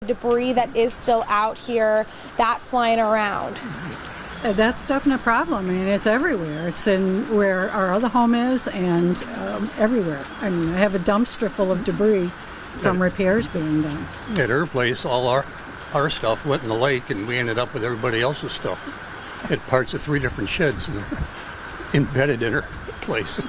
Debris that is still out here, that flying around. That's definitely a problem. I mean, it's everywhere. It's in where our other home is and everywhere. I mean, I have a dumpster full of debris from repairs being done. At her place, all our stuff went in the lake, and we ended up with everybody else's stuff at parts of 3 different sheds and embedded in her place.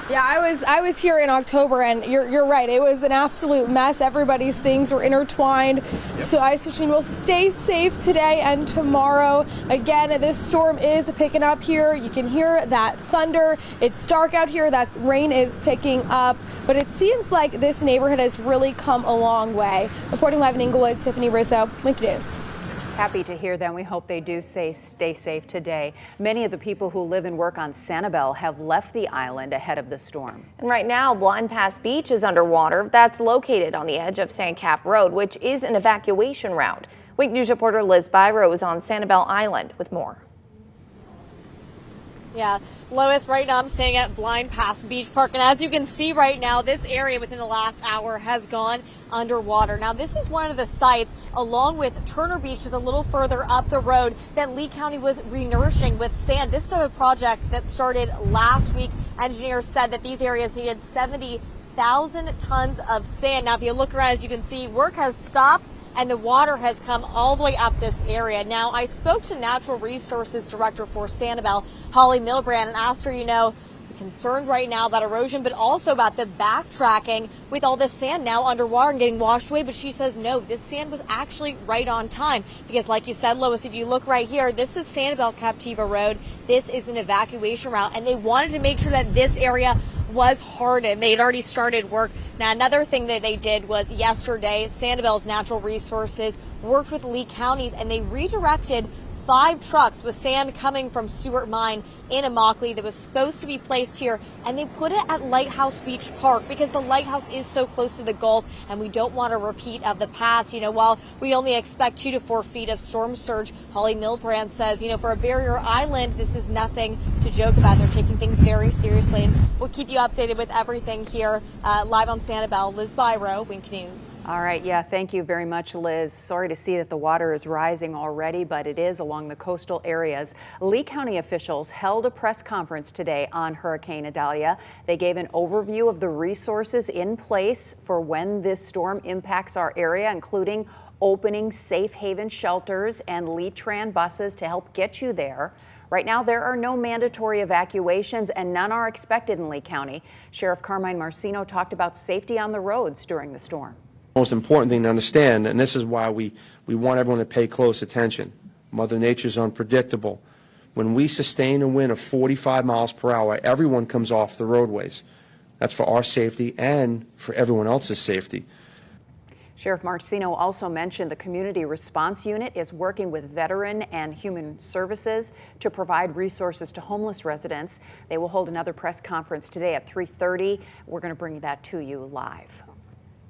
Yeah, I was here in October, and you're right. It was an absolute mess. Everybody's things were intertwined. Yep. So I suggest we'll stay safe today and tomorrow. Again, this storm is picking up here. You can hear that thunder. It's dark out here. That rain is picking up, but it seems like this neighborhood has really come a long way. Reporting live in Englewood, Tiffany Russo, Wink News. Happy to hear them. We hope they do stay safe today. Many of the people who live and work on Sanibel have left the island ahead of the storm. And right now, Blind Pass Beach is underwater. That's located on the edge of Sandcap Road, which is an evacuation route. Wink News reporter Liz Byro is on Sanibel Island with more. Yeah, Lois, right now I'm standing at Blind Pass Beach Park, and as you can see right now, this area within the last hour has gone underwater. Now, this is one of the sites, along with Turner Beach, just a little further up the road, that Lee County was renourishing with sand. This is a project that started last week. Engineers said that these areas needed 70,000 tons of sand. Now, if you look around, as you can see, work has stopped, and the water has come all the way up this area. Now, I spoke to Natural Resources Director for Sanibel, Holly Milbrand, and asked her, concerned right now about erosion, but also about the backtracking with all this sand now underwater and getting washed away. But she says, no, this sand was actually right on time because, like you said, Lois, if you look right here, this is Sanibel Captiva Road. This is an evacuation route, and they wanted to make sure that this area was hardened. They had already started work. Now, another thing that they did was yesterday, Sanibel's Natural Resources worked with Lee counties, and they redirected 5 trucks with sand coming from Stewart Mine in Immokalee that was supposed to be placed here, and they put it at Lighthouse Beach Park because the lighthouse is so close to the Gulf, and we don't want a repeat of the past. While we only expect 2 to 4 feet of storm surge, Holly Milbrand says, for a barrier island, this is nothing to joke about. They're taking things very seriously, and we'll keep you updated with everything here live on Sanibel. Liz Byro, Wink News. All right, yeah, thank you very much, Liz. Sorry to see that the water is rising already, but it is along the coastal areas. Lee County officials held a press conference today on Hurricane Idalia. They gave an overview of the resources in place for when this storm impacts our area, including opening safe haven shelters and Lee Tran buses to help get you there. Right now, there are no mandatory evacuations and none are expected in Lee County. Sheriff Carmine Marcino talked about safety on the roads during the storm. The most important thing to understand, and this is why we want everyone to pay close attention. Mother Nature's unpredictable. When we sustain a wind of 45 miles per hour, everyone comes off the roadways. That's for our safety and for everyone else's safety. Sheriff Marcino also mentioned the Community Response Unit is working with Veteran and Human Services to provide resources to homeless residents. They will hold another press conference today at 3:30. We're going to bring that to you live.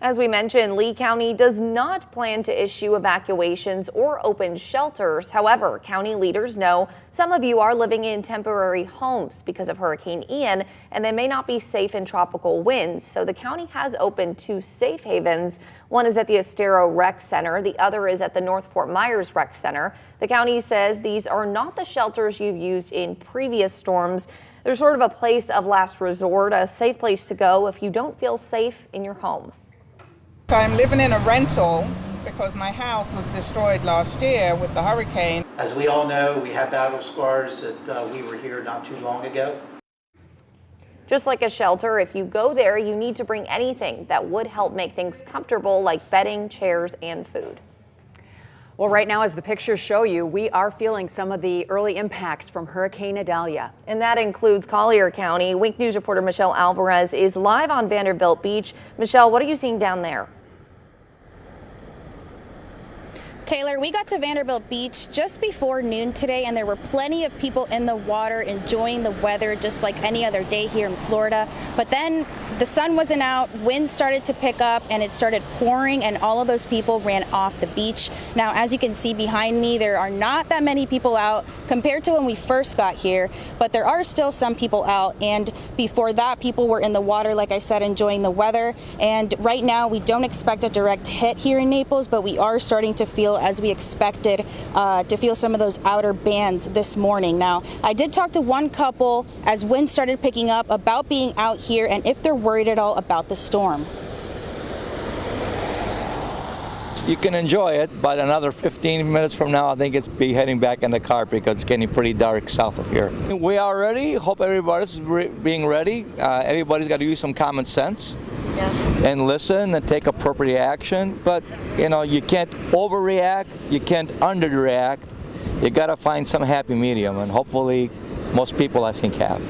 As we mentioned, Lee County does not plan to issue evacuations or open shelters. However, county leaders know some of you are living in temporary homes because of Hurricane Ian, and they may not be safe in tropical winds. So the county has opened 2 safe havens. One is at the Estero Rec Center. The other is at the North Fort Myers Rec Center. The county says these are not the shelters you've used in previous storms. They're sort of a place of last resort, a safe place to go if you don't feel safe in your home. I'm living in a rental because my house was destroyed last year with the hurricane. As we all know, we have battle scars that we were here not too long ago. Just like a shelter, if you go there, you need to bring anything that would help make things comfortable, like bedding, chairs, and food. Well, right now, as the pictures show you, we are feeling some of the early impacts from Hurricane Idalia. And that includes Collier County. Wink News reporter Michelle Alvarez is live on Vanderbilt Beach. Michelle, what are you seeing down there? Taylor, we got to Vanderbilt Beach just before noon today, and there were plenty of people in the water enjoying the weather just like any other day here in Florida. But then the sun wasn't out, wind started to pick up, and it started pouring, and all of those people ran off the beach. Now, as you can see behind me, there are not that many people out compared to when we first got here, but there are still some people out. And before that, people were in the water, like I said, enjoying the weather. And right now, we don't expect a direct hit here in Naples, but we are starting to feel, as we expected, to feel some of those outer bands this morning. Now, I did talk to one couple as wind started picking up about being out here and if they're worried at all about the storm. You can enjoy it, but another 15 minutes from now, I think it's be heading back in the car because it's getting pretty dark south of here. We are ready. Hope everybody's being ready. Everybody's got to use some common sense. Yes. And listen and take appropriate action. But, you know, you can't overreact. You can't underreact. You got to find some happy medium, and hopefully most people, I think, have.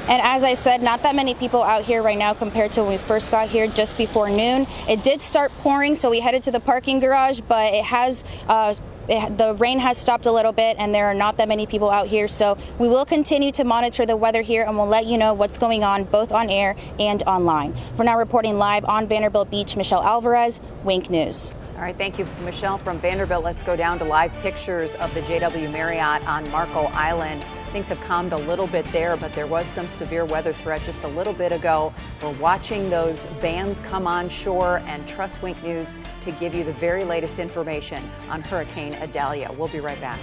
And as I said, not that many people out here right now compared to when we first got here just before noon. It did start pouring, so we headed to the parking garage, but it has the rain has stopped a little bit, and there are not that many people out here. So we will continue to monitor the weather here, and we'll let you know what's going on both on air and online. For now, reporting live on Vanderbilt Beach, Michelle Alvarez, Wink News. All right, thank you, Michelle. From Vanderbilt, let's go down to live pictures of the JW Marriott on Marco Island. Things have calmed a little bit there, but there was some severe weather threat just a little bit ago. We're watching those bands come on shore, and trust Wink News to give you the very latest information on Hurricane Idalia. We'll be right back.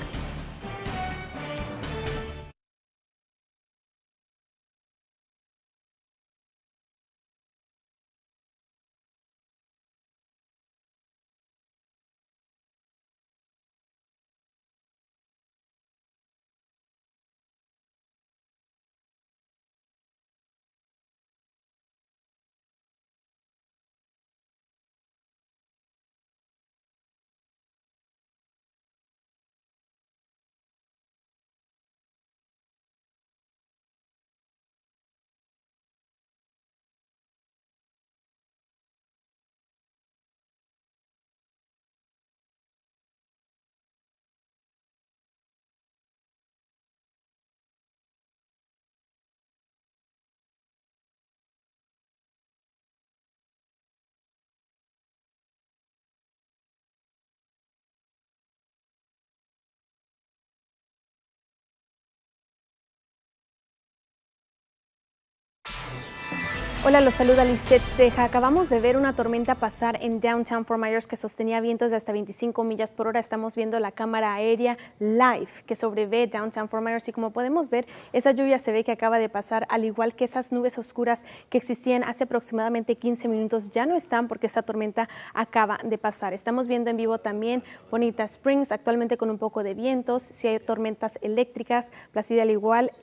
Hola, los saluda Lisette Ceja. Acabamos de ver una tormenta pasar en Downtown Fort Myers que sostenía vientos de hasta 25 millas por hora. Estamos viendo la cámara aérea live que sobrevé Downtown Fort Myers, y como podemos ver, esa lluvia se ve que acaba de pasar, al igual que esas nubes oscuras que existían hace aproximadamente 15 minutos. Ya no están porque esta tormenta acaba de pasar. Estamos viendo en vivo también Bonita Springs, actualmente con un poco de vientos. Si hay tormentas eléctricas, Placida al igual.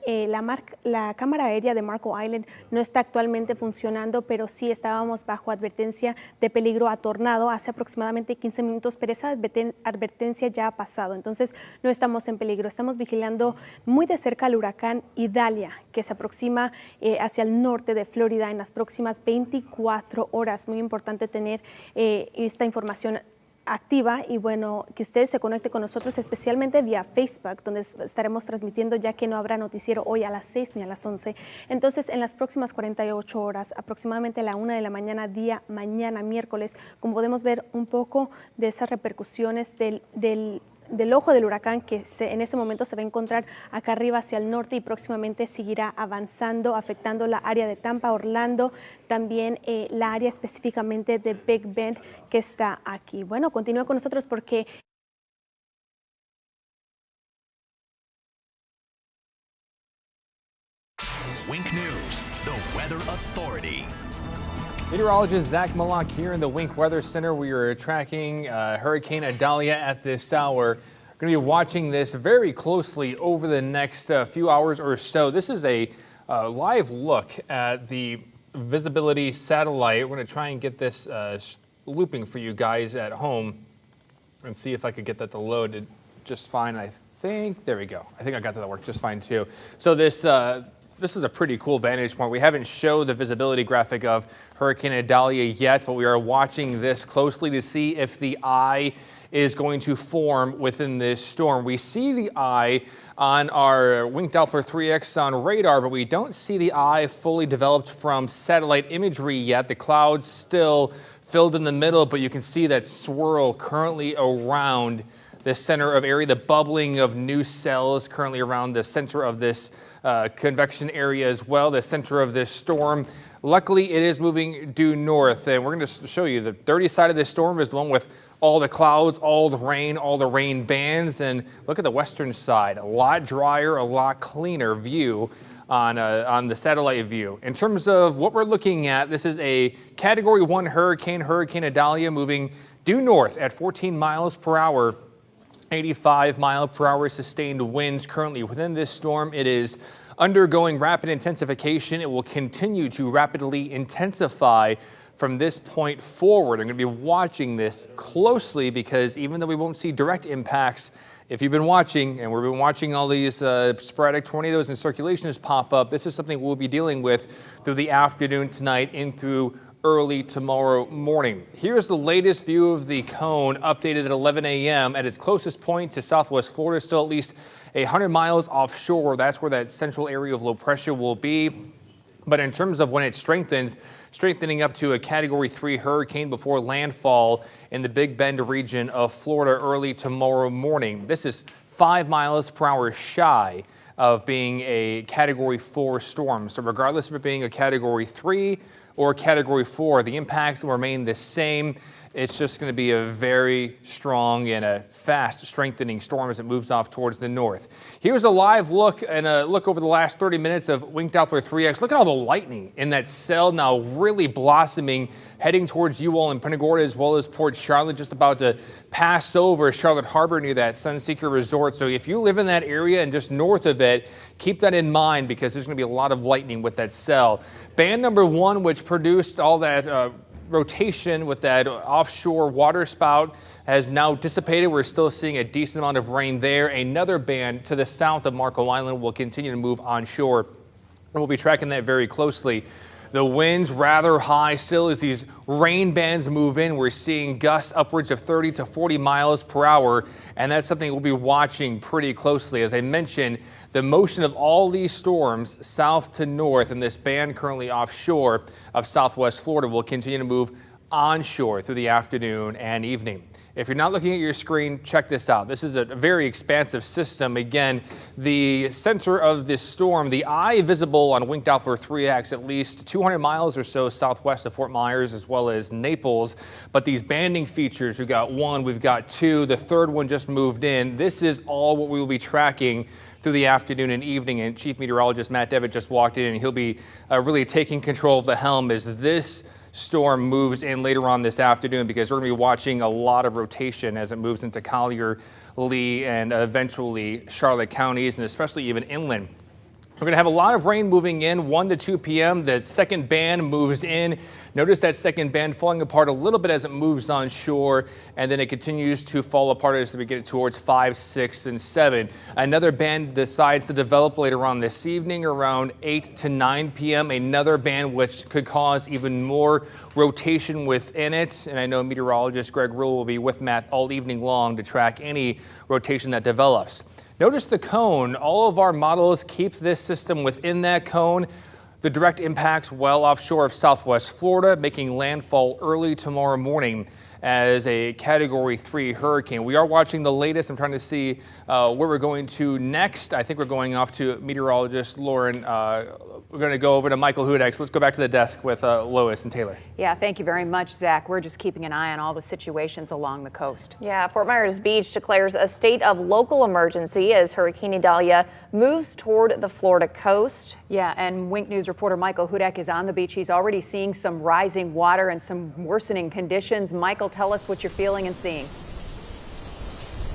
La cámara aérea de Marco Island no está actualmente funcionando, pero sí estábamos bajo advertencia de peligro a tornado hace aproximadamente 15 minutos, pero esa advertencia ya ha pasado, entonces no estamos en peligro. Estamos vigilando muy de cerca al huracán Idalia, que se aproxima hacia el norte de Florida en las próximas 24 horas. Muy importante tener esta información activa, y bueno, que ustedes se conecten con nosotros, especialmente vía Facebook, donde estaremos transmitiendo, ya que no habrá noticiero hoy a las 6 ni a las 11. Entonces, en las próximas 48 horas, aproximadamente a la 1 de la mañana, día mañana, miércoles, como podemos ver un poco de esas repercusiones del ojo del huracán, que en ese momento se va a encontrar acá arriba hacia el norte, y próximamente seguirá avanzando, afectando la área de Tampa, Orlando, también la área específicamente de Big Bend, que está aquí. Bueno, continúa con nosotros porque Wink News, the Weather Authority. Meteorologist Zach Malak here in the Wink Weather Center. We are tracking Hurricane Idalia at this hour. We're going to be watching this very closely over the next few hours or so. This is a live look at the visibility satellite. We're going to try and get this looping for you guys at home and see if I could get that to load just fine. I think, there we go. I think I got that to work just fine too. So this this is a pretty cool vantage point. We haven't showed the visibility graphic of Hurricane Idalia yet, but we are watching this closely to see if the eye is going to form within this storm. We see the eye on our Wing Doppler 3X on radar, but we don't see the eye fully developed from satellite imagery yet. The clouds still filled in the middle, but you can see that swirl currently around the center of area, the bubbling of new cells currently around the center of this convection area as well, the center of this storm. Luckily, it is moving due north, and we're going to show you the dirty side of this storm is the one with all the clouds, all the rain bands, and look at the western side, a lot drier, a lot cleaner view on the satellite view. In terms of what we're looking at, this is a Category 1 hurricane, Hurricane Idalia, moving due north at 14 miles per hour. 85-mile-per-hour sustained winds currently within this storm. It is undergoing rapid intensification. It will continue to rapidly intensify from this point forward. I'm going to be watching this closely because even though we won't see direct impacts, if you've been watching, and we've been watching all these sporadic tornadoes and circulations pop up, this is something we'll be dealing with through the afternoon tonight and through early tomorrow morning. Here's the latest view of the cone updated at 11 a.m. at its closest point to southwest Florida, still at least 100 miles offshore. That's where that central area of low pressure will be. But in terms of when it strengthens, strengthening up to a Category 3 hurricane before landfall in the Big Bend region of Florida early tomorrow morning. This is 5 miles per hour shy of being a Category 4 storm. So regardless of it being a Category 3 or Category 4, the impacts will remain the same. It's just going to be a very strong and a fast strengthening storm as it moves off towards the north. Here's a live look and a look over the last 30 minutes of Wing Doppler 3X. Look at all the lightning in that cell now really blossoming, heading towards you all in Punta Gorda as well as Port Charlotte, just about to pass over Charlotte Harbor near that Sunseeker Resort. So if you live in that area and just north of it, keep that in mind because there's going to be a lot of lightning with that cell. Band number 1, which produced all that rotation with that offshore water spout, has now dissipated. We're still seeing a decent amount of rain there. Another band to the south of Marco Island will continue to move onshore, and we'll be tracking that very closely. The winds rather high still as these rain bands move in. We're seeing gusts upwards of 30 to 40 miles per hour, and that's something we'll be watching pretty closely. As I mentioned, the motion of all these storms south to north and this band currently offshore of southwest Florida will continue to move onshore through the afternoon and evening. If you're not looking at your screen, check this out. This is a very expansive system. Again, the center of this storm, the eye visible on Wing Doppler 3X, at least 200 miles or so southwest of Fort Myers as well as Naples. But these banding features, we've got 1, we've got 2, the third one just moved in. This is all what we will be tracking through the afternoon and evening. And Chief Meteorologist Matt Devitt just walked in and he'll be really taking control of the helm as this storm moves in later on this afternoon because we're going to be watching a lot of rotation as it moves into Collier, Lee, and eventually Charlotte counties and especially even inland. We're going to have a lot of rain moving in 1 to 2 p.m. The second band moves in. Notice that second band falling apart a little bit as it moves on shore, and then it continues to fall apart as we get towards 5, 6, and 7. Another band decides to develop later on this evening around 8 to 9 p.m. Another band which could cause even more rotation within it. And I know meteorologist Greg Rule will be with Matt all evening long to track any rotation that develops. Notice the cone. All of our models keep this system within that cone. The direct impacts well offshore of southwest Florida, making landfall early tomorrow morning as a Category 3 hurricane. We are watching the latest. I'm trying to see where we're going to next. I think we're going off to meteorologist Lauren. We're going to go over to Michael Hudak. So let's go back to the desk with Lois and Taylor. Yeah, thank you very much, Zach. We're just keeping an eye on all the situations along the coast. Yeah, Fort Myers Beach declares a state of local emergency as Hurricane Idalia moves toward the Florida coast. Yeah, and Wink News reporter Michael Hudak is on the beach. He's already seeing some rising water and some worsening conditions. Michael, tell us what you're feeling and seeing.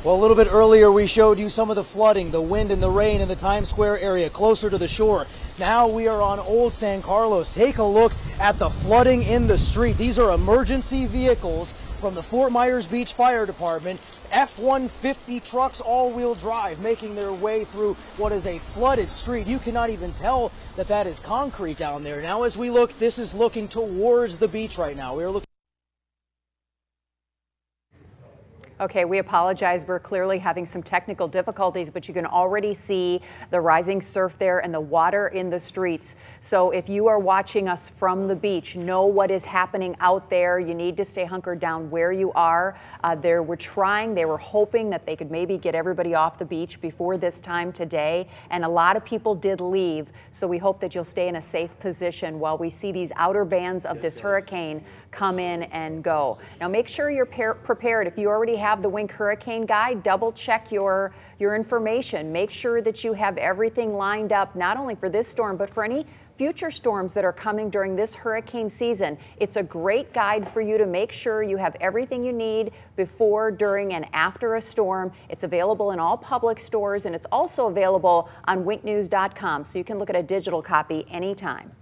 Well, a little bit earlier we showed you some of the flooding, the wind and the rain in the Times Square area closer to the shore. Now we are on Old San Carlos. Take a look at the flooding in the street. These are emergency vehicles from the Fort Myers Beach Fire Department. F-150 trucks, all-wheel drive, making their way through what is a flooded street. You cannot even tell that that is concrete down there. Now as we look, this is looking towards the beach right now. We are looking. Okay, we apologize. We're clearly having some technical difficulties, but you can already see the rising surf there and the water in the streets. So if you are watching us from the beach, know what is happening out there. You need to stay hunkered down where you are. They were hoping that they could maybe get everybody off the beach before this time today, and a lot of people did leave. So we hope that you'll stay in a safe position while we see these outer bands of this hurricane come in and go. Now make sure you're prepared. If you already have the Wink Hurricane Guide, double check your information. Make sure that you have everything lined up, not only for this storm, but for any future storms that are coming during this hurricane season. It's a great guide for you to make sure you have everything you need before, during, and after a storm. It's available in all public stores, and it's also available on winknews.com, so you can look at a digital copy anytime.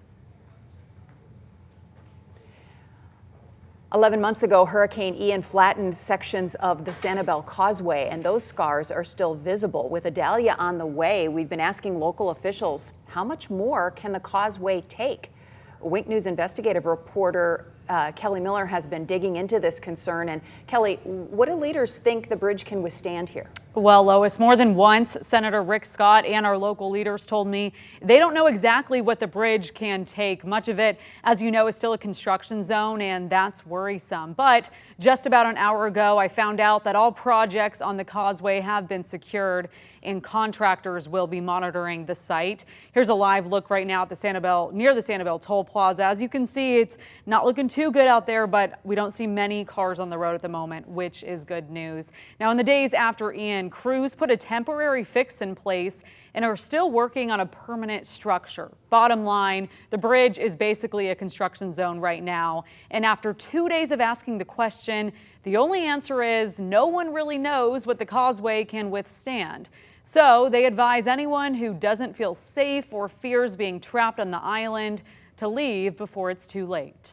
11 months ago, Hurricane Ian flattened sections of the Sanibel Causeway, and those scars are still visible. With Idalia on the way, we've been asking local officials, how much more can the causeway take? Wink News investigative reporter Kelly Miller has been digging into this concern. And Kelly, what do leaders think the bridge can withstand here? Well, Lois, more than once, Senator Rick Scott and our local leaders told me they don't know exactly what the bridge can take. Much of it, as you know, is still a construction zone, and that's worrisome. But just about an hour ago, I found out that all projects on the causeway have been secured, and contractors will be monitoring the site. Here's a live look right now at the Sanibel, near the Sanibel Toll Plaza. As you can see, it's not looking too good out there, but we don't see many cars on the road at the moment, which is good news. Now, in the days after Ian, crews put a temporary fix in place and are still working on a permanent structure. Bottom line, the bridge is basically a construction zone right now. And after 2 days of asking the question, the only answer is no one really knows what the causeway can withstand. So they advise anyone who doesn't feel safe or fears being trapped on the island to leave before it's too late.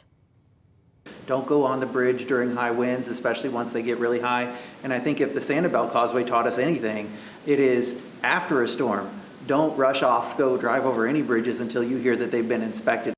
Don't go on the bridge during high winds, especially once they get really high. And I think if the Sanibel Causeway taught us anything, it is after a storm, don't rush off to go drive over any bridges until you hear that they've been inspected.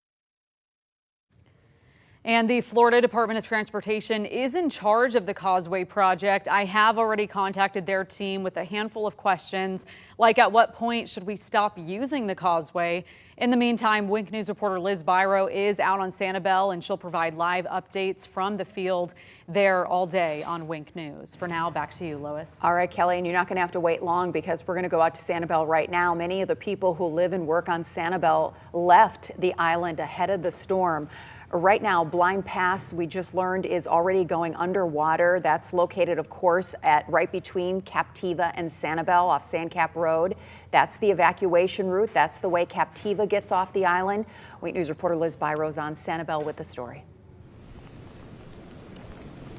And the Florida Department of Transportation is in charge of the Causeway project. I have already contacted their team with a handful of questions, like at what point should we stop using the causeway? In the meantime, Wink News reporter Liz Byro is out on Sanibel, and she'll provide live updates from the field there all day on Wink News. For now, back to you, Lois. All right, Kelly, and you're not going to have to wait long because we're going to go out to Sanibel right now. Many of the people who live and work on Sanibel left the island ahead of the storm. Right now, Blind Pass, we just learned, is already going underwater. That's located, of course, at right between Captiva and Sanibel off Sandcap Road. That's the evacuation route. That's the way Captiva gets off the island. Wink News reporter Liz Byro's on Sanibel with the story.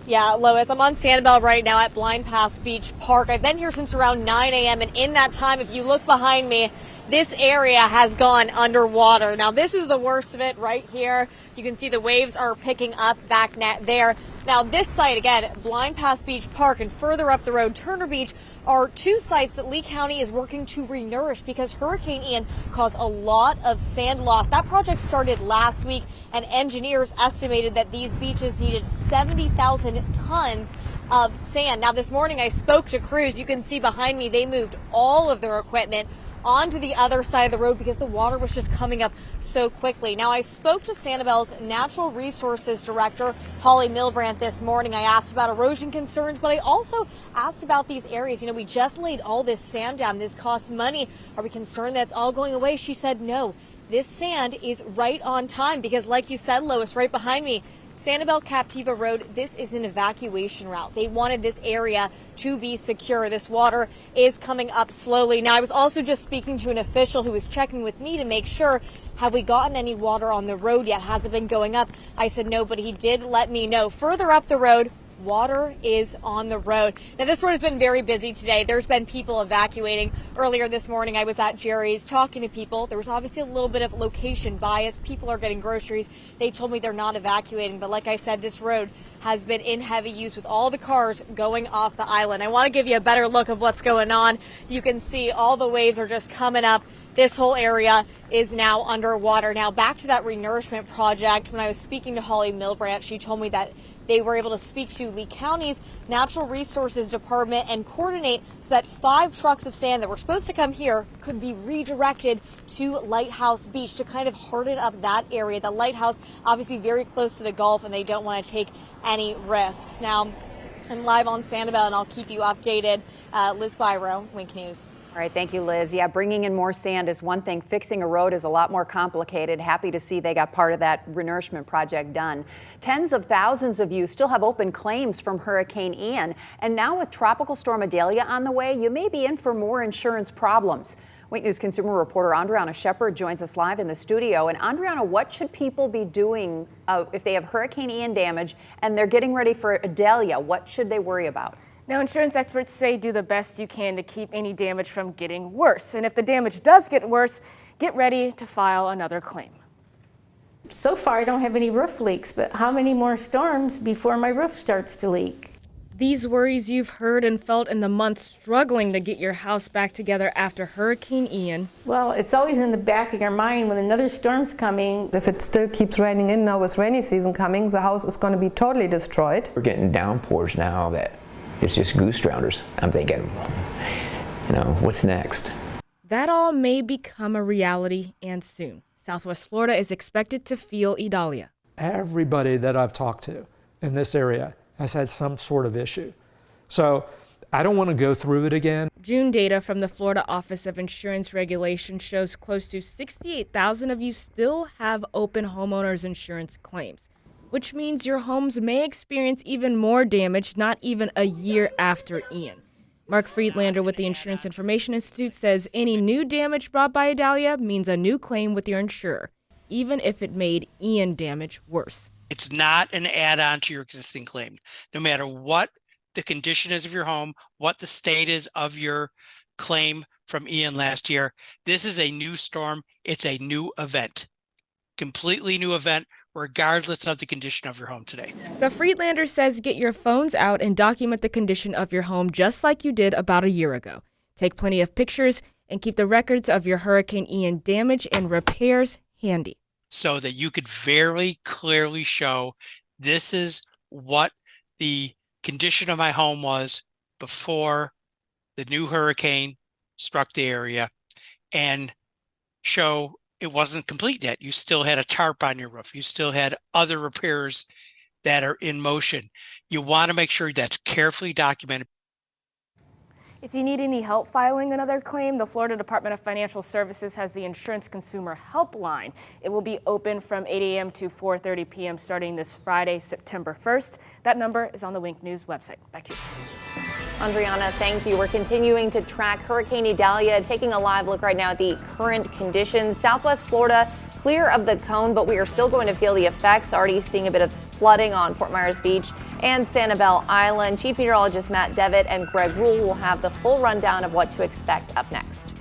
Yeah, Lois, I'm on Sanibel right now at Blind Pass Beach Park. I've been here since around 9 a.m. and in that time, if you look behind me, this area has gone underwater. Now, this is the worst of it right here. You can see the waves are picking up back there. Now, this site, again, Blind Pass Beach Park, and further up the road, Turner Beach, are two sites that Lee County is working to re-nourish because Hurricane Ian caused a lot of sand loss. That project started last week, and engineers estimated that these beaches needed 70,000 tons of sand. Now, this morning I spoke to crews. You can see behind me, they moved all of their equipment onto the other side of the road because the water was just coming up so quickly. Now, I spoke to Sanibel's Natural Resources Director, Holly Milbrandt, this morning. I asked about erosion concerns, but I also asked about these areas. You know, we just laid all this sand down. This costs money. Are we concerned that's all going away? She said, no, this sand is right on time because, like you said, Lois, right behind me, Sanibel Captiva Road, this is an evacuation route. They wanted this area to be secure. This water is coming up slowly. Now, I was also just speaking to an official who was checking with me to make sure, have we gotten any water on the road yet? Has it been going up? I said no, but he did let me know. Further up the road, water is on the road. Now, this road has been very busy today. There's been people evacuating. Earlier this morning, I was at Jerry's talking to people. There was obviously a little bit of location bias. People are getting groceries. They told me they're not evacuating. But like I said, this road has been in heavy use with all the cars going off the island. I want to give you a better look of what's going on. You can see all the waves are just coming up. This whole area is now underwater. Now, back to that renourishment project. When I was speaking to Holly Milbrandt, she told me that they were able to speak to Lee County's Natural Resources Department and coordinate so that 5 trucks of sand that were supposed to come here could be redirected to Lighthouse Beach to kind of harden up that area. The lighthouse, obviously very close to the Gulf, and they don't want to take any risks. Now, I'm live on Sanibel, and I'll keep you updated. Liz Byro, Wink News. All right, thank you, Liz. Yeah, bringing in more sand is one thing. Fixing a road is a lot more complicated. Happy to see they got part of that renourishment project done. Tens of thousands of you still have open claims from Hurricane Ian. And now with Tropical Storm Idalia on the way, you may be in for more insurance problems. Wink News consumer reporter Andriana Shepard joins us live in the studio. And Andriana, what should people be doing if they have Hurricane Ian damage and they're getting ready for Idalia? What should they worry about? Now, insurance experts say do the best you can to keep any damage from getting worse. And if the damage does get worse, get ready to file another claim. So far, I don't have any roof leaks, but how many more storms before my roof starts to leak? These worries you've heard and felt in the months struggling to get your house back together after Hurricane Ian. Well, it's always in the back of your mind when another storm's coming. If it still keeps raining in now with rainy season coming, the house is going to be totally destroyed. We're getting downpours now that it's just goose drowners. I'm thinking, what's next? That all may become a reality, and soon. Southwest Florida is expected to feel Idalia. Everybody that I've talked to in this area has had some sort of issue. So I don't want to go through it again. June data from the Florida Office of Insurance Regulation shows close to 68,000 of you still have open homeowners insurance claims, which means your homes may experience even more damage not even a year after Ian. Mark Friedlander with the Insurance Information Institute says any new damage brought by Idalia means a new claim with your insurer, even if it made Ian damage worse. It's not an add-on to your existing claim. No matter what the condition is of your home, what the state is of your claim from Ian last year, this is a new storm. It's a new event, completely new event, regardless of the condition of your home today. So Friedlander says get your phones out and document the condition of your home just like you did about a year ago. Take plenty of pictures and keep the records of your Hurricane Ian damage and repairs handy, so that you could very clearly show this is what the condition of my home was before the new hurricane struck the area, and show it wasn't complete yet. You still had a tarp on your roof. You still had other repairs that are in motion. You want to make sure that's carefully documented. If you need any help filing another claim, the Florida Department of Financial Services has the Insurance Consumer Helpline. It will be open from 8 a.m. to 4:30 p.m. starting this Friday, September 1st. That number is on the Wink News website. Back to you. Andriana, thank you. We're continuing to track Hurricane Idalia, taking a live look right now at the current conditions. Southwest Florida clear of the cone, but we are still going to feel the effects. Already seeing a bit of flooding on Fort Myers Beach and Sanibel Island. Chief Meteorologist Matt Devitt and Greg Rule will have the full rundown of what to expect up next.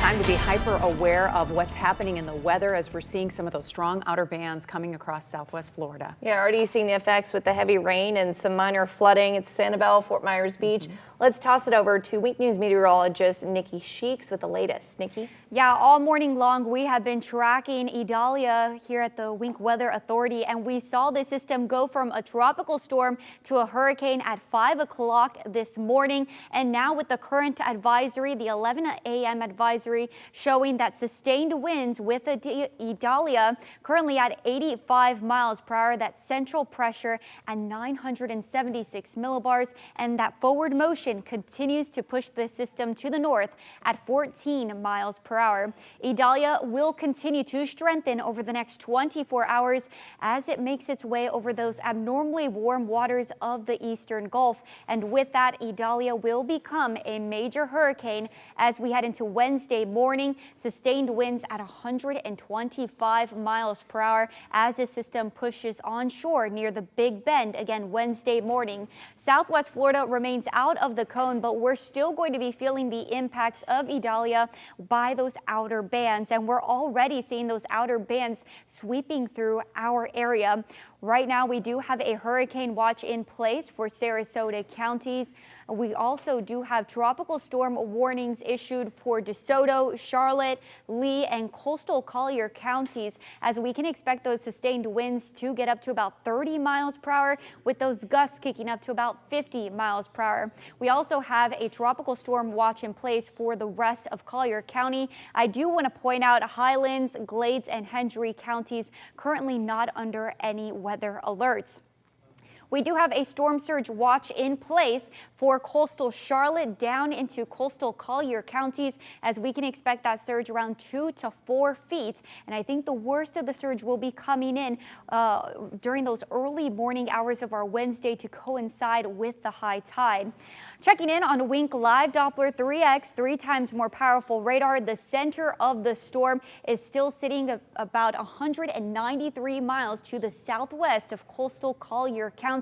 Time to be hyper aware of what's happening in the weather as we're seeing some of those strong outer bands coming across southwest Florida. Yeah, already seeing the effects with the heavy rain and some minor flooding. It's Sanibel, Fort Myers Beach. Let's toss it over to Wink News meteorologist Nikki Sheeks with the latest. Nikki? Yeah, all morning long we have been tracking Idalia here at the Wink Weather Authority, and we saw the system go from a tropical storm to a hurricane at 5 o'clock this morning. And now with the current advisory, the 11 a.m. advisory, showing that sustained winds with Idalia currently at 85 miles per hour, that central pressure at 976 millibars, and that forward motion continues to push the system to the north at 14 miles per hour. Idalia will continue to strengthen over the next 24 hours as it makes its way over those abnormally warm waters of the eastern Gulf. And with that, Idalia will become a major hurricane as we head into Wednesday morning. Sustained winds at 125 miles per hour as the system pushes onshore near the Big Bend again Wednesday morning. Southwest Florida remains out of the cone, but we're still going to be feeling the impacts of Idalia by those outer bands, and we're already seeing those outer bands sweeping through our area. Right now, we do have a hurricane watch in place for Sarasota counties. We also do have tropical storm warnings issued for DeSoto, Charlotte, Lee, and coastal Collier counties, as we can expect those sustained winds to get up to about 30 miles per hour, with those gusts kicking up to about 50 miles per hour. We also have a tropical storm watch in place for the rest of Collier County. I do want to point out Highlands, Glades, and Hendry counties currently not under any weather alerts. We do have a storm surge watch in place for coastal Charlotte down into coastal Collier counties, as we can expect that surge around 2 to 4 feet. And I think the worst of the surge will be coming in during those early morning hours of our Wednesday to coincide with the high tide. Checking in on Wink Live Doppler 3X, 3 times more powerful radar. The center of the storm is still sitting about 193 miles to the southwest of coastal Collier County,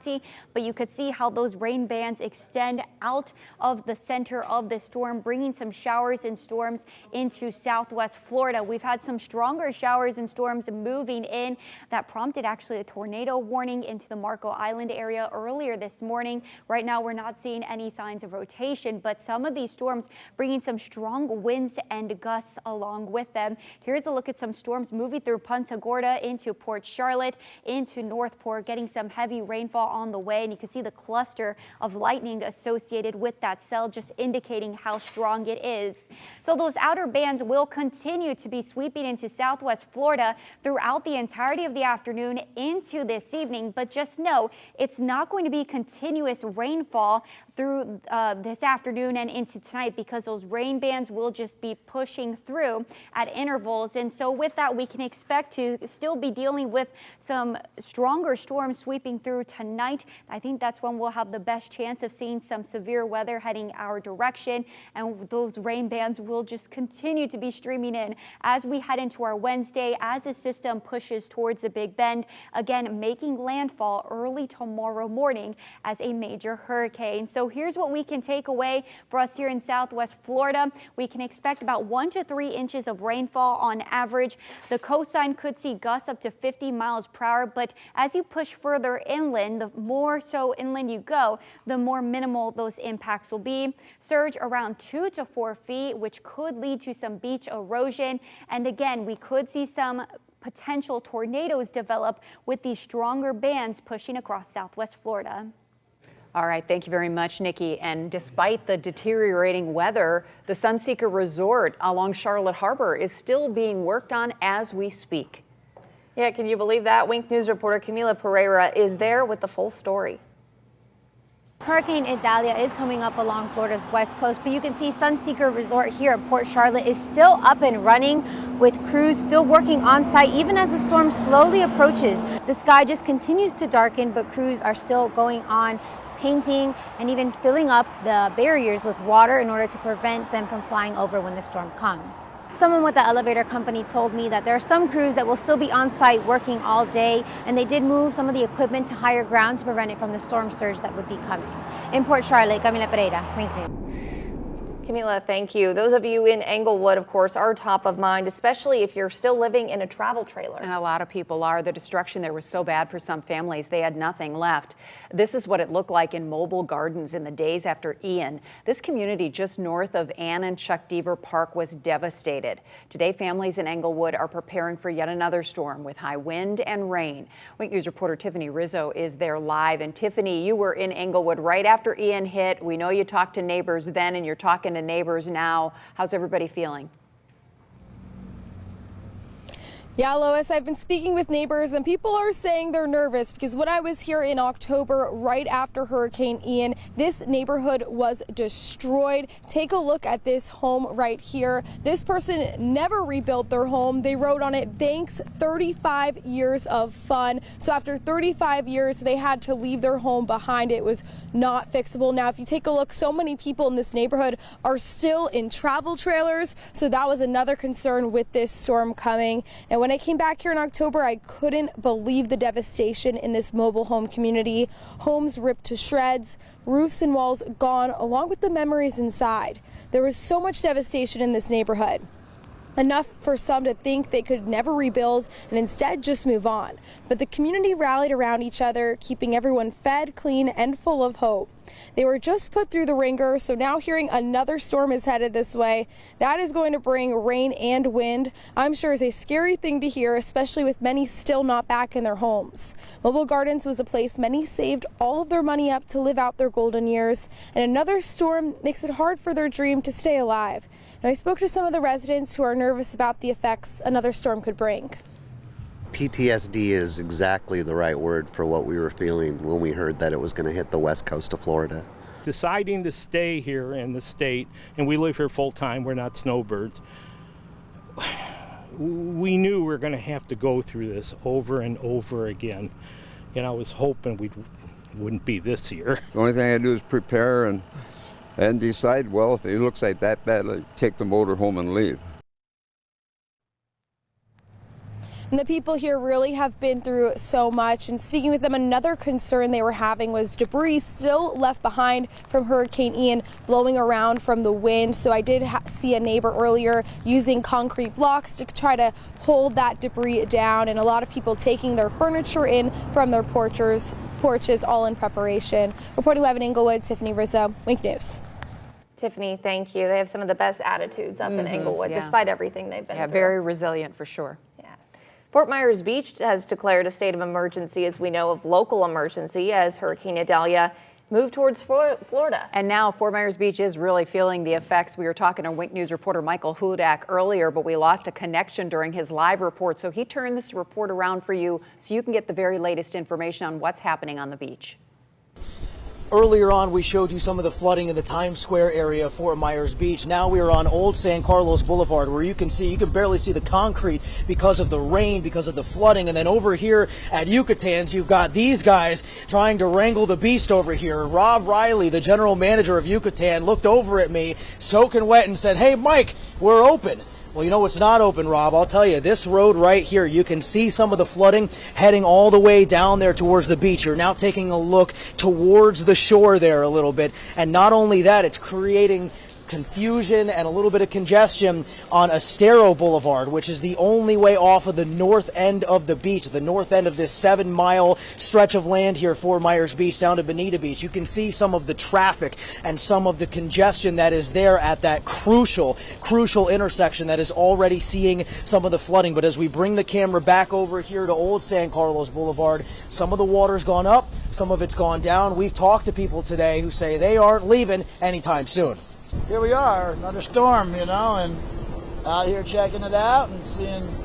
but you could see how those rain bands extend out of the center of the storm, bringing some showers and storms into southwest Florida. We've had some stronger showers and storms moving in that prompted actually a tornado warning into the Marco Island area earlier this morning. Right now, we're not seeing any signs of rotation, but some of these storms bringing some strong winds and gusts along with them. Here's a look at some storms moving through Punta Gorda into Port Charlotte, into Northport, getting some heavy rainfall on the way, and you can see the cluster of lightning associated with that cell, just indicating how strong it is. So those outer bands will continue to be sweeping into southwest Florida throughout the entirety of the afternoon into this evening, but just know it's not going to be continuous rainfall through this afternoon and into tonight, because those rain bands will just be pushing through at intervals. And so with that, we can expect to still be dealing with some stronger storms sweeping through tonight. I think that's when we'll have the best chance of seeing some severe weather heading our direction, and those rain bands will just continue to be streaming in as we head into our Wednesday, as the system pushes towards the Big Bend, again making landfall early tomorrow morning as a major hurricane. So here's what we can take away for us here in southwest Florida. We can expect about 1 to 3 inches of rainfall on average. The coastline could see gusts up to 50 miles per hour, but as you push further inland, the more so inland you go, the more minimal those impacts will be. Surge around 2 to 4 feet, which could lead to some beach erosion. And again, we could see some potential tornadoes develop with these stronger bands pushing across southwest Florida. All right, thank you very much, Nikki. And despite the deteriorating weather, the Sunseeker Resort along Charlotte Harbor is still being worked on as we speak. Yeah, can you believe that? Wink News reporter Camila Pereira is there with the full story. Hurricane Idalia is coming up along Florida's west coast, but you can see Sunseeker Resort here at Port Charlotte is still up and running, with crews still working on site even as the storm slowly approaches. The sky just continues to darken, but crews are still going on painting and even filling up the barriers with water in order to prevent them from flying over when the storm comes. Someone with the elevator company told me that there are some crews that will still be on site working all day, and they did move some of the equipment to higher ground to prevent it from the storm surge that would be coming. In Port Charlotte, Camila Pereira, Wink News. Camila, thank you. Those of you in Englewood, of course, are top of mind, especially if you're still living in a travel trailer. And a lot of people are. The destruction there was so bad for some families, they had nothing left. This is what it looked like in Mobile Gardens in the days after Ian. This community just north of Ann and Chuck Deaver Park was devastated. Today, families in Englewood are preparing for yet another storm with high wind and rain. Wink News reporter Tiffany Rizzo is there live. And Tiffany, you were in Englewood right after Ian hit. We know you talked to neighbors then and you're talking to neighbors now. How's everybody feeling? Yeah, Lois, I've been speaking with neighbors and people are saying they're nervous because when I was here in October, right after Hurricane Ian, this neighborhood was destroyed. Take a look at this home right here. This person never rebuilt their home. They wrote on it, thanks 35 years of fun. So after 35 years, they had to leave their home behind. It was not fixable. Now, if you take a look, so many people in this neighborhood are still in travel trailers. So that was another concern with this storm coming. And when I came back here in October, I couldn't believe the devastation in this mobile home community. Homes ripped to shreds, roofs and walls gone, along with the memories inside. There was so much devastation in this neighborhood. Enough for some to think they could never rebuild and instead just move on. But the community rallied around each other, keeping everyone fed, clean, and full of hope. They were just put through the ringer, so now hearing another storm is headed this way, that is going to bring rain and wind. I'm sure is a scary thing to hear, especially with many still not back in their homes. Mobile Gardens was a place many saved all of their money up to live out their golden years, and another storm makes it hard for their dream to stay alive. Now, I spoke to some of the residents who are nervous about the effects another storm could bring. PTSD is exactly the right word for what we were feeling when we heard that it was going to hit the west coast of Florida. Deciding to stay here in the state, and we live here full time, we're not snowbirds, we knew we were going to have to go through this over and over again. And I was hoping we wouldn't be this year. The only thing I do is prepare and decide, well, if it looks like that bad, I'll take the motor home and leave. And the people here really have been through so much. And speaking with them, another concern they were having was debris still left behind from Hurricane Ian blowing around from the wind. So I did see a neighbor earlier using concrete blocks to try to hold that debris down. And a lot of people taking their furniture in from their porches, all in preparation. Reporting live in Englewood, Tiffany Rizzo, Wink News. Tiffany, thank you. They have some of the best attitudes up in Englewood, despite everything they've been through. Very resilient for sure. Fort Myers Beach has declared a state of emergency, as we know, of local emergency, as Hurricane Idalia moved towards Florida. And now Fort Myers Beach is really feeling the effects. We were talking to Wink News reporter Michael Hudak earlier, but we lost a connection during his live report. So he turned this report around for you so you can get the very latest information on what's happening on the beach. Earlier on, we showed you some of the flooding in the Times Square area of Fort Myers Beach. Now we are on Old San Carlos Boulevard, where you can barely see the concrete because of the rain, because of the flooding. And then over here at Yucatan's, you've got these guys trying to wrangle the beast over here. Rob Riley, the general manager of Yucatan, looked over at me, soaking wet, and said, "Hey, Mike, we're open." Well, you know what's not open, Rob? I'll tell you, this road right here, you can see some of the flooding heading all the way down there towards the beach. You're now taking a look towards the shore there a little bit. And not only that, it's creating confusion and a little bit of congestion on Estero Boulevard, which is the only way off of the north end of the beach, the north end of this 7-mile stretch of land here, Fort Myers Beach down to Bonita Beach. You can see some of the traffic and some of the congestion that is there at that crucial intersection that is already seeing some of the flooding. But as we bring the camera back over here to Old San Carlos Boulevard, some of the water's gone up, some of it's gone down. We've talked to people today who say they aren't leaving anytime soon. Here we are, another storm, and out here checking it out and seeing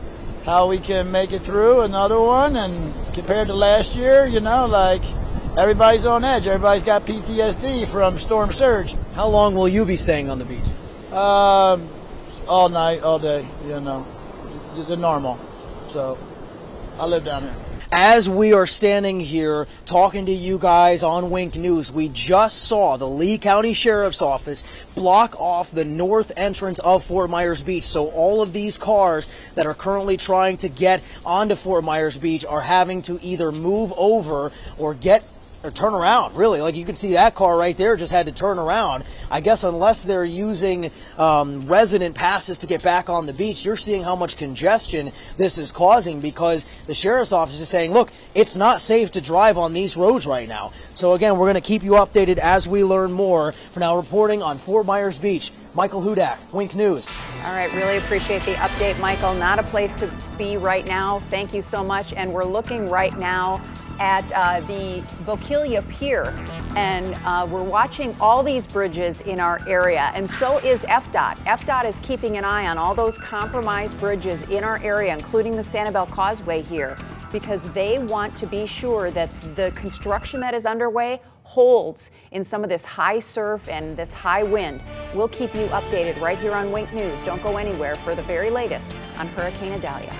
how we can make it through another one. And compared to last year, like everybody's on edge. Everybody's got PTSD from storm surge. How long will you be staying on the beach? All night, all day, the normal. So I live down here. As we are standing here talking to you guys on Wink News, we just saw the Lee County Sheriff's Office block off the north entrance of Fort Myers Beach. So all of these cars that are currently trying to get onto Fort Myers Beach are having to either move over or get or turn around, really. Like you can see that car right there just had to turn around. I guess unless they're using resident passes to get back on the beach, you're seeing how much congestion this is causing, because the sheriff's office is saying, look, it's not safe to drive on these roads right now. So again, we're going to keep you updated as we learn more. For now, reporting on Fort Myers Beach, Michael Hudak, Wink News. All right, really appreciate the update, Michael. Not a place to be right now. Thank you so much. And we're looking right now at the Bokeelia Pier, and we're watching all these bridges in our area, and so is FDOT. FDOT is keeping an eye on all those compromised bridges in our area, including the Sanibel Causeway here, because they want to be sure that the construction that is underway holds in some of this high surf and this high wind. We'll keep you updated right here on Wink News. Don't go anywhere for the very latest on Hurricane Idalia.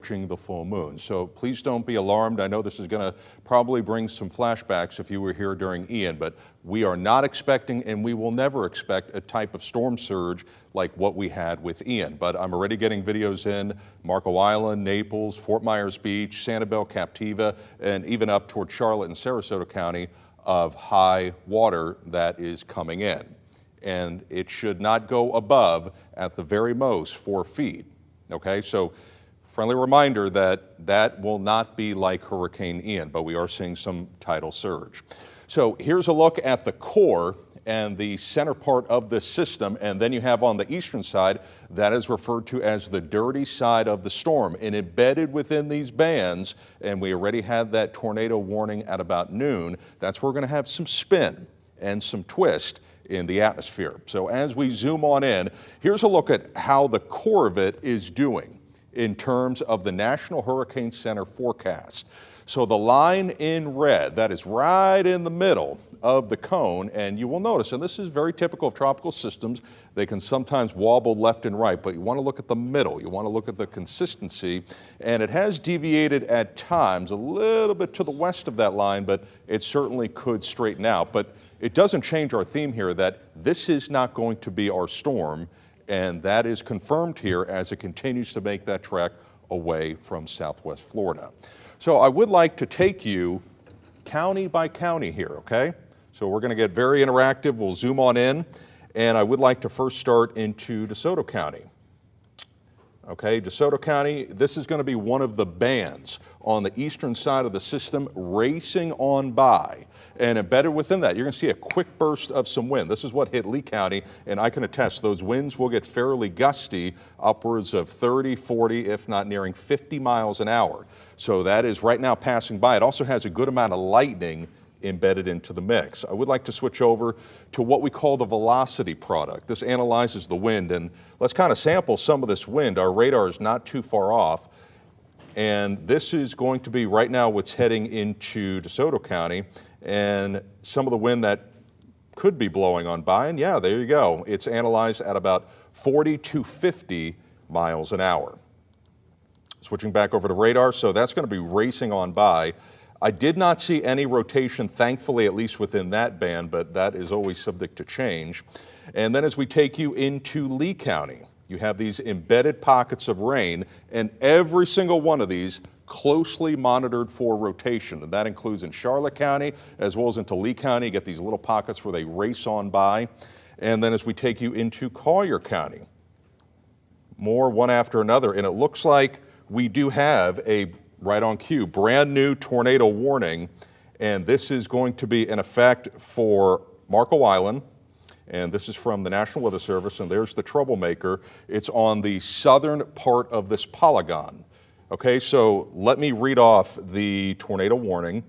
the full moon. So please don't be alarmed. I know this is going to probably bring some flashbacks if you were here during Ian, but we are not expecting, and we will never expect, a type of storm surge like what we had with Ian. But I'm already getting videos in Marco Island, Naples, Fort Myers Beach, Sanibel, Captiva, and even up toward Charlotte and Sarasota County of high water that is coming in. And it should not go above, at the very most, 4 feet. Okay, so friendly reminder that that will not be like Hurricane Ian, but we are seeing some tidal surge. So here's a look at the core and the center part of this system, and then you have on the eastern side, that is referred to as the dirty side of the storm. And embedded within these bands, and we already had that tornado warning at about noon, that's where we're going to have some spin and some twist in the atmosphere. So as we zoom on in, here's a look at how the core of it is doing in terms of the National Hurricane Center forecast. So the line in red, that is right in the middle of the cone, and you will notice, and this is very typical of tropical systems, they can sometimes wobble left and right, but you want to look at the middle, you want to look at the consistency, and it has deviated at times a little bit to the west of that line, but it certainly could straighten out. But it doesn't change our theme here that this is not going to be our storm, and that is confirmed here as it continues to make that trek away from southwest Florida. So I would like to take you county by county here, okay? So we're going to get very interactive. We'll zoom on in, and I would like to first start into DeSoto County. Okay, DeSoto County, this is going to be one of the bands on the eastern side of the system racing on by. And embedded within that, you're going to see a quick burst of some wind. This is what hit Lee County, and I can attest those winds will get fairly gusty, upwards of 30, 40, if not nearing 50 miles an hour. So that is right now passing by. It also has a good amount of lightning embedded into the mix. I would like to switch over to what we call the velocity product. This analyzes the wind, and let's kind of sample some of this wind. Our radar is not too far off, and this is going to be right now what's heading into DeSoto County, and some of the wind that could be blowing on by, and yeah, there you go. It's analyzed at about 40 to 50 miles an hour. Switching back over to radar, so that's going to be racing on by. I did not see any rotation, thankfully, at least within that band, but that is always subject to change. And then as we take you into Lee County, you have these embedded pockets of rain, and every single one of these closely monitored for rotation. And that includes in Charlotte County, as well as into Lee County. You get these little pockets where they race on by. And then as we take you into Collier County, more one after another. And it looks like we do have a right on cue, brand new tornado warning, and this is going to be in effect for Marco Island, and this is from the National Weather Service, and there's the troublemaker. It's on the southern part of this polygon. Okay, so let me read off the tornado warning.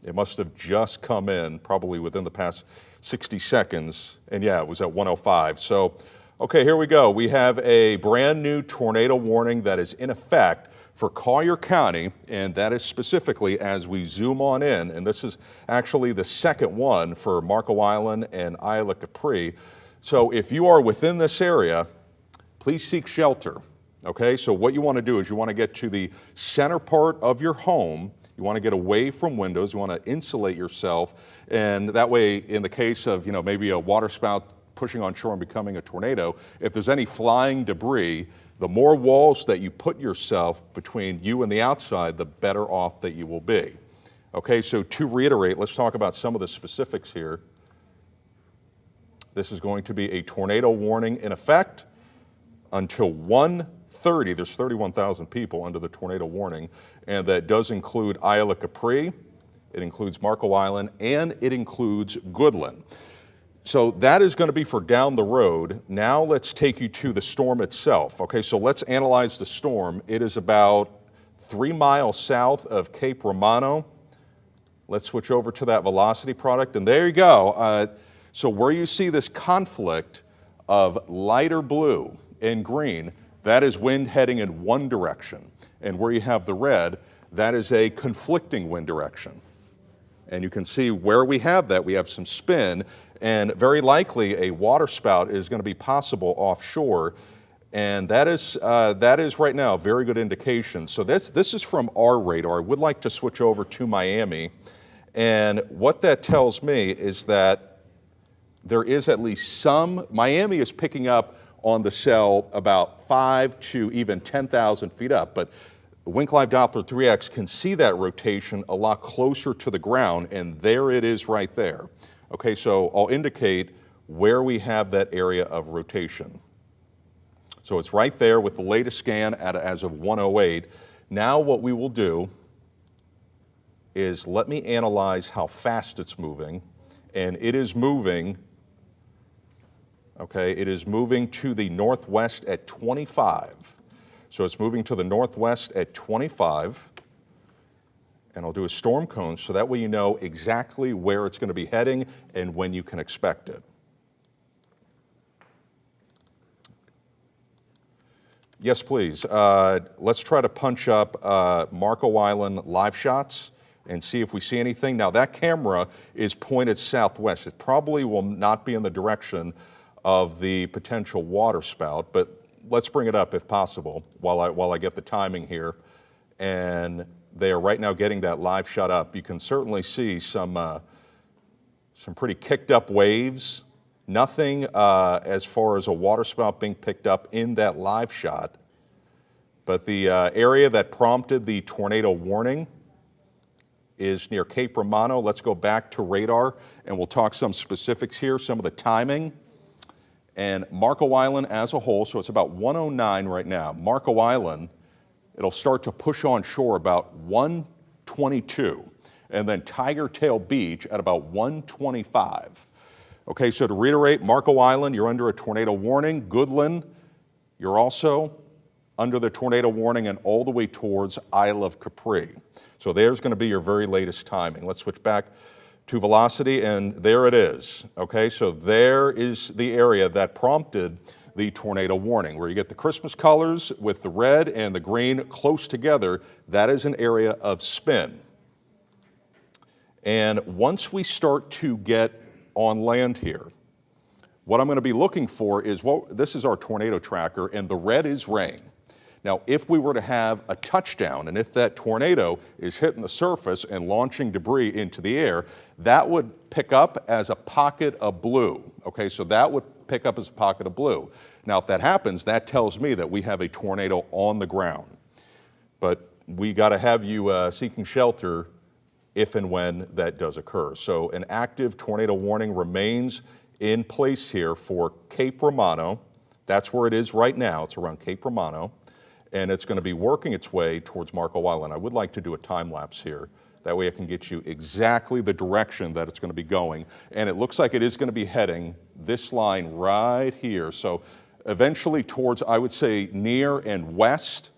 It must have just come in probably within the past 60 seconds, and yeah, it was at 1:05. So, okay, here we go. We have a brand new tornado warning that is in effect for Collier County, and that is specifically as we zoom on in, and this is actually the second one for Marco Island and Isla Capri. So if you are within this area, please seek shelter. Okay, so what you want to do is you want to get to the center part of your home. You want to get away from windows. You want to insulate yourself, and that way, in the case of maybe a water spout pushing on shore and becoming a tornado, if there's any flying debris, the more walls that you put yourself between you and the outside, the better off that you will be. Okay, so to reiterate, let's talk about some of the specifics here. This is going to be a tornado warning in effect until 1:30. There's 31,000 people under the tornado warning, and that does include Isla Capri, it includes Marco Island, and it includes Goodland. So that is going to be for down the road. Now let's take you to the storm itself. Okay, so let's analyze the storm. It is about 3 miles south of Cape Romano. Let's switch over to that velocity product, and there you go. So where you see this conflict of lighter blue and green, that is wind heading in one direction. And where you have the red, that is a conflicting wind direction. And you can see where we have that, we have some spin, and very likely a water spout is going to be possible offshore. And that is right now a very good indication. So this is from our radar. I would like to switch over to Miami. And what that tells me is that there is at least some, Miami is picking up on the cell about 5 to even 10,000 feet up. But Wink Live Doppler 3X can see that rotation a lot closer to the ground, and there it is right there. Okay, so I'll indicate where we have that area of rotation. So it's right there with the latest scan as of 1:08. Now what we will do is let me analyze how fast it's moving. And it is moving, okay, it is moving to the northwest at 25. So it's moving to the northwest at 25. And I'll do a storm cone so that way you know exactly where it's going to be heading and when you can expect it. Yes, please. Let's try to punch up Marco Island live shots and see if we see anything. Now that camera is pointed southwest. It probably will not be in the direction of the potential water spout, but let's bring it up if possible while I get the timing here. And they are right now getting that live shot up. You can certainly see some pretty kicked up waves. Nothing as far as a water spout being picked up in that live shot. But the area that prompted the tornado warning is near Cape Romano. Let's go back to radar and we'll talk some specifics here, some of the timing. And Marco Island as a whole, so it's about 1:09 right now. Marco Island, it'll start to push on shore about 1:22. And then Tiger Tail Beach at about 1:25. Okay, so to reiterate, Marco Island, you're under a tornado warning. Goodland, you're also under the tornado warning and all the way towards Isle of Capri. So there's going to be your very latest timing. Let's switch back to velocity, and there it is. Okay, so there is the area that prompted the tornado warning, where you get the Christmas colors with the red and the green close together. That is an area of spin. And once we start to get on land here, what I'm going to be looking for is, well, this is our tornado tracker, and the red is rain. Now, if we were to have a touchdown, and if that tornado is hitting the surface and launching debris into the air, that would pick up as a pocket of blue. Okay, so that would pick up as a pocket of blue. Now, if that happens, that tells me that we have a tornado on the ground. But we got to have you seeking shelter if and when that does occur. So an active tornado warning remains in place here for Cape Romano. That's where it is right now. It's around Cape Romano. And it's going to be working its way towards Marco Island. I would like to do a time lapse here. That way I can get you exactly the direction that it's going to be going. And it looks like it is going to be heading this line right here. So eventually towards, I would say, near and west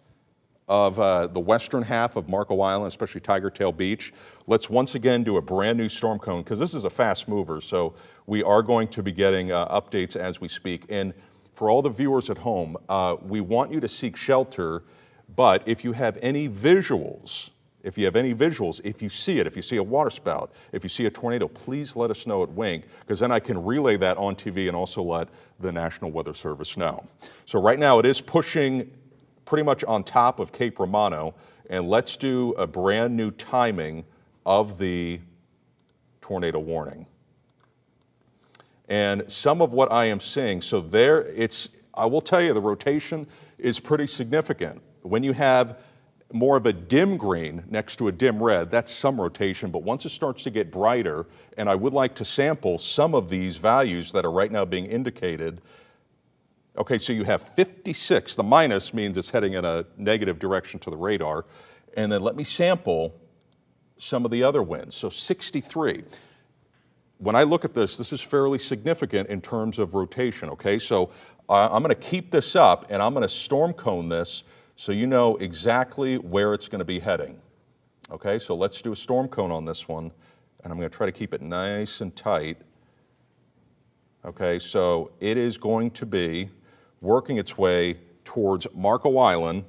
of the western half of Marco Island, especially Tiger Tail Beach. Let's once again do a brand new storm cone, because this is a fast mover. So we are going to be getting updates as we speak. And for all the viewers at home, we want you to seek shelter, but if you have any visuals, if you see it, if you see a water spout, if you see a tornado, please let us know at Wink, because then I can relay that on TV and also let the National Weather Service know. So right now it is pushing pretty much on top of Cape Romano, and let's do a brand new timing of the tornado warning. And some of what I am seeing, so there I will tell you the rotation is pretty significant. When you have more of a dim green next to a dim red, that's some rotation, but once it starts to get brighter, and I would like to sample some of these values that are right now being indicated. Okay, so you have 56, the minus means it's heading in a negative direction to the radar, and then let me sample some of the other winds, so 63. When I look at this, this is fairly significant in terms of rotation, okay? So I'm going to keep this up, and I'm going to storm cone this so you know exactly where it's going to be heading. Okay, so let's do a storm cone on this one, and I'm going to try to keep it nice and tight. Okay, so it is going to be working its way towards Marco Island,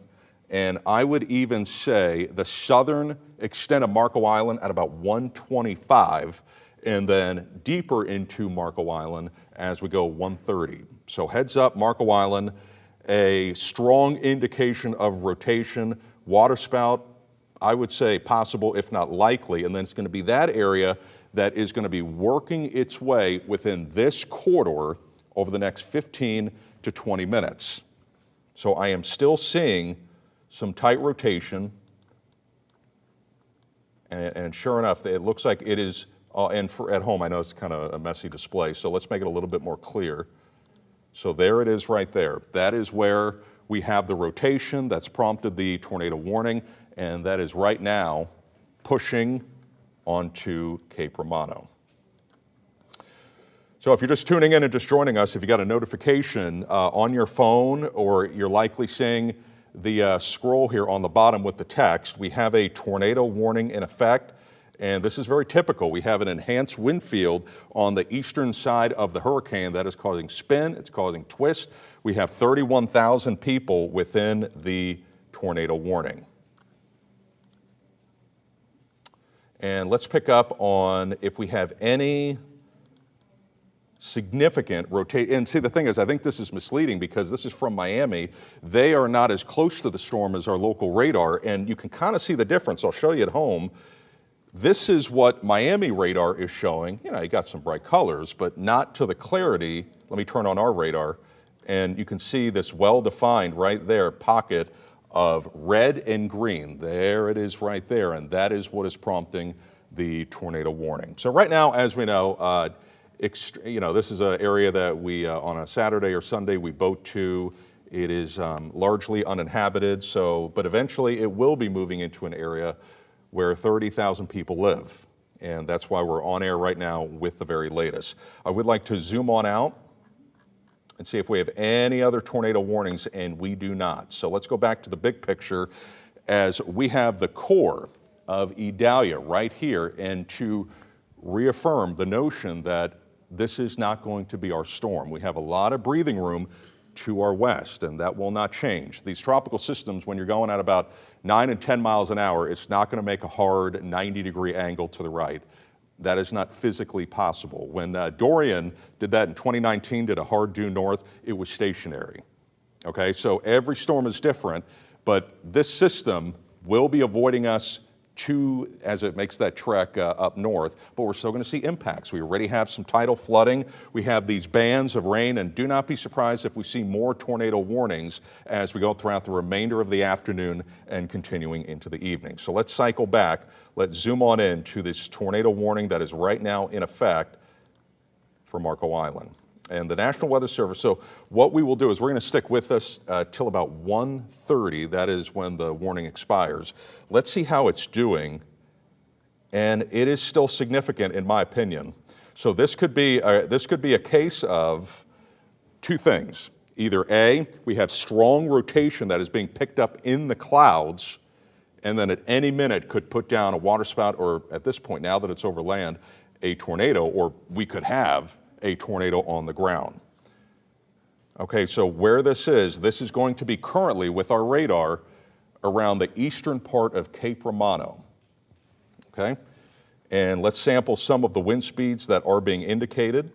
and I would even say the southern extent of Marco Island at about 125, and then deeper into Marco Island as we go 130. So heads up Marco Island, a strong indication of rotation. Waterspout, I would say possible, if not likely, and then it's going to be that area that is going to be working its way within this corridor over the next 15 to 20 minutes. So I am still seeing some tight rotation, and sure enough, it looks like it is, and at home I know it's kind of a messy display, so let's make it a little bit more clear. So there it is right there. That is where we have the rotation that's prompted the tornado warning, and that is right now pushing onto Cape Romano. So if you're just tuning in and just joining us, if you got a notification on your phone, or you're likely seeing the scroll here on the bottom with the text, we have a tornado warning in effect. And this is very typical. We have an enhanced wind field on the eastern side of the hurricane that is causing spin, it's causing twist. We have 31,000 people within the tornado warning. And let's pick up on if we have any significant rotation. And see, the thing is, I think this is misleading because this is from Miami. They are not as close to the storm as our local radar, and you can kind of see the difference. I'll show you at home. This is what Miami radar is showing. You know, you got some bright colors, but not to the clarity. Let me turn on our radar, and you can see this well-defined right there pocket of red and green. There it is right there, and that is what is prompting the tornado warning. So right now, as we know, this is an area that we, on a Saturday or Sunday, we boat to. It is largely uninhabited, but eventually it will be moving into an area where 30,000 people live. And that's why we're on air right now with the very latest. I would like to zoom on out and see if we have any other tornado warnings, and we do not. So let's go back to the big picture as we have the core of Idalia right here, and to reaffirm the notion that this is not going to be our storm. We have a lot of breathing room to our west, and that will not change. These tropical systems, when you're going at about 9 and 10 miles an hour, it's not going to make a hard 90-degree angle to the right. That is not physically possible. When Dorian did that in 2019, did a hard due north, it was stationary. Okay, so every storm is different, but this system will be avoiding us as it makes that trek up north, but we're still going to see impacts. We already have some tidal flooding. We have these bands of rain, and do not be surprised if we see more tornado warnings as we go throughout the remainder of the afternoon and continuing into the evening. So let's cycle back. Let's zoom on in to this tornado warning that is right now in effect for Marco Island. And the National Weather Service, so what we will do is we're going to stick with us till about 1:30. That is when the warning expires. Let's see how it's doing. And it is still significant in my opinion. So this could be a case of two things. Either A, we have strong rotation that is being picked up in the clouds, and then at any minute could put down a waterspout, or at this point, now that it's over land, a tornado, or we could have a tornado on the ground. Okay, so where this is going to be currently with our radar around the eastern part of Cape Romano. Okay, and let's sample some of the wind speeds that are being indicated.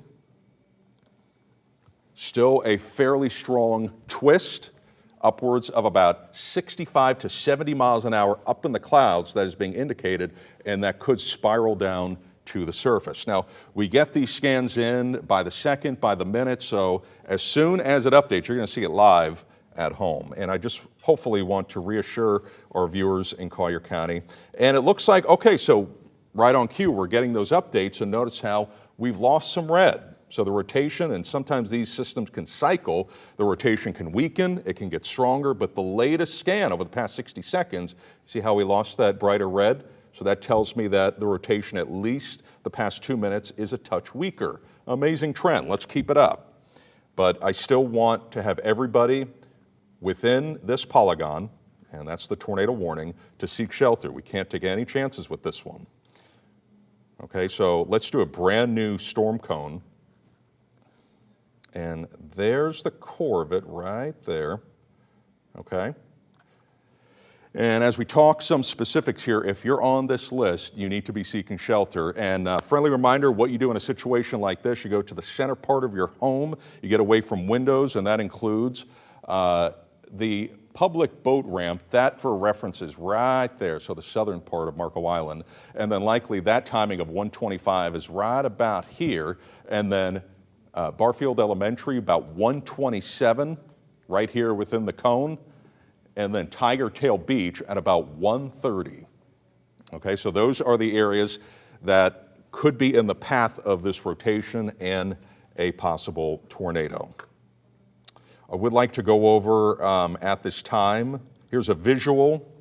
Still a fairly strong twist, upwards of about 65 to 70 miles an hour up in the clouds that is being indicated, and that could spiral down to the surface. Now, we get these scans in by the second, by the minute, so as soon as it updates, you're going to see it live at home. And I just hopefully want to reassure our viewers in Collier County. And it looks like, okay, so right on cue, we're getting those updates, and notice how we've lost some red. So the rotation, and sometimes these systems can cycle, the rotation can weaken, it can get stronger, but the latest scan over the past 60 seconds, see how we lost that brighter red? So that tells me that the rotation, at least the past 2 minutes, is a touch weaker. Amazing trend, let's keep it up. But I still want to have everybody within this polygon, and that's the tornado warning, to seek shelter. We can't take any chances with this one. Okay, so let's do a brand new storm cone. And there's the core of it right there, okay? And as we talk some specifics here, if you're on this list, you need to be seeking shelter. And friendly reminder, what you do in a situation like this, you go to the center part of your home, you get away from windows, and that includes The public boat ramp, that for reference is right there, so the southern part of Marco Island, and then likely that timing of 125 is right about here, and then Barfield Elementary about 127 right here within the cone, and then Tiger Tail Beach at about 130. Okay, so those are the areas that could be in the path of this rotation and a possible tornado. I would like to go over at this time, here's a visual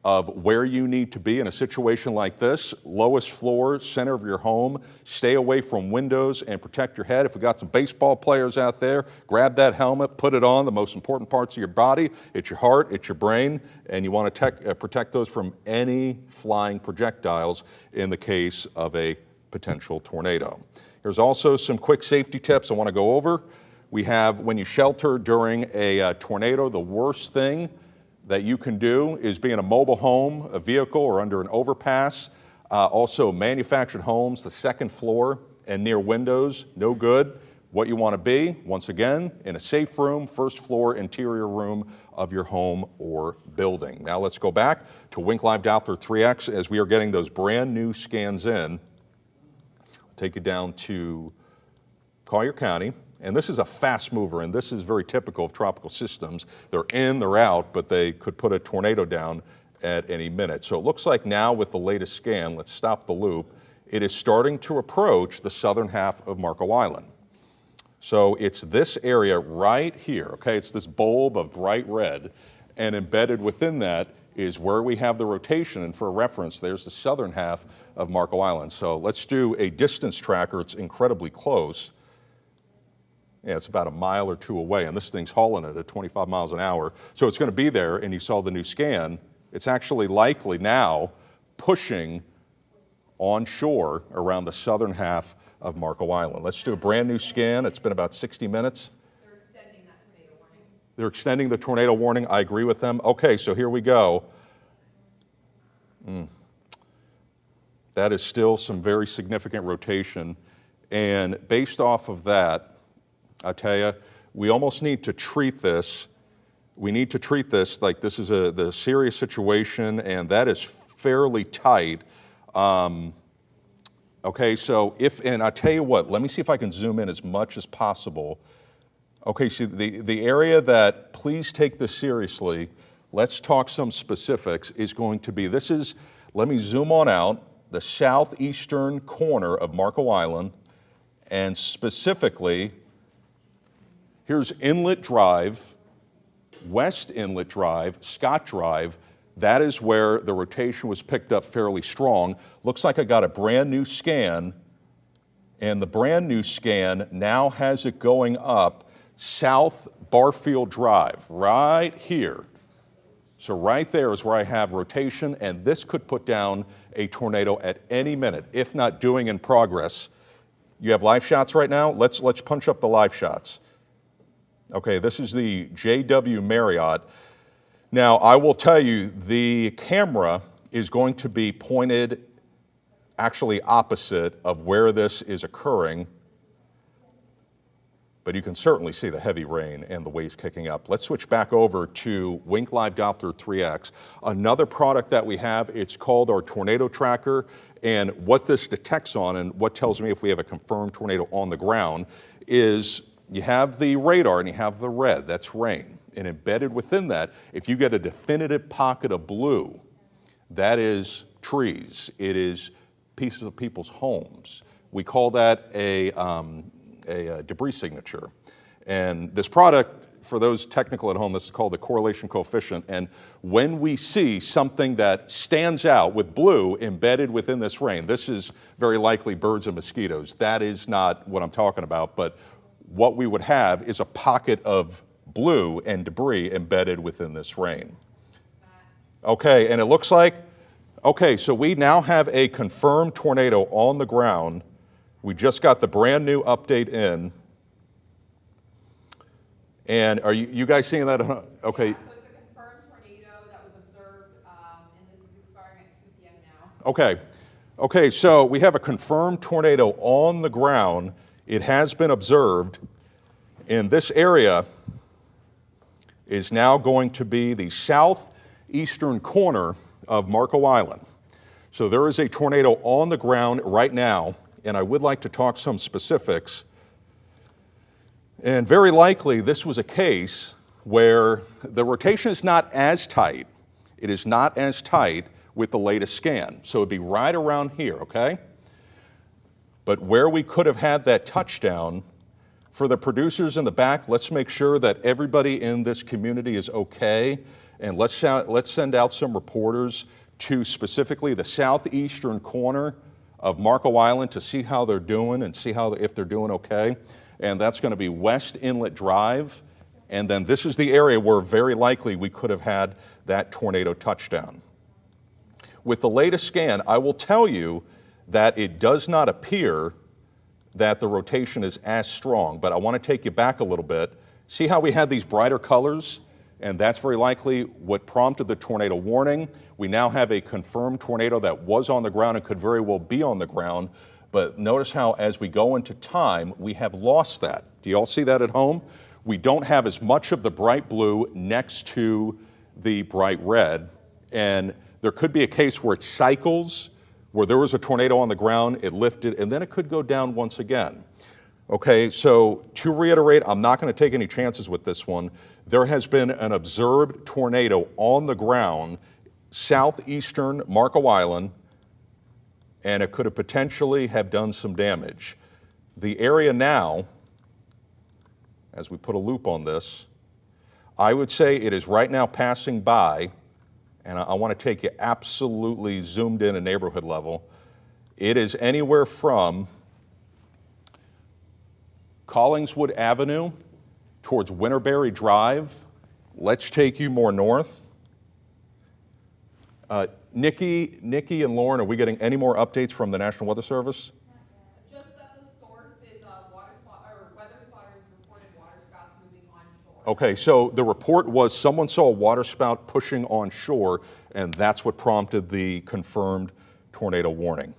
of where you need to be in a situation like this. Lowest floor, center of your home. Stay away from windows and protect your head. If we got some baseball players out there, grab that helmet, put it on. The most important parts of your body, it's your heart, it's your brain, and you want to protect those from any flying projectiles in the case of a potential tornado. There's also some quick safety tips I want to go over. We have, when you shelter during a tornado, the worst thing that you can do is be in a mobile home, a vehicle, or under an overpass. Also, manufactured homes, the second floor and near windows, no good. What you want to be, once again, in a safe room, first floor interior room of your home or building. Now let's go back to Wink Live Doppler 3X as we are getting those brand new scans in. Take you down to Collier County. And this is a fast mover, and this is very typical of tropical systems. They're in, they're out, but they could put a tornado down at any minute. So it looks like now with the latest scan, let's stop the loop, it is starting to approach the southern half of Marco Island. So it's this area right here, okay? It's this bulb of bright red, and embedded within that is where we have the rotation, and for reference, there's the southern half of Marco Island. So let's do a distance tracker. It's incredibly close. Yeah, it's about a mile or two away, and this thing's hauling it at 25 miles an hour. So it's going to be there, and you saw the new scan. It's actually likely now pushing onshore around the southern half of Marco Island. Let's do a brand new scan. It's been about 60 minutes. They're extending that tornado warning. They're extending the tornado warning. I agree with them. Okay, so here we go. That is still some very significant rotation, and based off of that, I tell you, we almost need to treat this. We need to treat this like this is the serious situation, and that is fairly tight. Okay, so and I tell you what, let me see if I can zoom in as much as possible. Okay, see the area that, please take this seriously, let's talk some specifics, is going to be, let me zoom on out, the southeastern corner of Marco Island, and specifically, here's Inlet Drive, West Inlet Drive, Scott Drive. That is where the rotation was picked up fairly strong. Looks like I got a brand new scan, and the brand new scan now has it going up South Barfield Drive, right here. So right there is where I have rotation, and this could put down a tornado at any minute, if not doing in progress. You have live shots right now? Let's punch up the live shots. Okay, this is the JW Marriott. Now, I will tell you, the camera is going to be pointed actually opposite of where this is occurring, but you can certainly see the heavy rain and the waves kicking up. Let's switch back over to Wink Live Doppler 3X. Another product that we have, it's called our Tornado Tracker, and what this detects on and what tells me if we have a confirmed tornado on the ground is you have the radar and you have the red, that's rain. And embedded within that, if you get a definitive pocket of blue, that is trees. It is pieces of people's homes. We call that a debris signature. And this product, for those technical at home, this is called the correlation coefficient. And when we see something that stands out with blue embedded within this rain, this is very likely birds and mosquitoes. That is not what I'm talking about, but what we would have is a pocket of blue and debris embedded within this rain. Okay, and it looks like, okay, so we now have a confirmed tornado on the ground. We just got the brand new update in. And are you guys seeing that? Okay. Yeah, so it's a confirmed tornado that was observed, and this is expiring at 2 p.m. now. Okay. Okay, so we have a confirmed tornado on the ground. It has been observed in this area. is now going to be the southeastern corner of Marco Island. So there is a tornado on the ground right now, and I would like to talk some specifics. And very likely this was a case where the rotation is not as tight. It is not as tight with the latest scan. So it'd be right around here, okay? But where we could have had that touchdown, for the producers in the back, let's make sure that everybody in this community is okay, and let's send out some reporters to specifically the southeastern corner of Marco Island to see how they're doing and see if they're doing okay. And that's going to be West Inlet Drive. And then this is the area where very likely we could have had that tornado touchdown. With the latest scan, I will tell you that it does not appear that the rotation is as strong, but I want to take you back a little bit. See how we had these brighter colors? And that's very likely what prompted the tornado warning. We now have a confirmed tornado that was on the ground and could very well be on the ground. But notice how as we go into time, we have lost that. Do you all see that at home? We don't have as much of the bright blue next to the bright red. And there could be a case where it cycles, where there was a tornado on the ground, it lifted, and then it could go down once again. Okay, so to reiterate, I'm not going to take any chances with this one. There has been an observed tornado on the ground, southeastern Marco Island, and it could have potentially have done some damage. The area now, as we put a loop on this, I would say it is right now passing by, and I want to take you absolutely zoomed in at neighborhood level. It is anywhere from Collingswood Avenue towards Winterberry Drive. Let's take you more north. Nikki and Lauren, are we getting any more updates from the National Weather Service? Just that the source is weather spotters reported water spouts moving onshore. Okay, so the report was someone saw a water spout pushing on shore, and that's what prompted the confirmed tornado warning.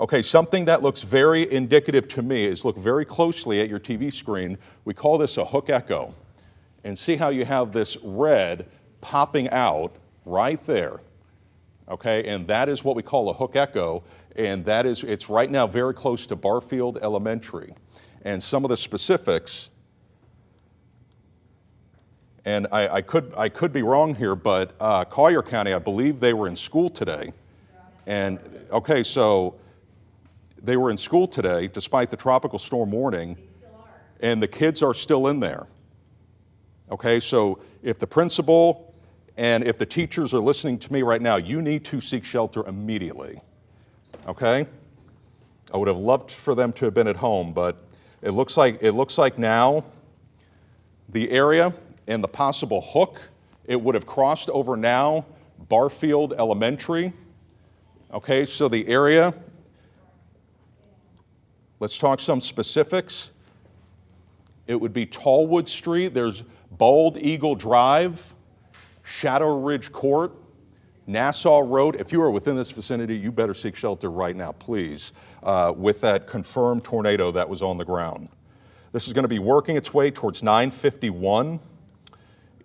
Okay, something that looks very indicative to me is look very closely at your TV screen. We call this a hook echo. And see how you have this red popping out right there. Okay, and that is what we call a hook echo, and it's right now very close to Barfield Elementary. And some of the specifics, and I could be wrong here, but Collier County, I believe they were in school today. And okay, so they were in school today despite the tropical storm warning, and the kids are still in there. Okay, so if the principal and if the teachers are listening to me right now, you need to seek shelter immediately. Okay? I would have loved for them to have been at home, but it looks like now the area and the possible hook, it would have crossed over now Barfield Elementary. Okay, so the area, let's talk some specifics. It would be Tallwood Street, there's Bald Eagle Drive, Shadow Ridge Court, Nassau Road. If you are within this vicinity, you better seek shelter right now, please, with that confirmed tornado that was on the ground. This is going to be working its way towards 951.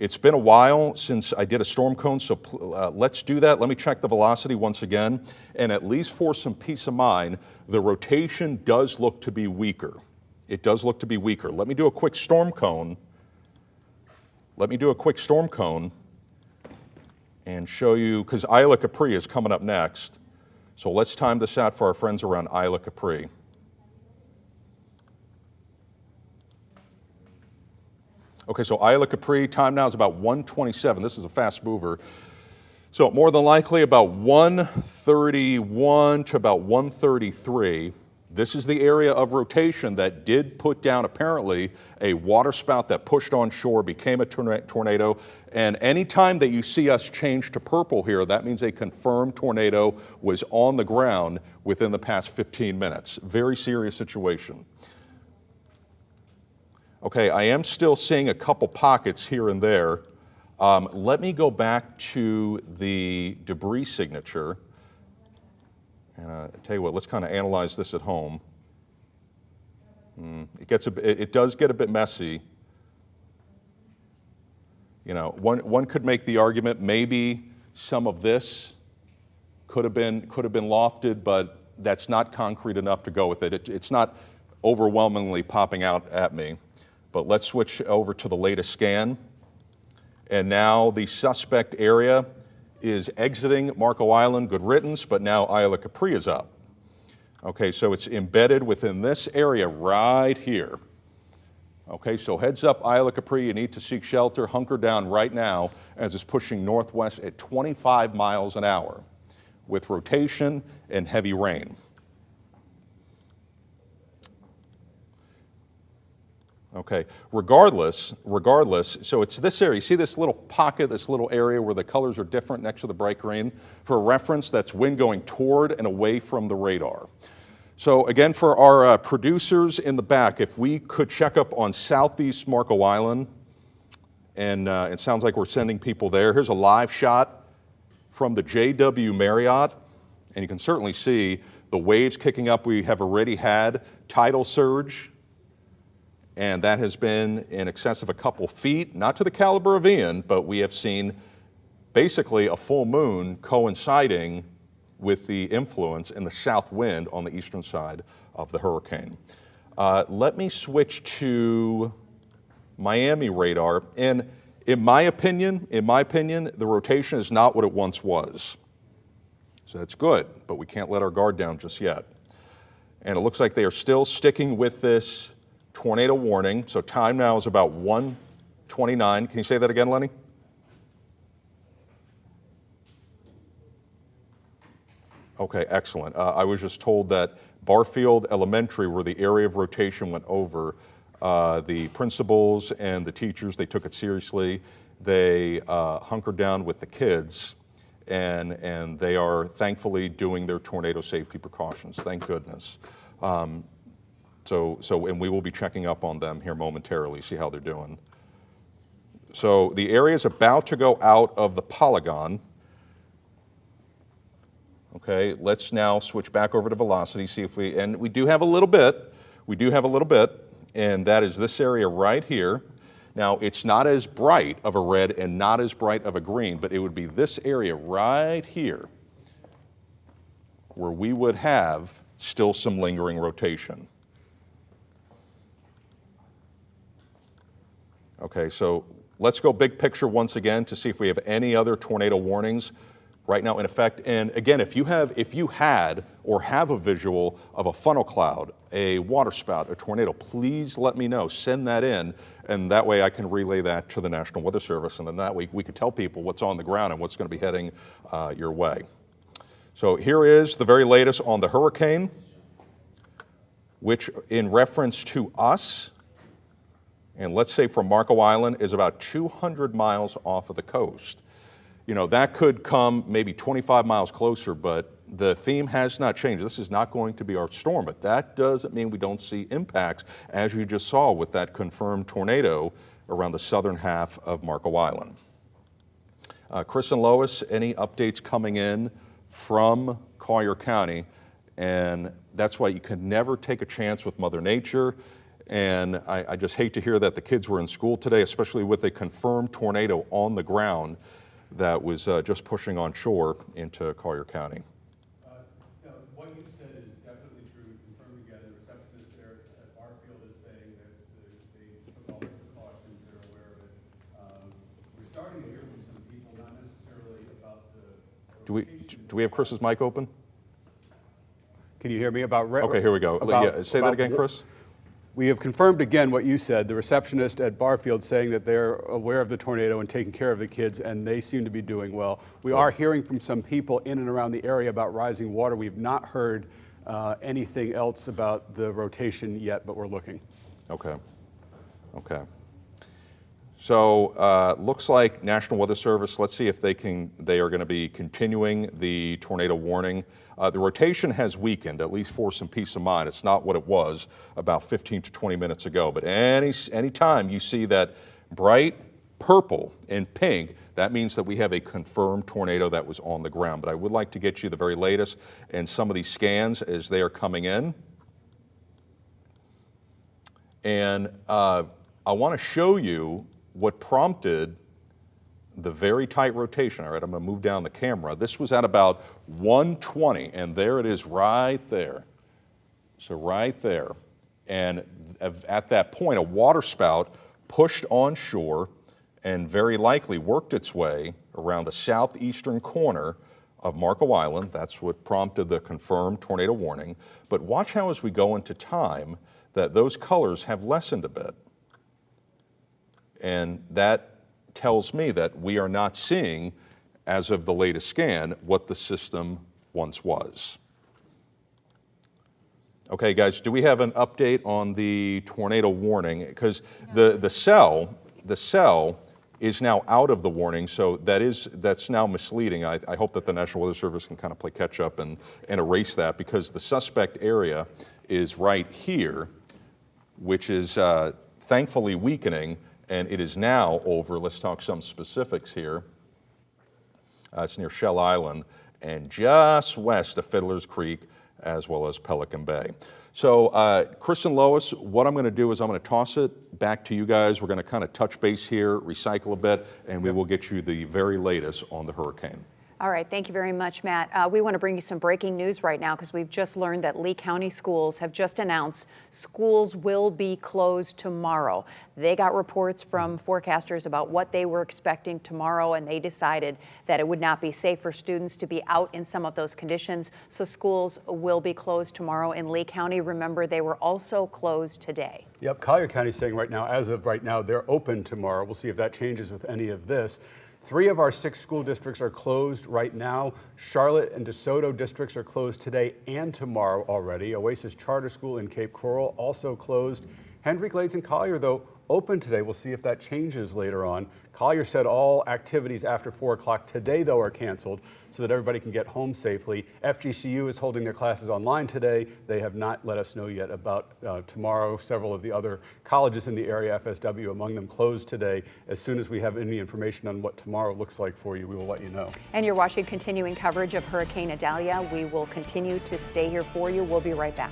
It's been a while since I did a storm cone, so let's do that. Let me check the velocity once again. And at least for some peace of mind, the rotation does look to be weaker. It does look to be weaker. Let me do a quick storm cone. And show you, because Isla Capri is coming up next. So let's time this out for our friends around Isla Capri. Okay, so Isla Capri, time now is about 1:27. This is a fast mover. So more than likely about 1:31 to about 1:33. This is the area of rotation that did put down apparently a water spout that pushed on shore, became a tornado. And anytime that you see us change to purple here, that means a confirmed tornado was on the ground within the past 15 minutes. Very serious situation. Okay, I am still seeing a couple pockets here and there. Let me go back to the debris signature. And I tell you what, let's kind of analyze this at home. It does get a bit messy. You know, one could make the argument maybe some of this could have been lofted, but that's not concrete enough to go with it. It's not overwhelmingly popping out at me. But let's switch over to the latest scan. And now the suspect area is exiting Marco Island, good riddance, but now Isla Capri is up. Okay, so it's embedded within this area right here. Okay, so heads up Isla Capri, you need to seek shelter, hunker down right now as it's pushing northwest at 25 miles an hour with rotation and heavy rain. Okay, regardless, so it's this area. You see this little pocket, this little area where the colors are different next to the bright green? For reference, that's wind going toward and away from the radar. So again, for our producers in the back, if we could check up on southeast Marco Island, and it sounds like we're sending people there. Here's a live shot from the JW Marriott, and you can certainly see the waves kicking up. We have already had tidal surge, and that has been in excess of a couple feet, not to the caliber of Ian, but we have seen basically a full moon coinciding with the influence in the south wind on the eastern side of the hurricane. Let me switch to Miami radar, and in my opinion, the rotation is not what it once was. So that's good, but we can't let our guard down just yet. And it looks like they are still sticking with this tornado warning. So time now is about 1:29. Can you say that again, Lenny? Okay, excellent. I was just told that Barfield Elementary, where the area of rotation went over, the principals and the teachers, they took it seriously. They hunkered down with the kids, and they are thankfully doing their tornado safety precautions. Thank goodness. And we will be checking up on them here momentarily, see how they're doing. So the area is about to go out of the polygon. Okay, let's now switch back over to velocity, see if and we do have a little bit, and that is this area right here. Now, it's not as bright of a red and not as bright of a green, but it would be this area right here where we would have still some lingering rotation. Okay, so let's go big picture once again to see if we have any other tornado warnings right now in effect. And again, if you had or have a visual of a funnel cloud, a waterspout, a tornado, please let me know. Send that in, and that way I can relay that to the National Weather Service, and then that way we could tell people what's on the ground and what's going to be heading your way. So here is the very latest on the hurricane, which in reference to us, and let's say from Marco Island, is about 200 miles off of the coast. You know, that could come maybe 25 miles closer, but the theme has not changed. This is not going to be our storm, but that doesn't mean we don't see impacts, as you just saw with that confirmed tornado around the southern half of Marco Island. Chris and Lois, any updates coming in from Collier County? And that's why you can never take a chance with Mother Nature. And I just hate to hear that the kids were in school today, especially with a confirmed tornado on the ground that was just pushing on shore into Collier County. What you said is definitely true. Confirmed again, the receptionist there at Barfield is saying that they took all the precautions, they're aware of it. We're starting to hear from some people, not necessarily about the... Do we have Chris's mic open? Can you hear me about... Okay, here we go. Say that again, Chris. We have confirmed again what you said, the receptionist at Barfield saying that they're aware of the tornado and taking care of the kids, and they seem to be doing well. We are hearing from some people in and around the area about rising water. We've not heard anything else about the rotation yet, but we're looking. Okay. So looks like National Weather Service, let's see if they are going to be continuing the tornado warning. The rotation has weakened, at least for some peace of mind. It's not what it was about 15 to 20 minutes ago, but any time you see that bright purple and pink, that means that we have a confirmed tornado that was on the ground. But I would like to get you the very latest and some of these scans as they are coming in. And I want to show you what prompted the very tight rotation. All right, I'm going to move down the camera. This was at about 120, and there it is right there. So right there. And at that point, a waterspout pushed onshore and very likely worked its way around the southeastern corner of Marco Island. That's what prompted the confirmed tornado warning. But watch how as we go into time that those colors have lessened a bit. And that tells me that we are not seeing, as of the latest scan, what the system once was. Okay, guys, do we have an update on the tornado warning? Because the cell is now out of the warning, so that's now misleading. I hope that the National Weather Service can kind of play catch up and erase that, because the suspect area is right here, which is thankfully weakening, and it is now over. Let's talk some specifics here. It's near Shell Island and just west of Fiddler's Creek, as well as Pelican Bay. So Chris and Lois, what I'm going to do is I'm going to toss it back to you guys. We're going to kind of touch base here, recycle a bit, and we will get you the very latest on the hurricane. All right, thank you very much, Matt. We want to bring you some breaking news right now, because we've just learned that Lee County schools have just announced schools will be closed tomorrow. They got reports from forecasters about what they were expecting tomorrow, and they decided that it would not be safe for students to be out in some of those conditions. So schools will be closed tomorrow in Lee County. Remember, they were also closed today. Yep, Collier County is saying right now, as of right now, they're open tomorrow. We'll see if that changes with any of this. 3 of our 6 school districts are closed right now. Charlotte and DeSoto districts are closed today and tomorrow already. Oasis Charter School in Cape Coral also closed. Henry Glades and Collier, though, open today. We'll see if that changes later on. Collier said all activities after 4 o'clock today, though, are canceled so that everybody can get home safely. FGCU is holding their classes online today. They have not let us know yet about tomorrow. Several of the other colleges in the area, FSW among them, closed today. As soon as we have any information on what tomorrow looks like for you, we will let you know. And you're watching continuing coverage of Hurricane Idalia. We will continue to stay here for you. We'll be right back.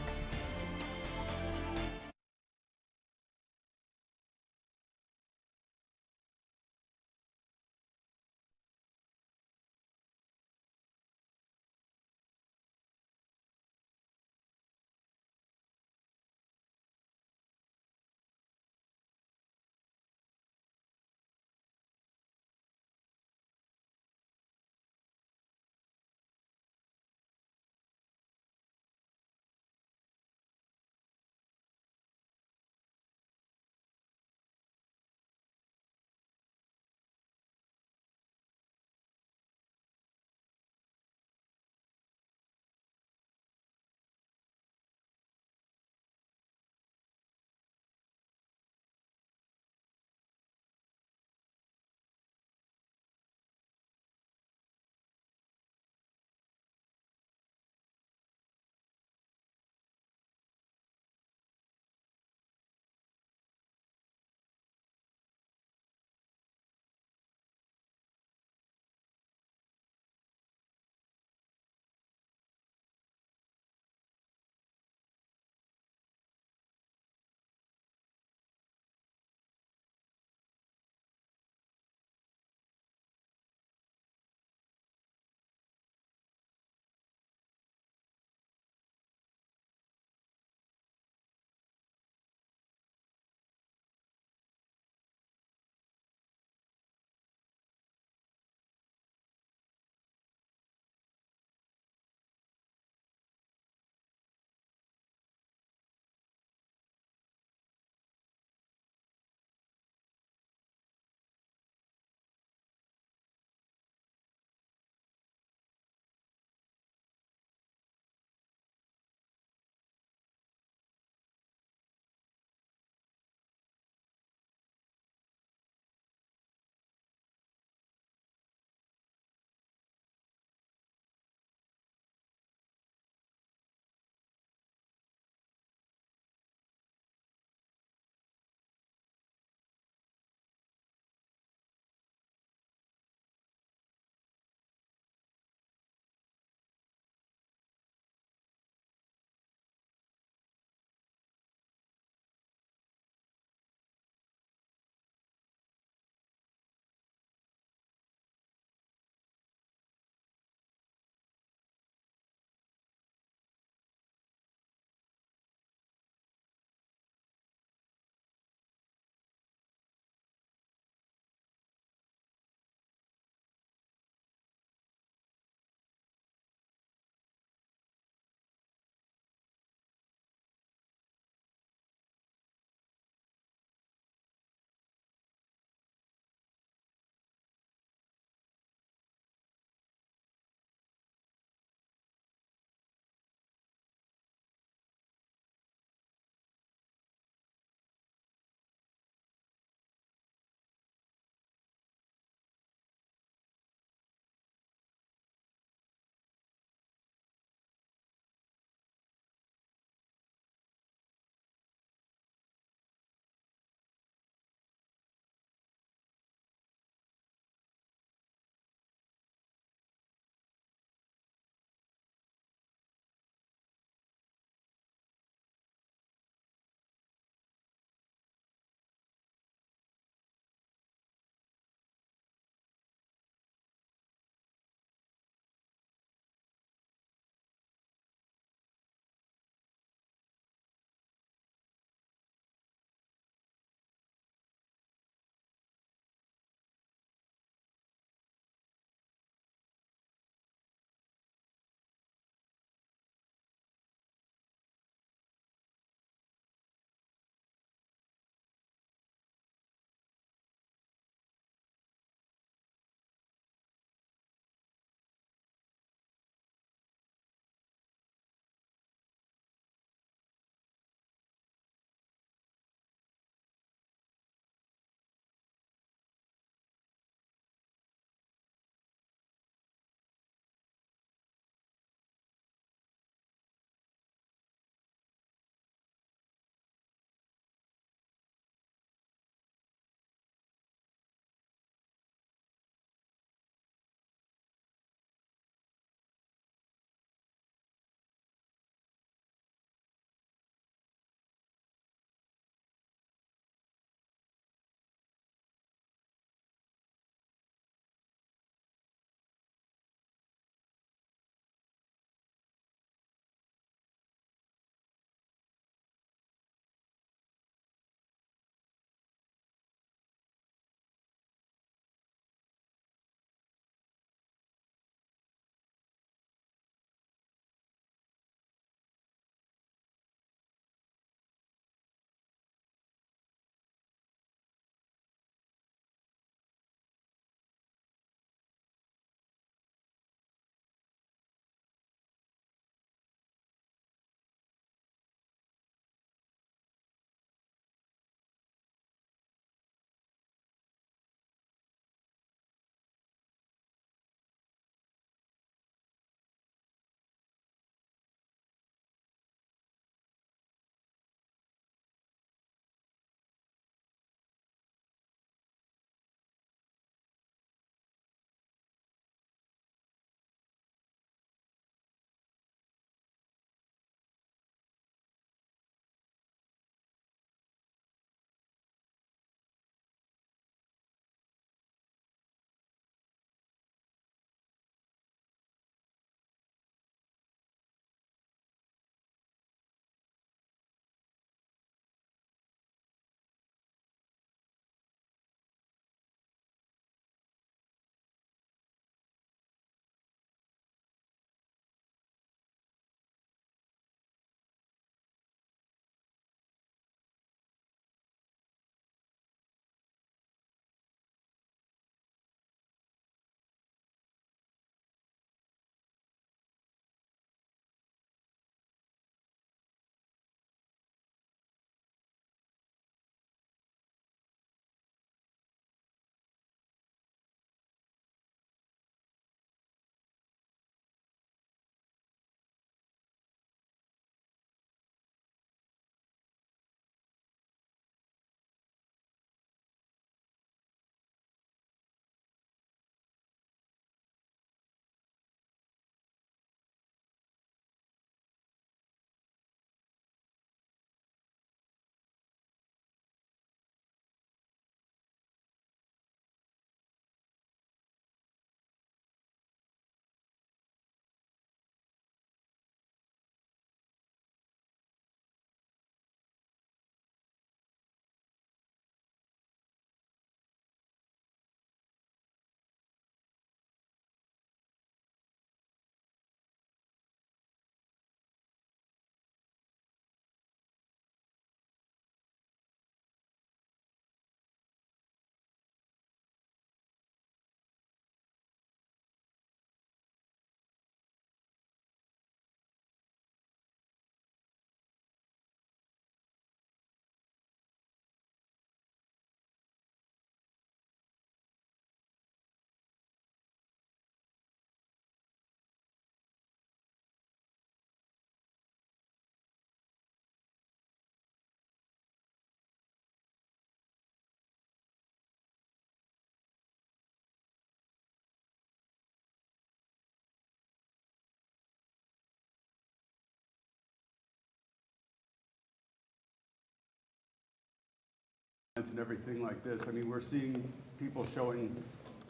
And everything like this. I mean, we're seeing people showing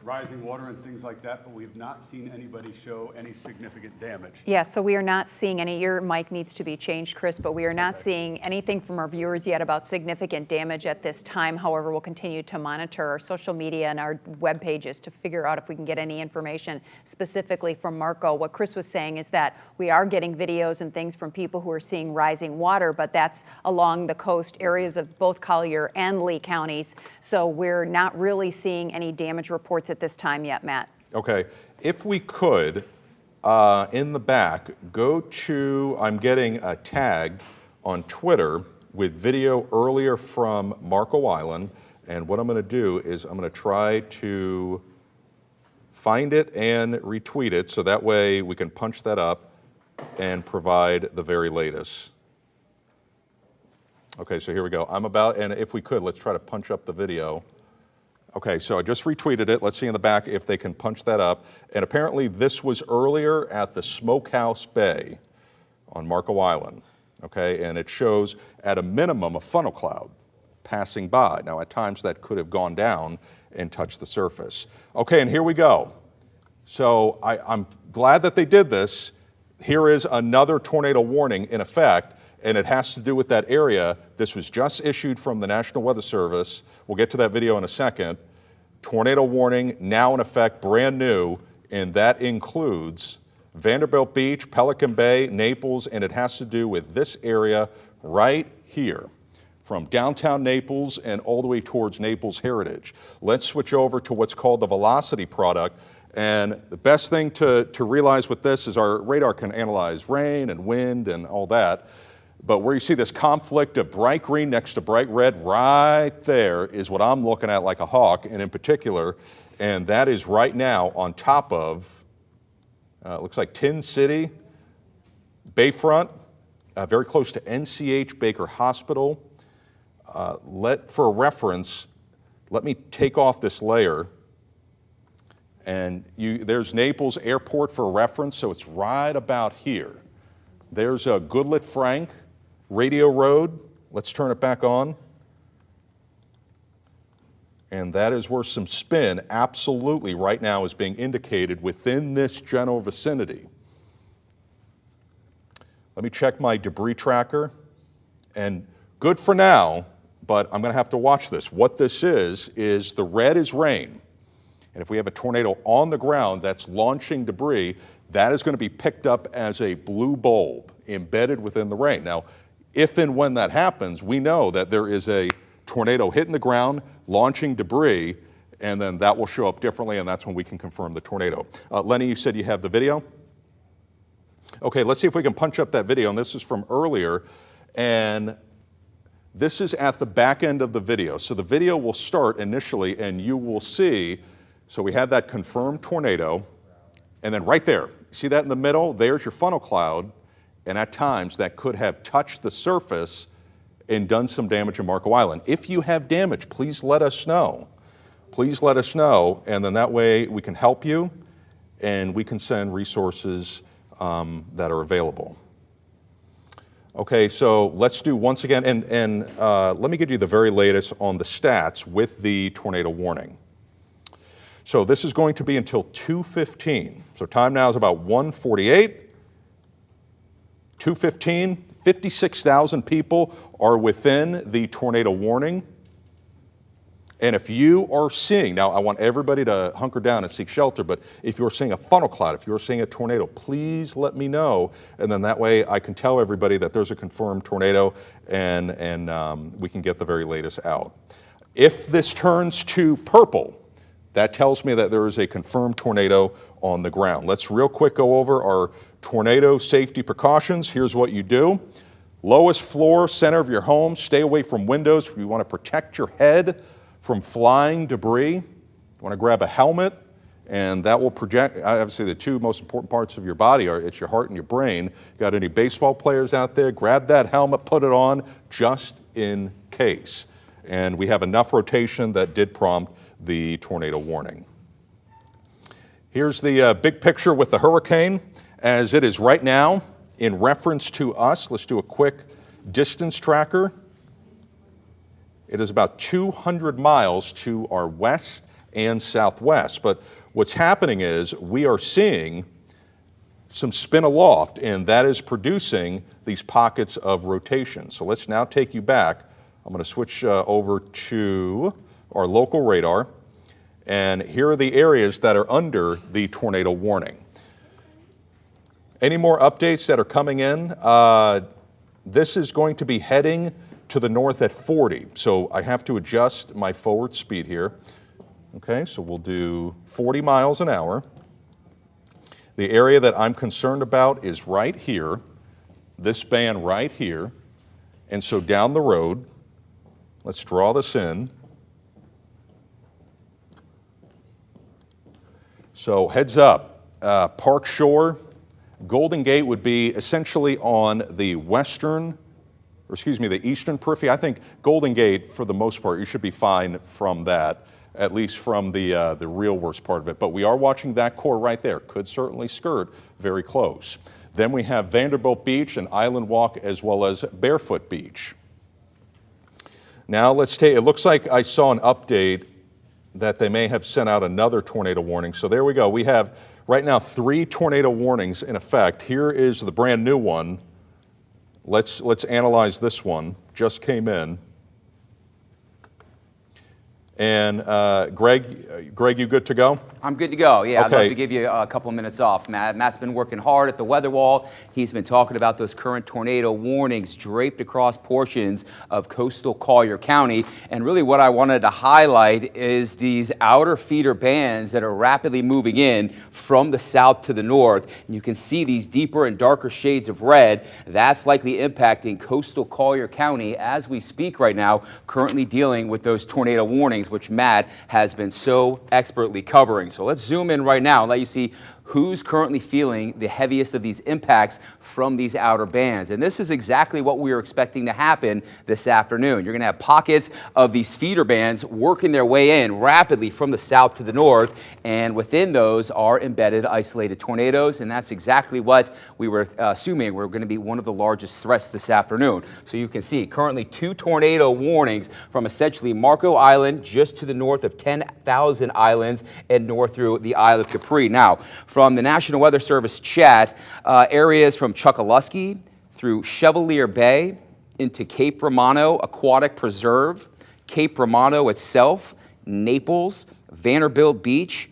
rising water and things like that, but we've not seen anybody show any significant damage. Yeah, so we are not seeing any, your mic needs to be changed, Chris, but we are not seeing anything from our viewers yet about significant damage at this time. However, we'll continue to monitor our social media and our web pages to figure out if we can get any information specifically from Marco. What Chris was saying is that we are getting videos and things from people who are seeing rising water, but that's along the coast areas of both Collier and Lee counties. So we're not really seeing any damage reports at this time yet, Matt. Okay, if we could, in the back, go to, I'm getting a tag on Twitter with video earlier from Marco Island, and what I'm going to do is I'm going to try to find it and retweet it so that way we can punch that up and provide the very latest. Okay, so here we go. And if we could, let's try to punch up the video. Okay, so I just retweeted it. Let's see in the back if they can punch that up. And apparently this was earlier at the Smokehouse Bay on Marco Island. Okay, and it shows at a minimum a funnel cloud passing by. Now at times that could have gone down and touched the surface. Okay, and here we go. So I'm glad that they did this. Here is another tornado warning in effect, and it has to do with that area. This was just issued from the National Weather Service. We'll get to that video in a second. Tornado warning now in effect, brand new, and that includes Vanderbilt Beach, Pelican Bay, Naples, and it has to do with this area right here, from downtown Naples and all the way towards Naples Heritage. Let's switch over to what's called the velocity product. And the best thing to realize with this is our radar can analyze rain and wind and all that. But where you see this conflict of bright green next to bright red, right there is what I'm looking at like a hawk, and in particular, and that is right now on top of, looks like Tin City, Bayfront, very close to NCH Baker Hospital. For a reference, let me take off this layer. And there's Naples Airport for a reference, so it's right about here. There's a Goodlet Frank, Radio Road. Let's turn it back on. And that is where some spin absolutely right now is being indicated within this general vicinity. Let me check my debris tracker. And good for now, but I'm going to have to watch this. What this is the red is rain. And if we have a tornado on the ground that's launching debris, that is going to be picked up as a blue bulb embedded within the rain. Now, if and when that happens, we know that there is a tornado hitting the ground, launching debris, and then that will show up differently, and that's when we can confirm the tornado. Lenny, you said you have the video? Okay, let's see if we can punch up that video, and this is from earlier, and this is at the back end of the video. So the video will start initially, and you will see, so we had that confirmed tornado, and then right there, see that in the middle? There's your funnel cloud, and at times that could have touched the surface and done some damage in Marco Island. If you have damage, please let us know. Please let us know, and then that way we can help you and we can send resources that are available. Okay, so let's do once again, and let me give you the very latest on the stats with the tornado warning. So this is going to be until 2:15. So time now is about 1:48. 2:15, 56,000 people are within the tornado warning. And if you are seeing, now I want everybody to hunker down and seek shelter, but if you're seeing a funnel cloud, if you're seeing a tornado, please let me know. And then that way I can tell everybody that there's a confirmed tornado and we can get the very latest out. If this turns to purple, that tells me that there is a confirmed tornado on the ground. Let's real quick go over our tornado safety precautions. Here's what you do. Lowest floor, center of your home, stay away from windows. You want to protect your head from flying debris. You want to grab a helmet, and that will project, obviously the two most important parts of your body are, it's your heart and your brain. Got any baseball players out there? Grab that helmet, put it on, just in case. And we have enough rotation that did prompt the tornado warning. Here's the big picture with the hurricane as it is right now in reference to us. Let's do a quick distance tracker. It is about 200 miles to our west and southwest. But what's happening is we are seeing some spin aloft, and that is producing these pockets of rotation. So let's now take you back. I'm going to switch over to our local radar, and here are the areas that are under the tornado warning. Any more updates that are coming in? This is going to be heading to the north at 40, so I have to adjust my forward speed here. Okay, so we'll do 40 miles an hour. The area that I'm concerned about is right here, this band right here. And so down the road, let's draw this in. So heads up, Park Shore, Golden Gate would be essentially on the western, or excuse me, the eastern periphery. I think Golden Gate, for the most part, you should be fine from that, at least from the real worst part of it. But we are watching that core right there. Could certainly skirt very close. Then we have Vanderbilt Beach and Island Walk, as well as Barefoot Beach. Now let's take, it looks like I saw an update that they may have sent out another tornado warning. So there we go. We have right now 3 tornado warnings in effect. Here is the brand new one. Let's analyze this one. Just came in. And Greg, you good to go? I'm good to go. Yeah, okay. I'd love to give you a couple of minutes off, Matt. Matt's been working hard at the weather wall. He's been talking about those current tornado warnings draped across portions of coastal Collier County. And really what I wanted to highlight is these outer feeder bands that are rapidly moving in from the south to the north. And you can see these deeper and darker shades of red. That's likely impacting coastal Collier County as we speak right now, currently dealing with those tornado warnings, which Matt has been so expertly covering. So let's zoom in right now and let you see who's currently feeling the heaviest of these impacts from these outer bands. And this is exactly what we are expecting to happen this afternoon. You're going to have pockets of these feeder bands working their way in rapidly from the south to the north, and within those are embedded isolated tornadoes, and that's exactly what we were assuming were going to be one of the largest threats this afternoon. So you can see currently 2 tornado warnings from essentially Marco Island just to the north of 10,000 Islands and north through the Isle of Capri. Now, from the National Weather Service chat, areas from Chokoloskee through Chevalier Bay into Cape Romano Aquatic Preserve, Cape Romano itself, Naples, Vanderbilt Beach,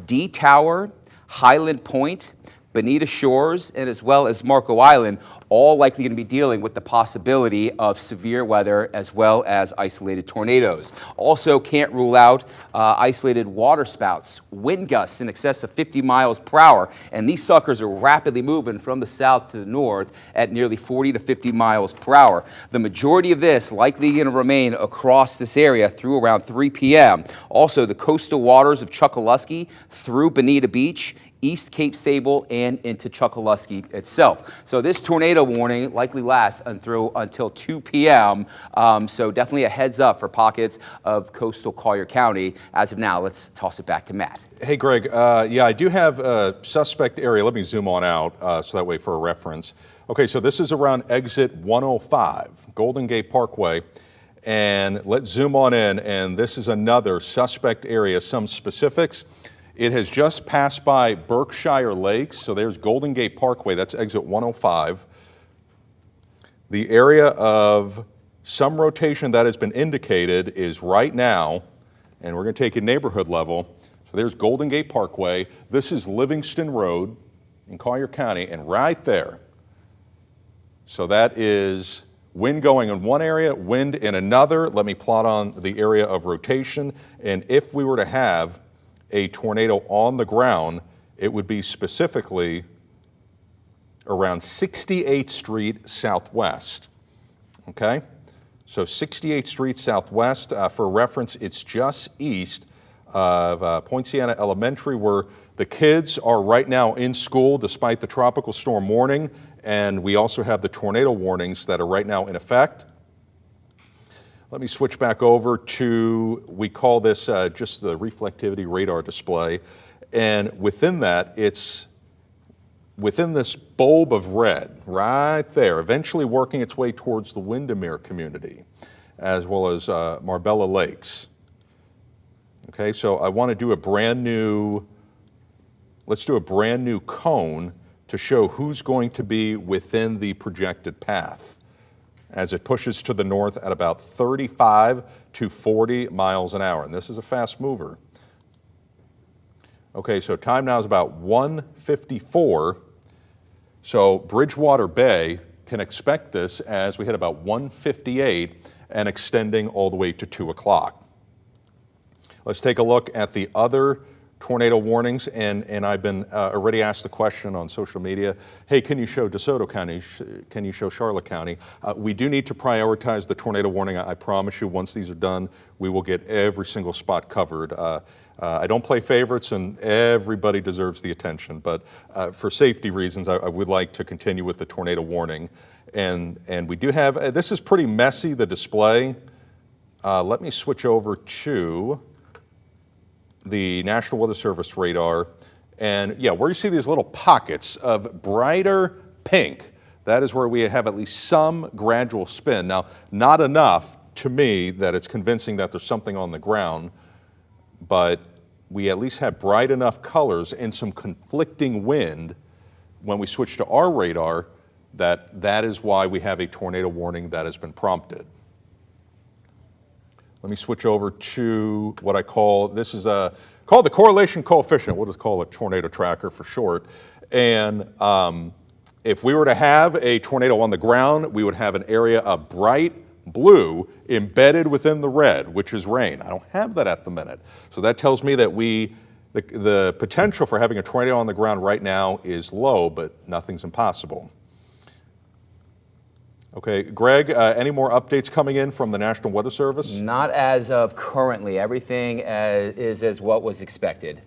D Tower, Highland Point, Bonita Shores, and as well as Marco Island, all likely going to be dealing with the possibility of severe weather as well as isolated tornadoes. Also can't rule out isolated water spouts, wind gusts in excess of 50 miles per hour, and these suckers are rapidly moving from the south to the north at nearly 40 to 50 miles per hour. The majority of this likely going to remain across this area through around 3 p.m. Also, the coastal waters of Chokoloskee through Bonita Beach, East Cape Sable, and into Chokoloskee itself. So this tornado warning likely lasts until 2 p.m. So definitely a heads up for pockets of coastal Collier County. As of now, let's toss it back to Matt. Hey, Greg. Yeah, I do have a suspect area. Let me zoom on out so that way for a reference. Okay, so this is around exit 105, Golden Gate Parkway. And let's zoom on in. And this is another suspect area. Some specifics. It has just passed by Berkshire Lakes, so there's Golden Gate Parkway, that's exit 105. The area of some rotation that has been indicated is right now, and we're going to take a neighborhood level. So there's Golden Gate Parkway. This is Livingston Road in Collier County, and right there. So that is wind going in one area, wind in another. Let me plot on the area of rotation, and if we were to have a tornado on the ground, it would be specifically around 68th Street Southwest. Okay? So 68th Street Southwest, for reference, it's just east of Poinciana Elementary, where the kids are right now in school despite the tropical storm warning, and we also have the tornado warnings that are right now in effect. Let me switch back over to, we call this just the reflectivity radar display. And within that, it's within this bulb of red right there, eventually working its way towards the Windermere community. as well as Marbella Lakes. Okay, so I want to do let's do a brand new cone to show who's going to be within the projected path as it pushes to the north at about 35 to 40 miles an hour. And this is a fast mover. Okay, so time now is about 1:54. So Bridgewater Bay can expect this as we hit about 1:58 and extending all the way to 2 o'clock. Let's take a look at the other tornado warnings, and I've been already asked the question on social media, hey, can you show DeSoto County, can you show Charlotte County? We do need to prioritize the tornado warning. I promise you, once these are done, we will get every single spot covered. I don't play favorites, and everybody deserves the attention, but for safety reasons, I would like to continue with the tornado warning. And we do have, this is pretty messy, the display. Let me switch over to the National Weather Service radar. And yeah, where you see these little pockets of brighter pink, that is where we have at least some gradual spin. Now, not enough to me that it's convincing that there's something on the ground, but we at least have bright enough colors and some conflicting wind when we switch to our radar that is why we have a tornado warning that has been prompted. Let me switch over to what I call, this is called the correlation coefficient. We'll just call it tornado tracker for short. And if we were to have a tornado on the ground, we would have an area of bright blue embedded within the red, which is rain. I don't have that at the minute. So that tells me that the potential for having a tornado on the ground right now is low, but nothing's impossible. Okay, Greg, any more updates coming in from the National Weather Service? Not as of currently. Everything is as what was expected.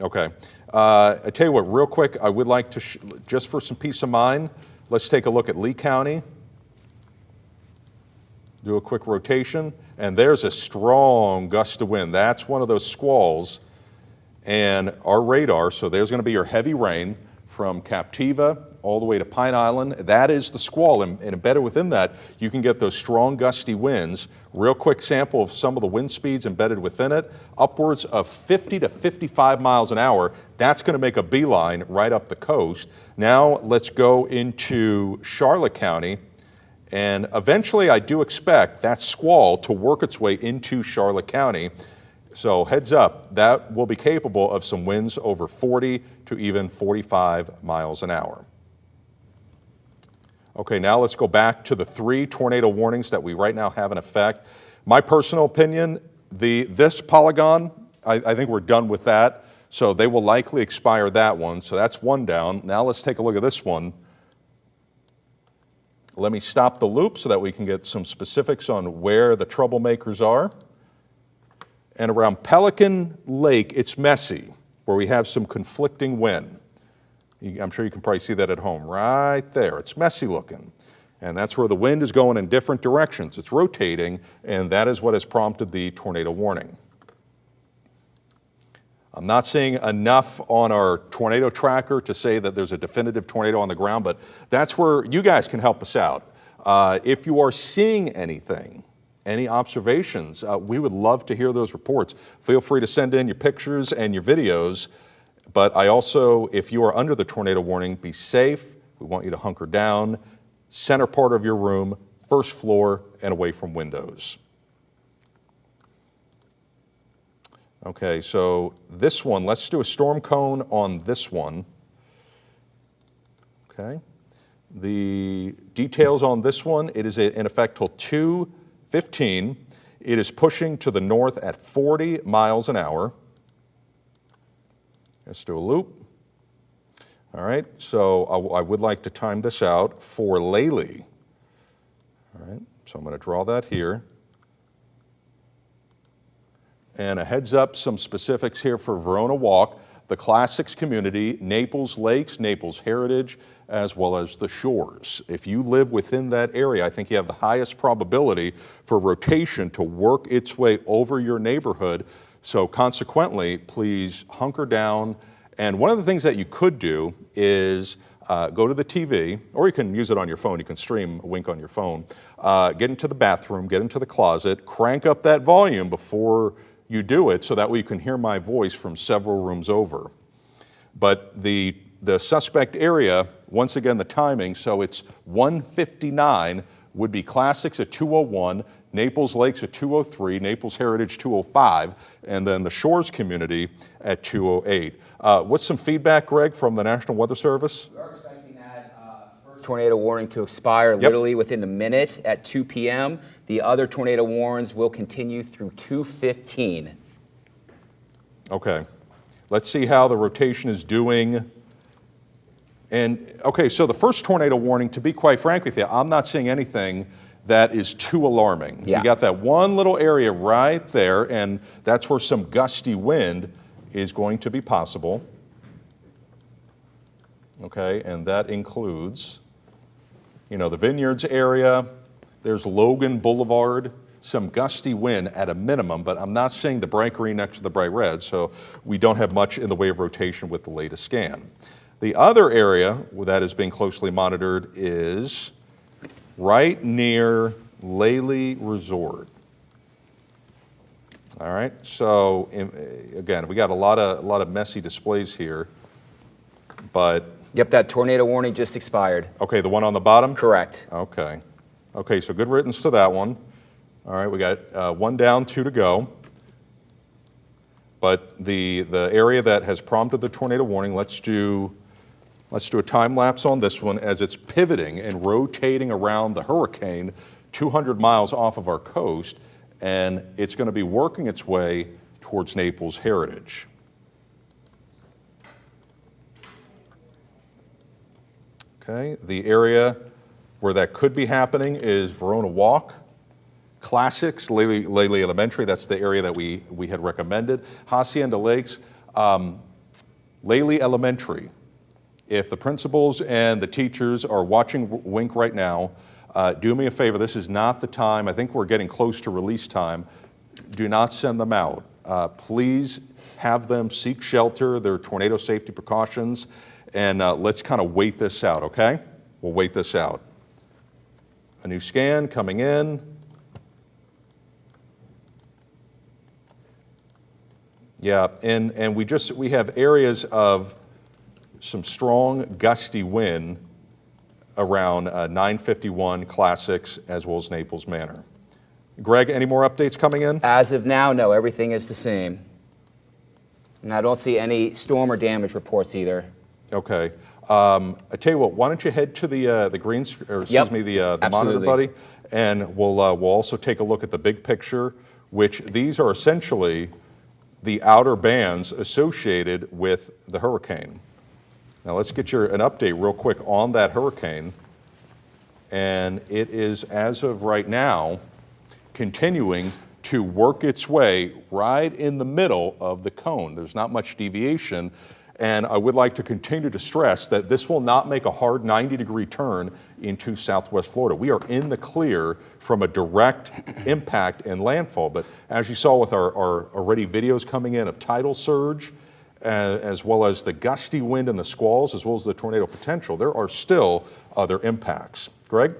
Okay. I tell you what, real quick, I would like to, just for some peace of mind, let's take a look at Lee County. Do a quick rotation, and there's a strong gust of wind. That's one of those squalls. And our radar, so there's going to be your heavy rain from Captiva all the way to Pine Island. That is the squall, and embedded within that, you can get those strong gusty winds. Real quick sample of some of the wind speeds embedded within it, upwards of 50 to 55 miles an hour. That's going to make a beeline right up the coast. Now let's go into Charlotte County, and eventually I do expect that squall to work its way into Charlotte County. So heads up, that will be capable of some winds over 40 to even 45 miles an hour. Okay, now let's go back to the 3 tornado warnings that we right now have in effect. My personal opinion, this polygon, I think we're done with that. So they will likely expire that one. So that's one down. Now let's take a look at this one. Let me stop the loop so that we can get some specifics on where the troublemakers are. And around Pelican Lake, it's messy, where we have some conflicting wind. I'm sure you can probably see that at home, right there. It's messy looking. And that's where the wind is going in different directions. It's rotating, and that is what has prompted the tornado warning. I'm not seeing enough on our tornado tracker to say that there's a definitive tornado on the ground, but that's where you guys can help us out. If you are seeing anything, any observations, we would love to hear those reports. Feel free to send in your pictures and your videos. But I also, if you are under the tornado warning, be safe. We want you to hunker down, center part of your room, first floor, and away from windows. Okay, so this one, let's do a storm cone on this one. Okay. The details on this one, it is in effect till 2:15. It is pushing to the north at 40 miles an hour. Let's do a loop. All right, so I would like to time this out for Lely. All right, so I'm going to draw that here. And a heads up, some specifics here for Verona Walk, the Classics community, Naples Lakes, Naples Heritage, as well as the shores. If you live within that area, I think you have the highest probability for rotation to work its way over your neighborhood. So consequently, please hunker down. And one of the things that you could do is go to the TV, or you can use it on your phone. You can stream Wink on your phone. Get into the bathroom, get into the closet, crank up that volume before you do it so that way you can hear my voice from several rooms over. But the suspect area, once again, the timing, so it's 1:59 would be Classics at 2:01, Naples Lakes at 2:03, Naples Heritage 2:05, and then the Shores community at 2:08. What's some feedback, Greg, from the National Weather Service? We are expecting that first tornado warning to expire literally within a minute at 2 p.m. The other tornado warnings will continue through 2:15. Okay. Let's see how the rotation is doing. And, okay, so the first tornado warning, to be quite frank with you, I'm not seeing anything that is too alarming. Yeah. You got that one little area right there, and that's where some gusty wind is going to be possible. Okay, and that includes, you know, the Vineyards area. There's Logan Boulevard. Some gusty wind at a minimum, but I'm not seeing the bright green next to the bright red, so we don't have much in the way of rotation with the latest scan. The other area that is being closely monitored is right near Lely Resort. All right, so again, we got a lot of messy displays here, but Yep, that tornado warning just expired. Okay, the one on the bottom? Correct. Okay. Okay, so good riddance to that one. All right, we got one down, two to go. But the area that has prompted the tornado warning, let's do a time lapse on this one as it's pivoting and rotating around the hurricane 200 miles off of our coast, and it's going to be working its way towards Naples Heritage. Okay, the area where that could be happening is Verona Walk, Classics, Lely Elementary, that's the area that we had recommended. Hacienda Lakes, Lely Elementary. If the principals and the teachers are watching Wink right now, do me a favor, this is not the time, I think we're getting close to release time. Do not send them out. Please have them seek shelter, their tornado safety precautions, and let's kind of wait this out, okay? We'll wait this out. A new scan coming in. Yeah, and we have areas of some strong gusty wind around 951 Classics as well as Naples Manor. Greg, any more updates coming in? As of now, no, everything is the same. And I don't see any storm or damage reports either. Okay. I tell you what, why don't you head to the green, or excuse me, the monitor, buddy, and we'll also take a look at the big picture, which these are essentially the outer bands associated with the hurricane. Now let's get an update real quick on that hurricane. And it is, as of right now, continuing to work its way right in the middle of the cone. There's not much deviation. And I would like to continue to stress that this will not make a hard 90-degree turn into Southwest Florida. We are in the clear from a direct impact and landfall. But as you saw with our already videos coming in of tidal surge, as well as the gusty wind and the squalls, as well as the tornado potential, there are still other impacts. Greg?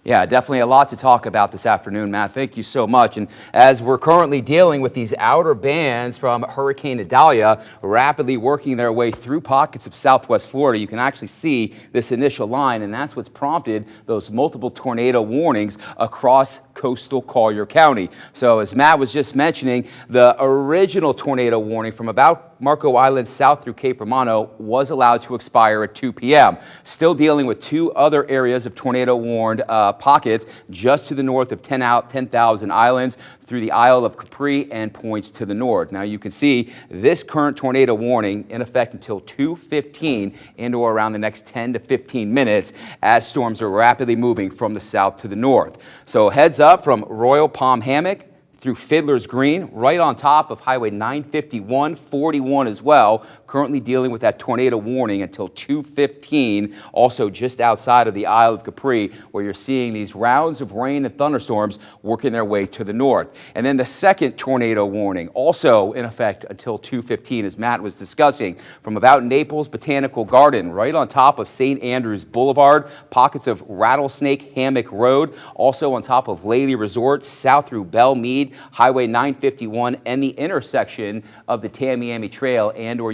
Yeah, definitely a lot to talk about this afternoon, Matt. Thank you so much. And as we're currently dealing with these outer bands from Hurricane Idalia rapidly working their way through pockets of Southwest Florida, you can actually see this initial line, and that's what's prompted those multiple tornado warnings across coastal Collier County. So as Matt was just mentioning, the original tornado warning from about Marco Island south through Cape Romano was allowed to expire at 2 p.m. Still dealing with two other areas of tornado warned pockets just to the north of 10,000 Islands through the Isle of Capri and points to the north. Now you can see this current tornado warning in effect until 2:15 into or around the next 10 to 15 minutes as storms are rapidly moving from the south to the north. So heads up from Royal Palm Hammock through Fiddler's Green, right on top of Highway 951, 41 as well. Currently dealing with that tornado warning until 2:15. Also just outside of the Isle of Capri, where you're seeing these rounds of rain and thunderstorms working their way to the north. And then the second tornado warning, also in effect until 2:15, as Matt was discussing, from about Naples Botanical Garden, right on top of St. Andrews Boulevard, pockets of Rattlesnake Hammock Road, also on top of Lely Resort, south through Belle Meade, Highway 951, and the intersection of the Tamiami Trail and or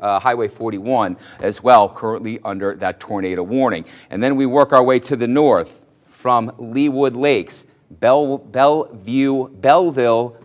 Highway 41 as well, currently under that tornado warning. And then we work our way to the north from Leawood Lakes, Belleville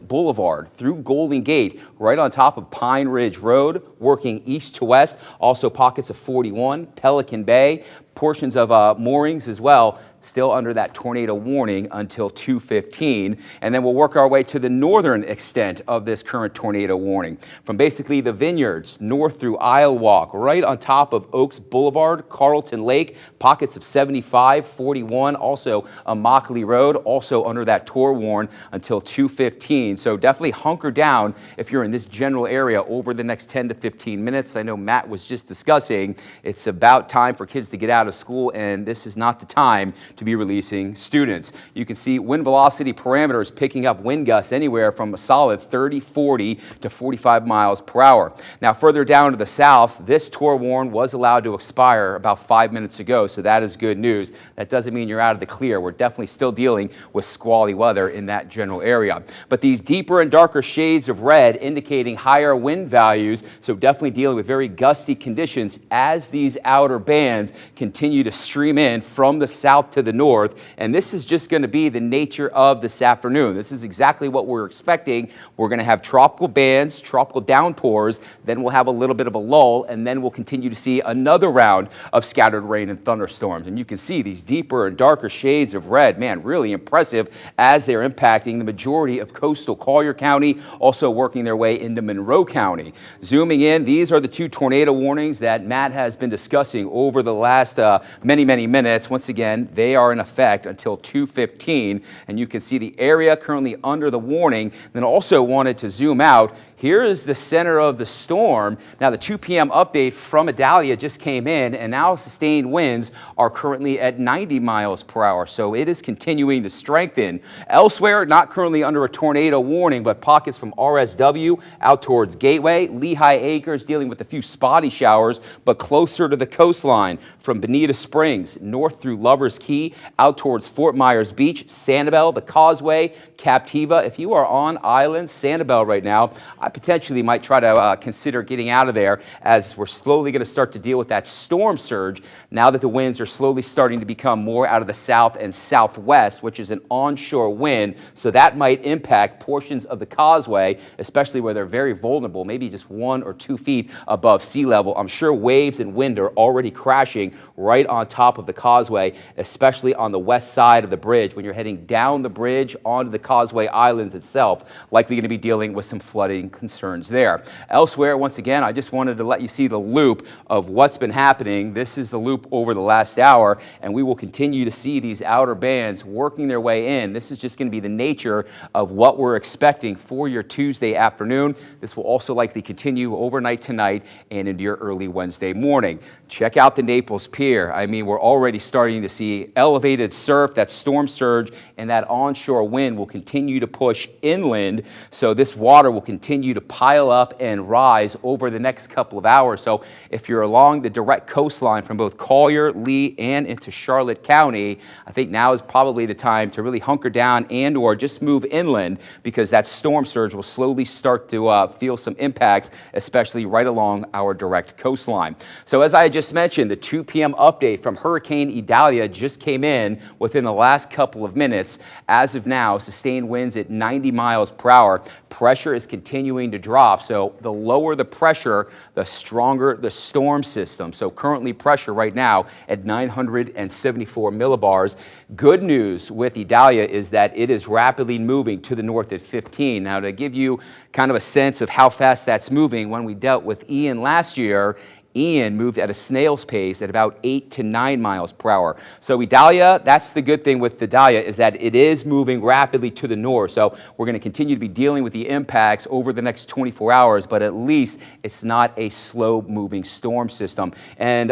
Boulevard through Golden Gate, right on top of Pine Ridge Road, working east to west. Also pockets of 41, Pelican Bay, portions of moorings as well, still under that tornado warning until 2:15. And then we'll work our way to the northern extent of this current tornado warning, from basically the Vineyards north through Isle Walk, right on top of Oaks Boulevard, Carlton Lake, pockets of 75, 41, also Immokalee Road, also under that tour warn until 2:15. So definitely hunker down if you're in this general area over the next 10 to 15 minutes. I know Matt was just discussing it's about time for kids to get out of school, and this is not the time to be releasing students. You can see wind velocity parameters picking up wind gusts anywhere from a solid 30, 40 to 45 miles per hour. Now further down to the south, this tour warn was allowed to expire about 5 minutes ago, so that is good news. That doesn't mean you're out of the clear. We're definitely still dealing with squally weather in that general area. But these deeper and darker shades of red indicating higher wind values, so definitely dealing with very gusty conditions as these outer bands continue to stream in from the south to the north, and this is just going to be the nature of this afternoon. This is exactly what we're expecting. We're going to have tropical bands, tropical downpours, then we'll have a little bit of a lull, and then we'll continue to see another round of scattered rain and thunderstorms. And you can see these deeper and darker shades of red, man, really impressive as they're impacting the majority of coastal Collier County, also working their way into Monroe County. Zooming in, these are the two tornado warnings that Matt has been discussing over the last many minutes. Once again, they are in effect until 2:15, and you can see the area currently under the warning. Then also wanted to zoom out. Here is the center of the storm. Now the 2 p.m. update from Idalia just came in, and now sustained winds are currently at 90 miles per hour. So it is continuing to strengthen. Elsewhere, not currently under a tornado warning, but pockets from RSW out towards Gateway, Lehigh Acres dealing with a few spotty showers, but closer to the coastline from Bonita Springs, north through Lover's Key, out towards Fort Myers Beach, Sanibel, the Causeway, Captiva. If you are on island Sanibel right now, I potentially might try to consider getting out of there, as we're slowly going to start to deal with that storm surge now that the winds are slowly starting to become more out of the south and southwest, which is an onshore wind. So that might impact portions of the Causeway, especially where they're very vulnerable, maybe just 1 or 2 feet above sea level. I'm sure waves and wind are already crashing right on top of the Causeway, especially on the west side of the bridge when you're heading down the bridge onto the Causeway Islands itself. Likely going to be dealing with some flooding concerns there. Elsewhere, once again, I just wanted to let you see the loop of what's been happening. This is the loop over the last hour, and we will continue to see these outer bands working their way in. This is just going to be the nature of what we're expecting for your Tuesday afternoon. This will also likely continue overnight tonight and into your early Wednesday morning. Check out the Naples Pier. I mean, we're already starting to see elevated surf, that storm surge, and that onshore wind will continue to push inland. So this water will continue to pile up and rise over the next couple of hours. So if you're along the direct coastline from both Collier, Lee, and into Charlotte County, I think now is probably the time to really hunker down and or just move inland, because that storm surge will slowly start to feel some impacts, especially right along our direct coastline. So as I just mentioned, the 2 p.m. update from Hurricane Idalia just came in within the last couple of minutes. As of now, sustained winds at 90 miles per hour. Pressure is continuing to drop, so the lower the pressure, the stronger the storm system. So currently pressure right now at 974 millibars. Good news with Idalia is that it is rapidly moving to the north at 15. Now, to give you kind of a sense of how fast that's moving, when we dealt with Ian last year, Ian moved at a snail's pace at about 8 to 9 miles per hour. So Idalia, that's the good thing with Idalia, is that it is moving rapidly to the north. So we're going to continue to be dealing with the impacts over the next 24 hours, but at least it's not a slow moving storm system. And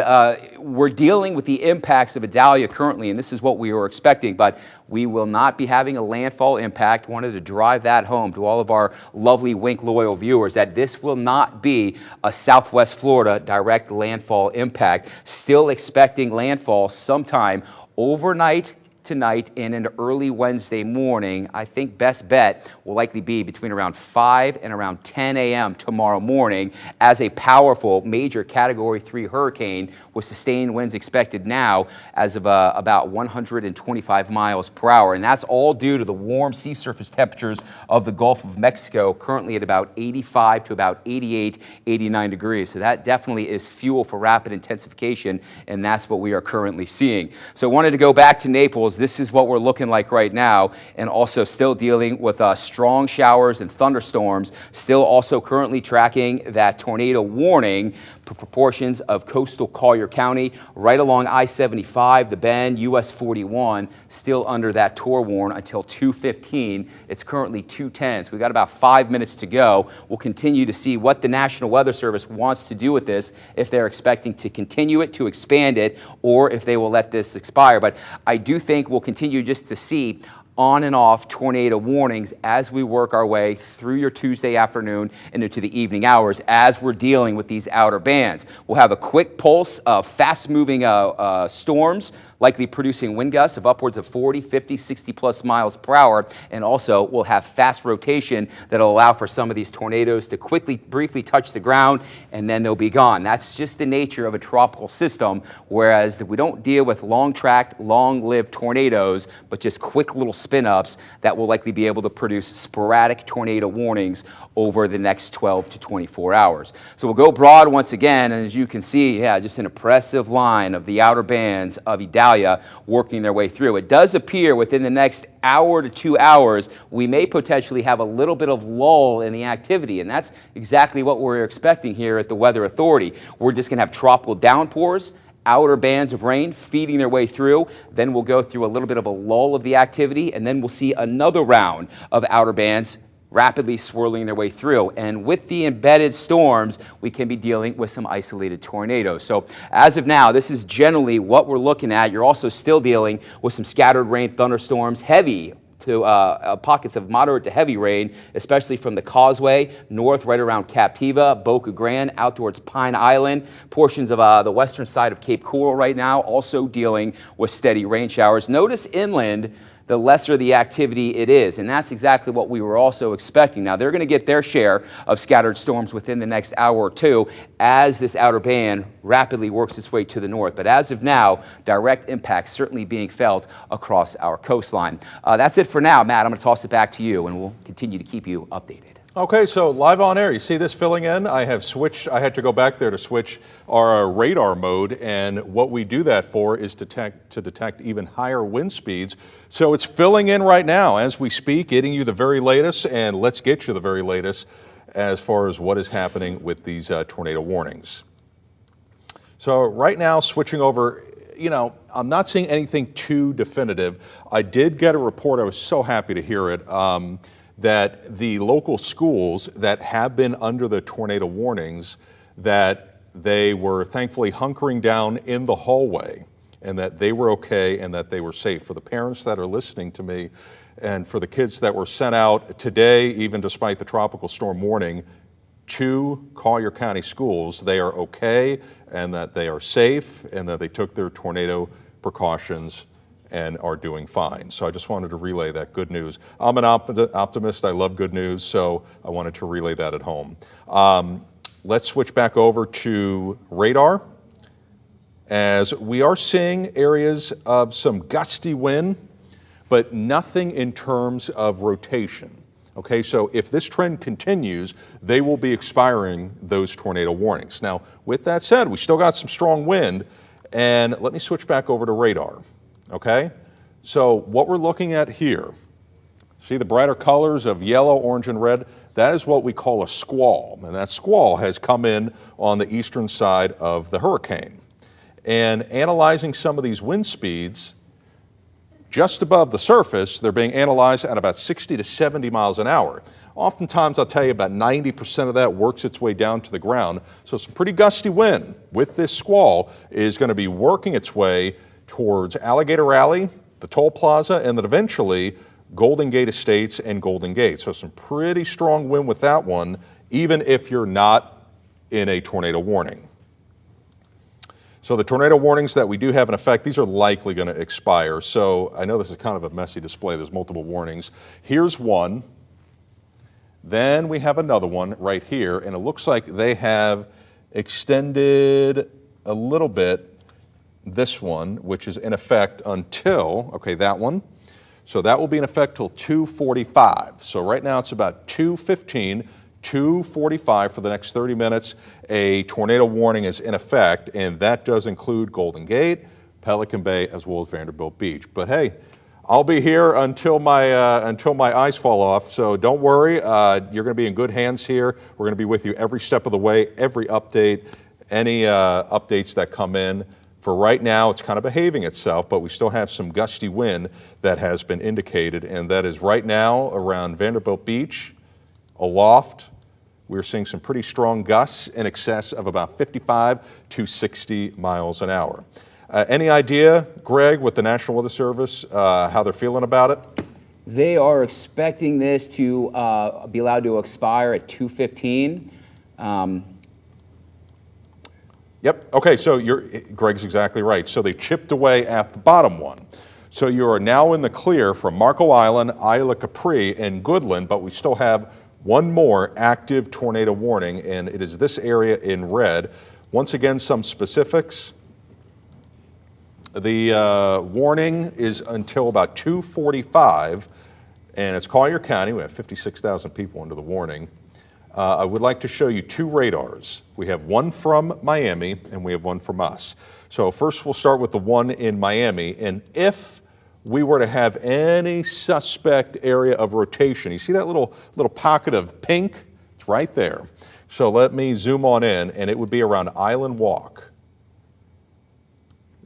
we're dealing with the impacts of Idalia currently, and this is what we were expecting, but we will not be having a landfall impact. Wanted to drive that home to all of our lovely Wink loyal viewers that this will not be a Southwest Florida direct landfall impact. Still expecting landfall sometime overnight tonight and into early Wednesday morning. I think best bet will likely be between around 5 and around 10 a.m. tomorrow morning as a powerful major Category 3 hurricane with sustained winds expected now as of about 125 miles per hour. And that's all due to the warm sea surface temperatures of the Gulf of Mexico, currently at about 85 to about 88, 89 degrees. So that definitely is fuel for rapid intensification, and that's what we are currently seeing. So I wanted to go back to Naples. This is what we're looking like right now, and also still dealing with strong showers and thunderstorms. Still also currently tracking that tornado warning for portions of coastal Collier County, right along I-75, the Bend, US 41, still under that tour warn until 2:15. It's currently 2:10, so we got about 5 minutes to go. We'll continue to see what the National Weather Service wants to do with this, if they're expecting to continue it, to expand it, or if they will let this expire. But I do think we'll continue just to see on and off tornado warnings as we work our way through your Tuesday afternoon and into the evening hours as we're dealing with these outer bands. We'll have a quick pulse of fast-moving storms, likely producing wind gusts of upwards of 40, 50, 60 plus miles per hour. And also we'll have fast rotation that'll allow for some of these tornadoes to quickly, briefly touch the ground, and then they'll be gone. That's just the nature of a tropical system, whereas we don't deal with long-tracked, long-lived tornadoes, but just quick little spin-ups that will likely be able to produce sporadic tornado warnings over the next 12 to 24 hours. So we'll go broad once again, and as you can see, just an impressive line of the outer bands of Idalia working their way through. It does appear within the next hour to 2 hours, we may potentially have a little bit of lull in the activity, and that's exactly what we're expecting here at the Weather Authority. We're just going to have tropical downpours, outer bands of rain feeding their way through. Then we'll go through a little bit of a lull of the activity, and then we'll see another round of outer bands rapidly swirling their way through. And with the embedded storms, we can be dealing with some isolated tornadoes. So as of now, this is generally what we're looking at. You're also still dealing with some scattered rain thunderstorms, heavy to pockets of moderate to heavy rain, especially from the Causeway north, right around Captiva, Boca Grande, out towards Pine Island, portions of the western side of Cape Coral right now, also dealing with steady rain showers. Notice inland, the lesser the activity it is, and that's exactly what we were also expecting. Now, they're going to get their share of scattered storms within the next hour or two as this outer band rapidly works its way to the north. But as of now, direct impact certainly being felt across our coastline. That's it for now. Matt, I'm going to toss it back to you, and we'll continue to keep you updated. Okay, so live on air, you see this filling in? I had to go back there to switch our radar mode, and what we do that for is to detect even higher wind speeds. So it's filling in right now as we speak, getting you the very latest, and let's get you the very latest as far as what is happening with these tornado warnings. So right now, switching over, I'm not seeing anything too definitive. I did get a report, I was so happy to hear it, that the local schools that have been under the tornado warnings, that they were thankfully hunkering down in the hallway, and that they were okay and that they were safe. For the parents that are listening to me, and for the kids that were sent out today, even despite the tropical storm warning, to Collier County schools, they are okay and that they are safe and that they took their tornado precautions and are doing fine. So I just wanted to relay that good news. I'm an optimist, I love good news, so I wanted to relay that at home. Let's switch back over to radar, as we are seeing areas of some gusty wind, but nothing in terms of rotation. Okay, so if this trend continues, they will be expiring those tornado warnings. Now, with that said, we still got some strong wind, and let me switch back over to radar. Okay, so what we're looking at here See the brighter colors of yellow, orange, and red? That is what we call a squall, and that squall has come in on the eastern side of the hurricane. And analyzing some of these wind speeds, just above the surface, they're being analyzed at about 60 to 70 miles an hour. Oftentimes, I'll tell you, about 90% of that works its way down to the ground. So some pretty gusty wind with this squall is going to be working its way towards Alligator Alley, the Toll Plaza, and then eventually Golden Gate Estates and Golden Gate. So some pretty strong wind with that one, even if you're not in a tornado warning. So the tornado warnings that we do have in effect, these are likely going to expire. So I know this is kind of a messy display. There's multiple warnings. Here's one. Then we have another one right here, and it looks like they have extended a little bit this one, which is in effect until, okay, that one. So that will be in effect till 2:45. So right now it's about 2:15, 2:45 for the next 30 minutes. A tornado warning is in effect, and that does include Golden Gate, Pelican Bay, as well as Vanderbilt Beach. But hey, I'll be here until my eyes fall off, so don't worry. You're going to be in good hands here. We're going to be with you every step of the way, every update, any updates that come in. For right now, it's kind of behaving itself, but we still have some gusty wind that has been indicated, and that is right now around Vanderbilt Beach, aloft. We're seeing some pretty strong gusts in excess of about 55 to 60 miles an hour. Any idea, Greg, with the National Weather Service, how they're feeling about it? They are expecting this to be allowed to expire at 2:15. Yep, okay, so Greg's exactly right. So they chipped away at the bottom one. So you are now in the clear from Marco Island, Isla Capri, and Goodland, but we still have one more active tornado warning, and it is this area in red. Once again, some specifics. The warning is until about 2:45, and it's Collier County. We have 56,000 people under the warning. I would like to show you two radars. We have one from Miami, and we have one from us. So first we'll start with the one in Miami, and if we were to have any suspect area of rotation, you see that little pocket of pink? It's right there. So let me zoom on in, and it would be around Island Walk.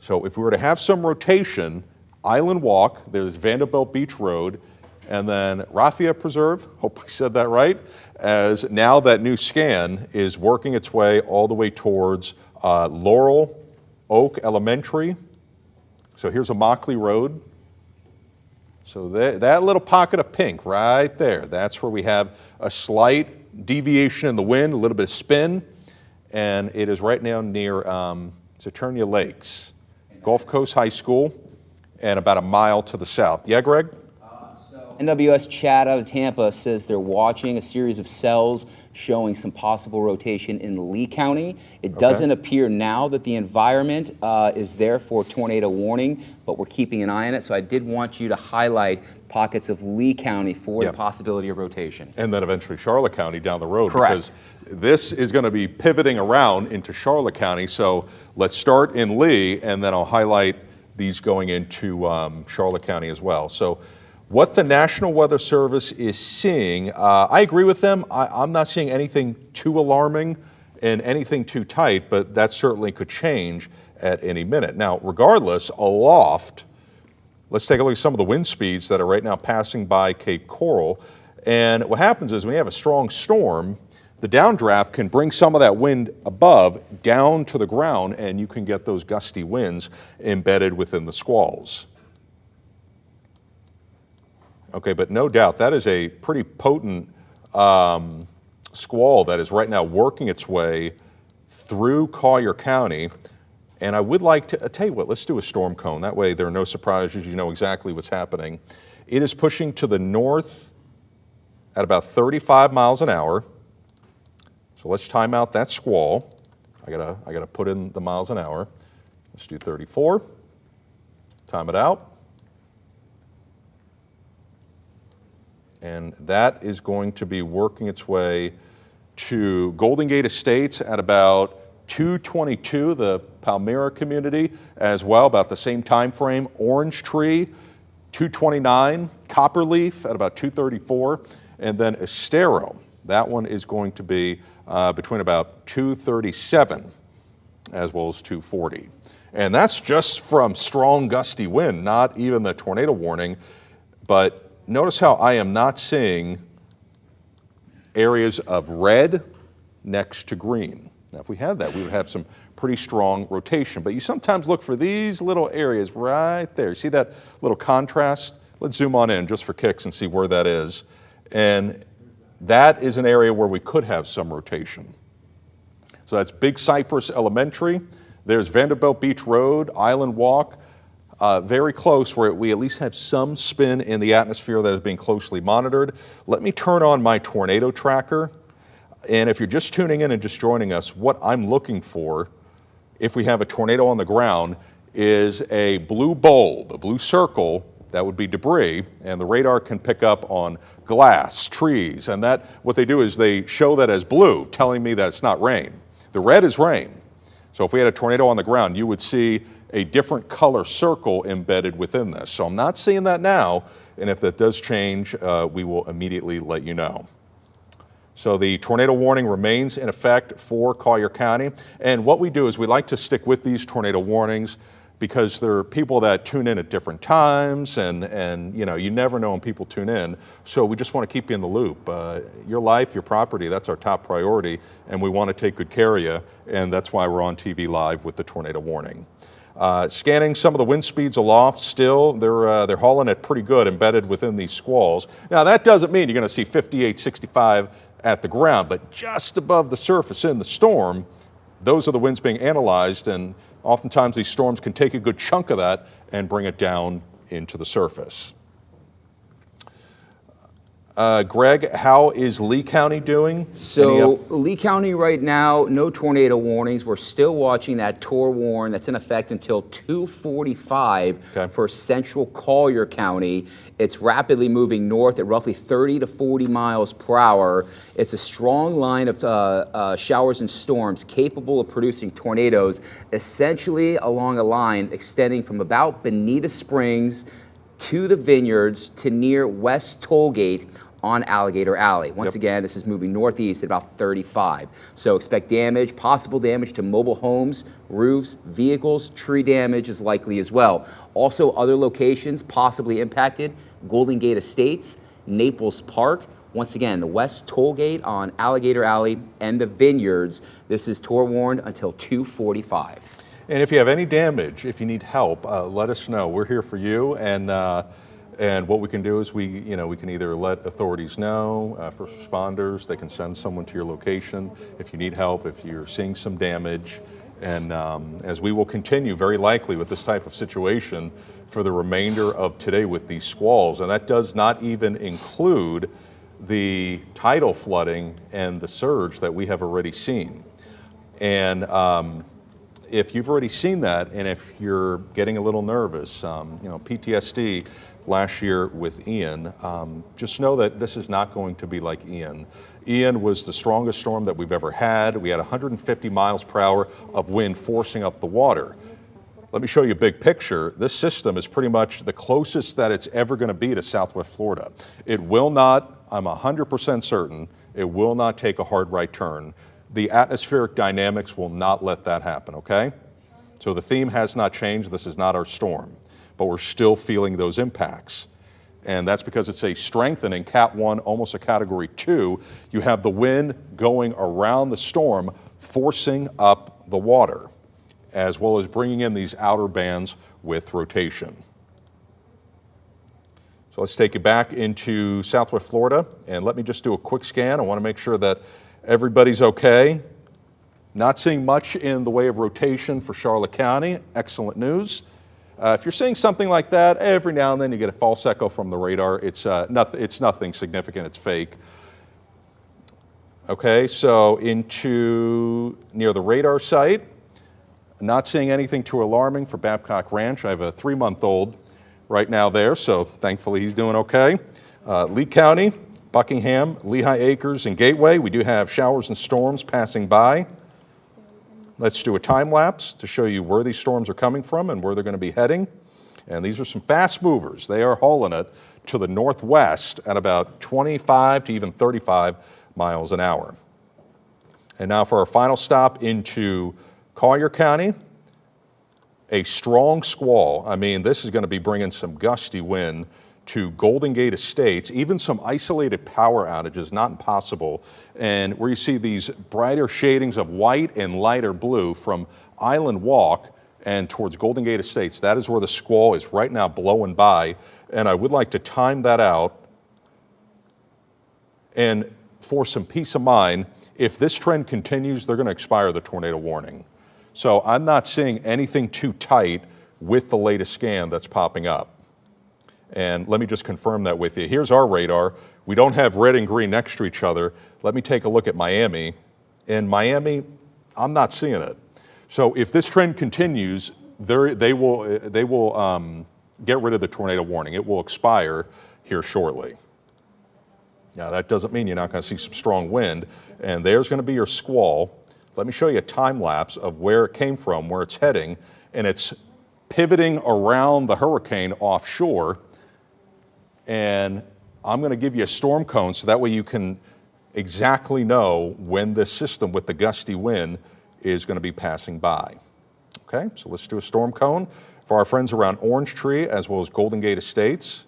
So if we were to have some rotation, Island Walk, there's Vanderbilt Beach Road, and then Raffia Preserve, hope I said that right, as now that new scan is working its way all the way towards Laurel Oak Elementary. So here's a Mockley Road. So that little pocket of pink right there, that's where we have a slight deviation in the wind, a little bit of spin, and it is right now near Saturnia Lakes, Gulf Coast High School, and about a mile to the south. Yeah, Greg? NWS Chad out of Tampa says they're watching a series of cells showing some possible rotation in Lee County. It doesn't appear now that the environment is there for tornado warning, but we're keeping an eye on it. So I did want you to highlight pockets of Lee County for the possibility of rotation. And then eventually Charlotte County down the road. Correct. Because this is going to be pivoting around into Charlotte County. So let's start in Lee, and then I'll highlight these going into Charlotte County as well. So what the National Weather Service is seeing, I agree with them. I'm not seeing anything too alarming and anything too tight, but that certainly could change at any minute. Now, regardless, aloft, let's take a look at some of the wind speeds that are right now passing by Cape Coral. And what happens is when you have a strong storm, the downdraft can bring some of that wind above down to the ground, and you can get those gusty winds embedded within the squalls. Okay, but no doubt that is a pretty potent squall that is right now working its way through Collier County. And I would like to tell you what, let's do a storm cone. That way there are no surprises. You know exactly what's happening. It is pushing to the north at about 35 miles an hour. So let's time out that squall. I gotta put in the miles an hour. Let's do 34. Time it out. And that is going to be working its way to Golden Gate Estates at about 2:22, the Palmyra community as well, about the same time frame. Orange Tree, 229, Copperleaf at about 234, and then Estero. That one is going to be between about 237 as well as 240. And that's just from strong gusty wind, not even the tornado warning. But notice how I am not seeing areas of red next to green. Now, if we had that, we would have some pretty strong rotation. But you sometimes look for these little areas right there. See that little contrast? Let's zoom on in just for kicks and see where that is. And that is an area where we could have some rotation. So that's Big Cypress Elementary. There's Vanderbilt Beach Road, Island Walk, very close where we at least have some spin in the atmosphere that is being closely monitored. Let me turn on my tornado tracker. And if you're just tuning in and just joining us, what I'm looking for, if we have a tornado on the ground, is a blue bulb, a blue circle. That would be debris, and the radar can pick up on glass, trees, and that, what they do is they show that as blue, telling me that it's not rain. The red is rain. So if we had a tornado on the ground, you would see a different color circle embedded within this. So I'm not seeing that now, and if that does change, we will immediately let you know. So the tornado warning remains in effect for Collier County, and what we do is we like to stick with these tornado warnings because there are people that tune in at different times, and you know, you never know when people tune in. So we just want to keep you in the loop. Your life, your property, that's our top priority, and we want to take good care of you, and that's why we're on TV live with the tornado warning. Scanning some of the wind speeds aloft still, they're hauling it pretty good embedded within these squalls. Now that doesn't mean you're going to see 58, 65 at the ground, but just above the surface in the storm, those are the winds being analyzed, and oftentimes these storms can take a good chunk of that and bring it down into the surface. Greg, how is Lee County doing? So Lee County right now, no tornado warnings. We're still watching that TOR warn that's in effect until 2:45 for central Collier County. It's rapidly moving north at roughly 30 to 40 miles per hour. It's a strong line of showers and storms capable of producing tornadoes, essentially along a line extending from about Bonita Springs to the Vineyards to near West Tollgate on Alligator Alley. Once again, this is moving northeast at about 35. So expect damage, possible damage to mobile homes, roofs, vehicles, tree damage is likely as well. Also other locations possibly impacted, Golden Gate Estates, Naples Park, once again, the West Tollgate on Alligator Alley and the Vineyards. This is TOR warned until 2:45. And if you have any damage, if you need help, let us know. We're here for you, and what we can do is we can either let authorities know, first responders, they can send someone to your location if you need help, if you're seeing some damage, and as we will continue very likely with this type of situation for the remainder of today with these squalls, and that does not even include the tidal flooding and the surge that we have already seen. And if you've already seen that, and if you're getting a little nervous, PTSD last year with Ian, just know that this is not going to be like Ian. Ian was the strongest storm that we've ever had. We had 150 miles per hour of wind forcing up the water. Let me show you a big picture. This system is pretty much the closest that it's ever going to be to Southwest Florida. It will not, I'm 100% certain, it will not take a hard right turn. The atmospheric dynamics will not let that happen, okay? So the theme has not changed. This is not our storm, but we're still feeling those impacts. And that's because it's a strengthening Cat 1, almost a Category 2. You have the wind going around the storm, forcing up the water, as well as bringing in these outer bands with rotation. So let's take you back into Southwest Florida, and let me just do a quick scan. I want to make sure that everybody's okay. Not seeing much in the way of rotation for Charlotte County. Excellent news. If you're seeing something like that, every now and then you get a false echo from the radar. It's nothing significant, it's fake. Okay, so into near the radar site, not seeing anything too alarming for Babcock Ranch. I have a 3-month-old right now there, so thankfully he's doing okay. Lee County, Buckingham, Lehigh Acres, and Gateway, we do have showers and storms passing by. Let's do a time lapse to show you where these storms are coming from and where they're going to be heading. And these are some fast movers. They are hauling it to the northwest at about 25 to even 35 miles an hour. And now for our final stop into Collier County, a strong squall. I mean, this is going to be bringing some gusty wind to Golden Gate Estates, even some isolated power outages, not impossible. And where you see these brighter shadings of white and lighter blue from Island Walk and towards Golden Gate Estates, that is where the squall is right now blowing by. And I would like to time that out. And for some peace of mind, if this trend continues, they're going to expire the tornado warning. So I'm not seeing anything too tight with the latest scan that's popping up. And let me just confirm that with you. Here's our radar. We don't have red and green next to each other. Let me take a look at Miami. In Miami, I'm not seeing it. So if this trend continues, they will get rid of the tornado warning. It will expire here shortly. Now, that doesn't mean you're not going to see some strong wind. And there's going to be your squall. Let me show you a time lapse of where it came from, where it's heading. And it's pivoting around the hurricane offshore. And I'm going to give you a storm cone so that way you can exactly know when this system with the gusty wind is going to be passing by. Okay, so let's do a storm cone for our friends around Orange Tree as well as Golden Gate Estates.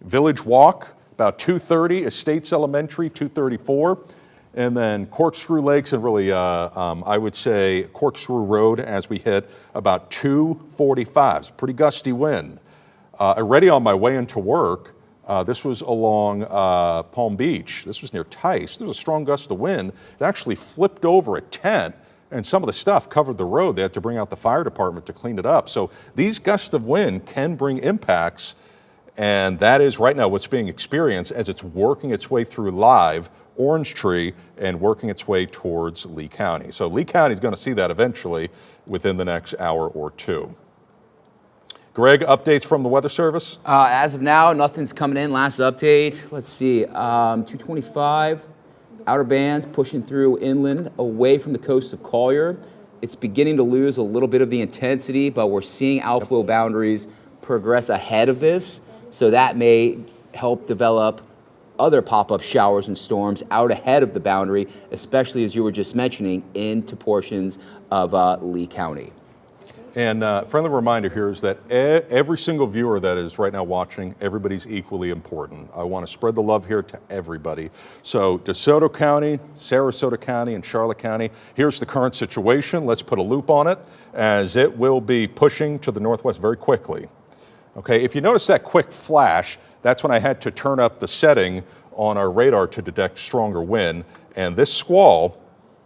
Village Walk, about 2:30, Estates Elementary, 2:34, and then Corkscrew Lakes and really, I would say Corkscrew Road as we hit about 2:45. It's a pretty gusty wind. Already on my way into work, this was along Palm Beach. This was near Tice. There was a strong gust of wind. It actually flipped over a tent, and some of the stuff covered the road. They had to bring out the fire department to clean it up. So these gusts of wind can bring impacts. And that is right now what's being experienced as it's working its way through live Orange Tree and working its way towards Lee County. So Lee County is going to see that eventually within the next hour or two. Greg, updates from the Weather Service? As of now, nothing's coming in. Last update, let's see, 225, outer bands pushing through inland away from the coast of Collier. It's beginning to lose a little bit of the intensity, but we're seeing outflow boundaries progress ahead of this. So that may help develop other pop-up showers and storms out ahead of the boundary, especially as you were just mentioning, into portions of Lee County. And friendly reminder here is that every single viewer that is right now watching, everybody's equally important. I want to spread the love here to everybody. So DeSoto County, Sarasota County, and Charlotte County, here's the current situation. Let's put a loop on it as it will be pushing to the northwest very quickly. Okay, if you notice that quick flash, that's when I had to turn up the setting on our radar to detect stronger wind. And this squall,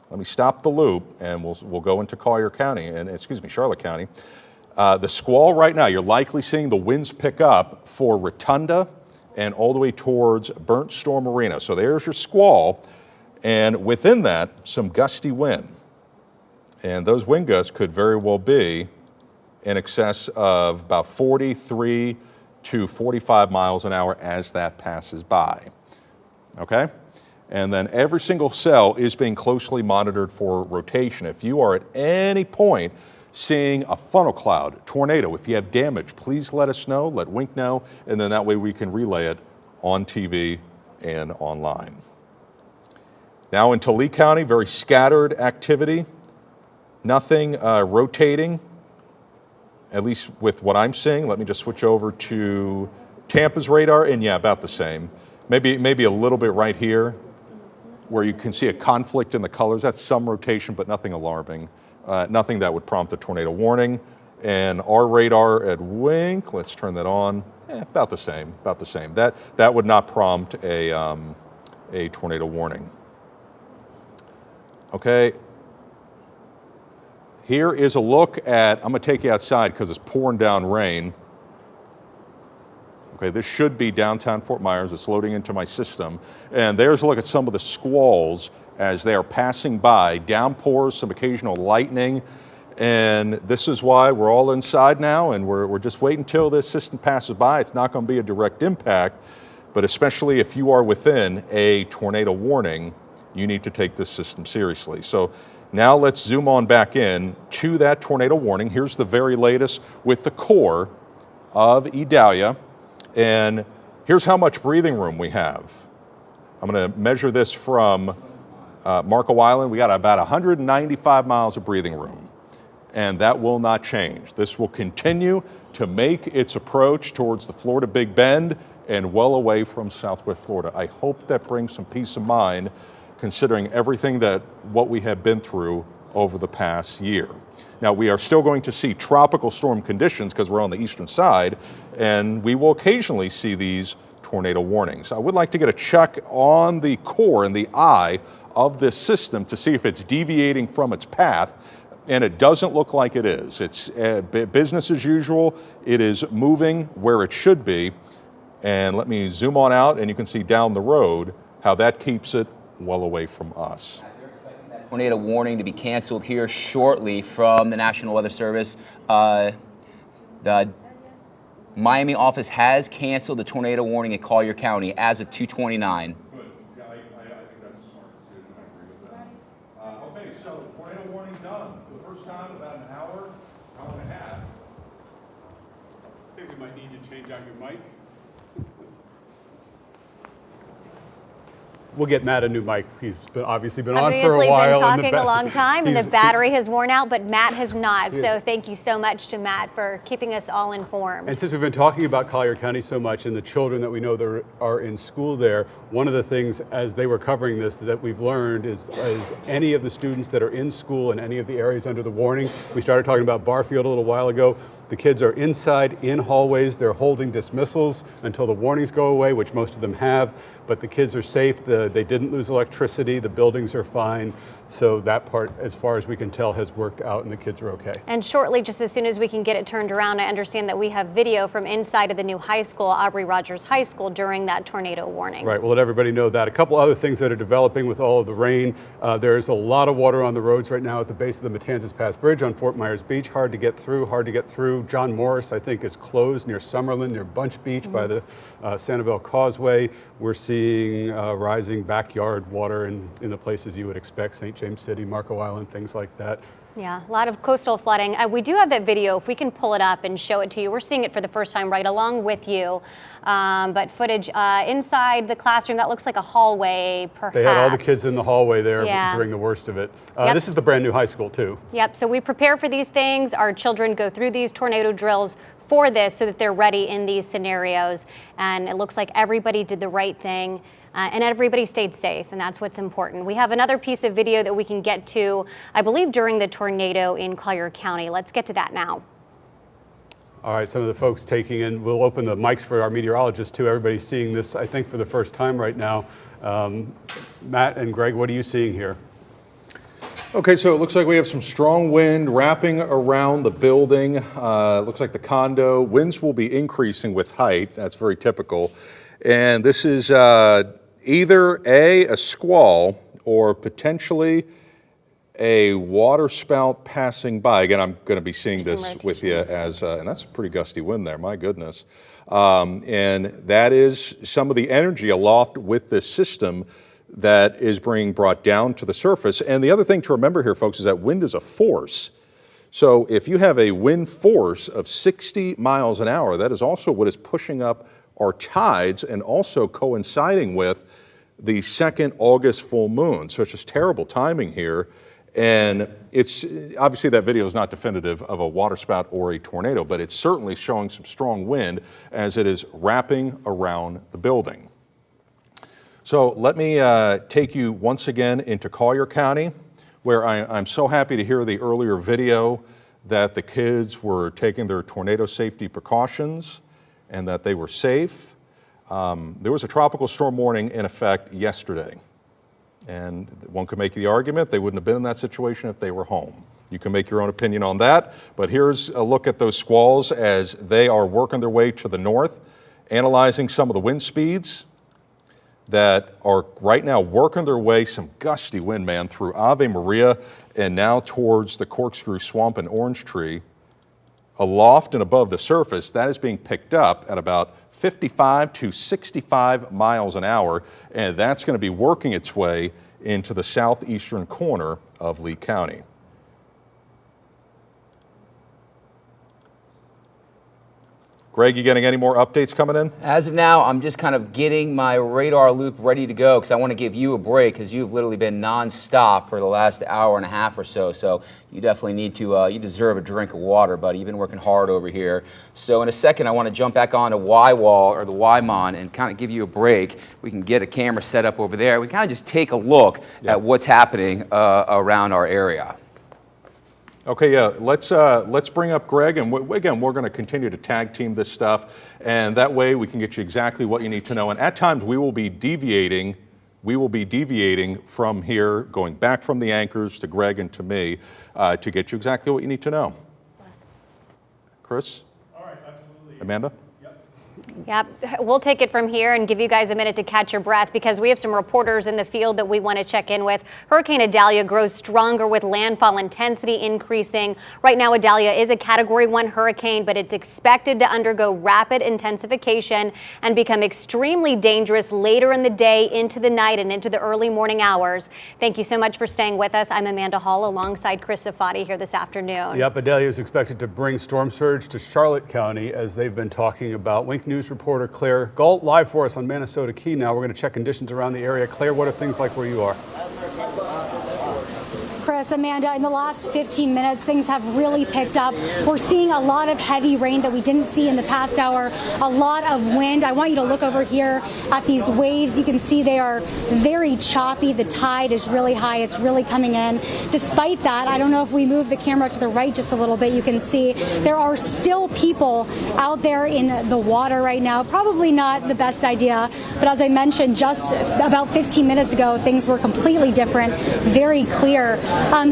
let me stop the loop and we'll go into Collier County, and Charlotte County. The squall right now, you're likely seeing the winds pick up for Rotunda and all the way towards Burnt Storm Arena. So there's your squall, and within that, some gusty wind. And those wind gusts could very well be in excess of about 43 to 45 miles an hour as that passes by, okay? And then every single cell is being closely monitored for rotation. If you are at any point seeing a funnel cloud, tornado, if you have damage, please let us know, let Wink know, and then that way we can relay it on TV and online. Now into Lee County, very scattered activity, nothing rotating, at least with what I'm seeing. Let me just switch over to Tampa's radar, and yeah, about the same. Maybe a little bit right here where you can see a conflict in the colors. That's some rotation, but nothing alarming. Nothing that would prompt a tornado warning. And our radar at Wink, let's turn that on. About the same, about the same. That would not prompt a tornado warning. Okay. Here is a look at, I'm going to take you outside because it's pouring down rain. Okay, this should be downtown Fort Myers. It's loading into my system. And there's a look at some of the squalls as they are passing by. Downpours, some occasional lightning. And this is why we're all inside now, and we're just waiting until this system passes by. It's not going to be a direct impact, but especially if you are within a tornado warning, you need to take this system seriously. So Now let's zoom on back in to that tornado warning. Here's the very latest with the core of Idalia. And here's how much breathing room we have. I'm going to measure this from Marco Island. We got about 195 miles of breathing room, and that will not change. This will continue to make its approach towards the Florida Big Bend and well away from Southwest Florida. I hope that brings some peace of mind, considering everything what we have been through over the past year. Now, we are still going to see tropical storm conditions because we're on the eastern side, and we will occasionally see these tornado warnings. I would like to get a check on the core and the eye of this system to see if it's deviating from its path, and it doesn't look like it is. It's business as usual. It is moving where it should be. And let me zoom on out, and you can see down the road how that keeps it well away from us. Tornado warning to be canceled here shortly from the National Weather Service. The Miami office has canceled the tornado warning in Collier County as of 2:29. Good. Yeah, I think that's a smart decision. I agree with that. Okay, so tornado warning done. For the first time, about an hour and a half. I think we might need to change out your mic. We'll get Matt a new mic. He's obviously been on for a while. Been talking a long time, and the battery has worn out, but Matt has not. So thank you so much to Matt for keeping us all informed. And since we've been talking about Collier County so much and the children that we know that are in school there, one of the things as they were covering this that we've learned is any of the students that are in school in any of the areas under the warning, we started talking about Barfield a little while ago, the kids are inside in hallways. They're holding dismissals until the warnings go away, which most of them have. But the kids are safe. They didn't lose electricity. The buildings are fine. So that part, as far as we can tell, has worked out and the kids are okay. And shortly, just as soon as we can get it turned around, I understand that we have video from inside of the new high school, Aubrey Rogers High School, during that tornado warning. Right, we'll let everybody know that. A couple other things that are developing with all of the rain. There's a lot of water on the roads right now at the base of the Matanzas Pass Bridge on Fort Myers Beach. Hard to get through. John Morris, I think, is closed near Summerlin, near Bunch Beach by the Sanibel Causeway. We're seeing rising backyard water in the places you would expect, St. James City, Marco Island, things like that. Yeah, a lot of coastal flooding. We do have that video. If we can pull it up and show it to you. We're seeing it for the first time right along with you. But footage inside the classroom, that looks like a hallway, perhaps. They had all the kids in the hallway there during the worst of it. This is the brand new high school too. Yep, so we prepare for these things. Our children go through these tornado drills for this so that they're ready in these scenarios. And it looks like everybody did the right thing. And everybody stayed safe, and that's what's important. We have another piece of video that we can get to, I believe, during the tornado in Collier County. Let's get to that now. All right, some of the folks taking in, we'll open the mics for our meteorologists too. Everybody's seeing this, I think, for the first time right now. Matt and Greg, what are you seeing here? Okay, so it looks like we have some strong wind wrapping around the building. Looks like the condo. Winds will be increasing with height. That's very typical. And this is either a squall or potentially a water spout passing by. Again, I'm going to be seeing this with you as, and that's a pretty gusty wind there, my goodness. And that is some of the energy aloft with this system that is being brought down to the surface. And the other thing to remember here, folks, is that wind is a force. So if you have a wind force of 60 miles an hour, that is also what is pushing up our tides and also coinciding with the second August full moon. So it's just terrible timing here. And it's obviously that video is not definitive of a waterspout or a tornado, but it's certainly showing some strong wind as it is wrapping around the building. So let me take you once again into Collier County, where I'm so happy to hear the earlier video that the kids were taking their tornado safety precautions and that they were safe. There was a tropical storm warning in effect yesterday. And one could make the argument they wouldn't have been in that situation if they were home. You can make your own opinion on that, but here's a look at those squalls as they are working their way to the north, analyzing some of the wind speeds that are right now working their way, some gusty wind, man, through Ave Maria and now towards the Corkscrew Swamp and Orange Tree. Aloft and above the surface, that is being picked up at about 55 to 65 miles an hour, and that's going to be working its way into the southeastern corner of Lee County. Greg, you getting any more updates coming in? As of now, I'm just kind of getting my radar loop ready to go because I want to give you a break because you've literally been nonstop for the last hour and a half or so. So you definitely need to, you deserve a drink of water, buddy. You've been working hard over here. So in a second, I want to jump back on to Y-Wall or the Y-Mon and kind of give you a break. We can get a camera set up over there. We kind of just take a look at what's happening around our area. Okay, yeah, let's bring up Greg, and again, we're going to continue to tag team this stuff, and that way we can get you exactly what you need to know. And at times we will be deviating from here, going back from the anchors to Greg and to me, to get you exactly what you need to know. Chris? All right, absolutely. Amanda? Yep, we'll take it from here and give you guys a minute to catch your breath because we have some reporters in the field that we want to check in with. Hurricane Idalia grows stronger with landfall intensity increasing. Right now, Idalia is a Category 1 hurricane, but it's expected to undergo rapid intensification and become extremely dangerous later in the day, into the night, and into the early morning hours. Thank you so much for staying with us. I'm Amanda Hall alongside Chris Safati here this afternoon. Yep, Idalia is expected to bring storm surge to Charlotte County, as they've been talking about. Wink News reporter Claire Galt live for us on Minnesota Key now. We're going to check conditions around the area. Claire, what are things like where you are? Chris, Amanda, in the last 15 minutes, things have really picked up. We're seeing a lot of heavy rain that we didn't see in the past hour, a lot of wind. I want you to look over here at these waves. You can see they are very choppy. The tide is really high. It's really coming in. Despite that, I don't know if we move the camera to the right just a little bit, you can see there are still people out there in the water right now. Probably not the best idea, but as I mentioned just about 15 minutes ago, things were completely different, very clear.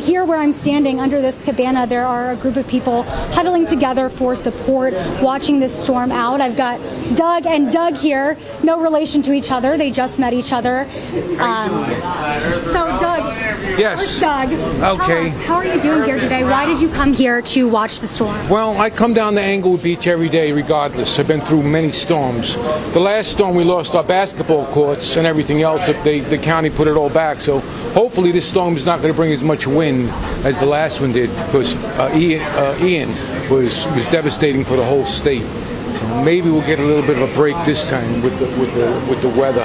Here where I'm standing under this cabana, there are a group of people huddling together for support, watching this storm out. I've got Doug and Doug here, no relation to each other. They just met each other. So Doug. Yes. Doug. Okay. How are you doing here today? Why did you come here to watch the storm? Well, I come down to Englewood Beach every day regardless. I've been through many storms. The last storm we lost our basketball courts and everything else. The county put it all back. So hopefully this storm is not going to bring as much wind as the last one did, because Ian was devastating for the whole state. So maybe we'll get a little bit of a break this time with the weather.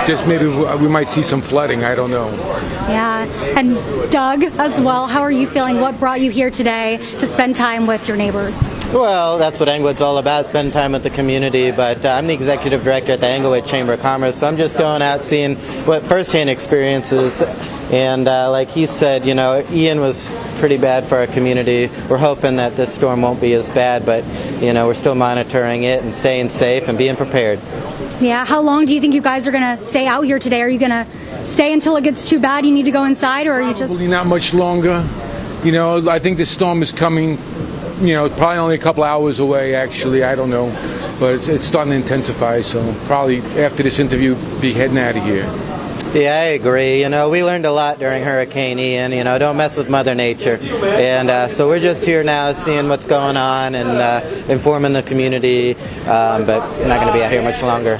Just maybe we might see some flooding. I don't know. Yeah, and Doug as well. How are you feeling? What brought you here today to spend time with your neighbors? Well, that's what Englewood's all about, spend time with the community, but I'm the executive director at the Englewood Chamber of Commerce, so I'm just going out seeing what firsthand experiences, and like he said, you know, Ian was pretty bad for our community. We're hoping that this storm won't be as bad, but, you know, we're still monitoring it and staying safe and being prepared. Yeah, how long do you think you guys are going to stay out here today? Are you going to stay until it gets too bad, you need to go inside, or are you just... Probably not much longer. You know, I think the storm is coming, you know, probably only a couple hours away, actually. I don't know. But it's starting to intensify, so probably after this interview, be heading out of here. Yeah, I agree. You know, we learned a lot during Hurricane Ian. You know, don't mess with Mother Nature. And so we're just here now seeing what's going on and informing the community, but we're not going to be out here much longer.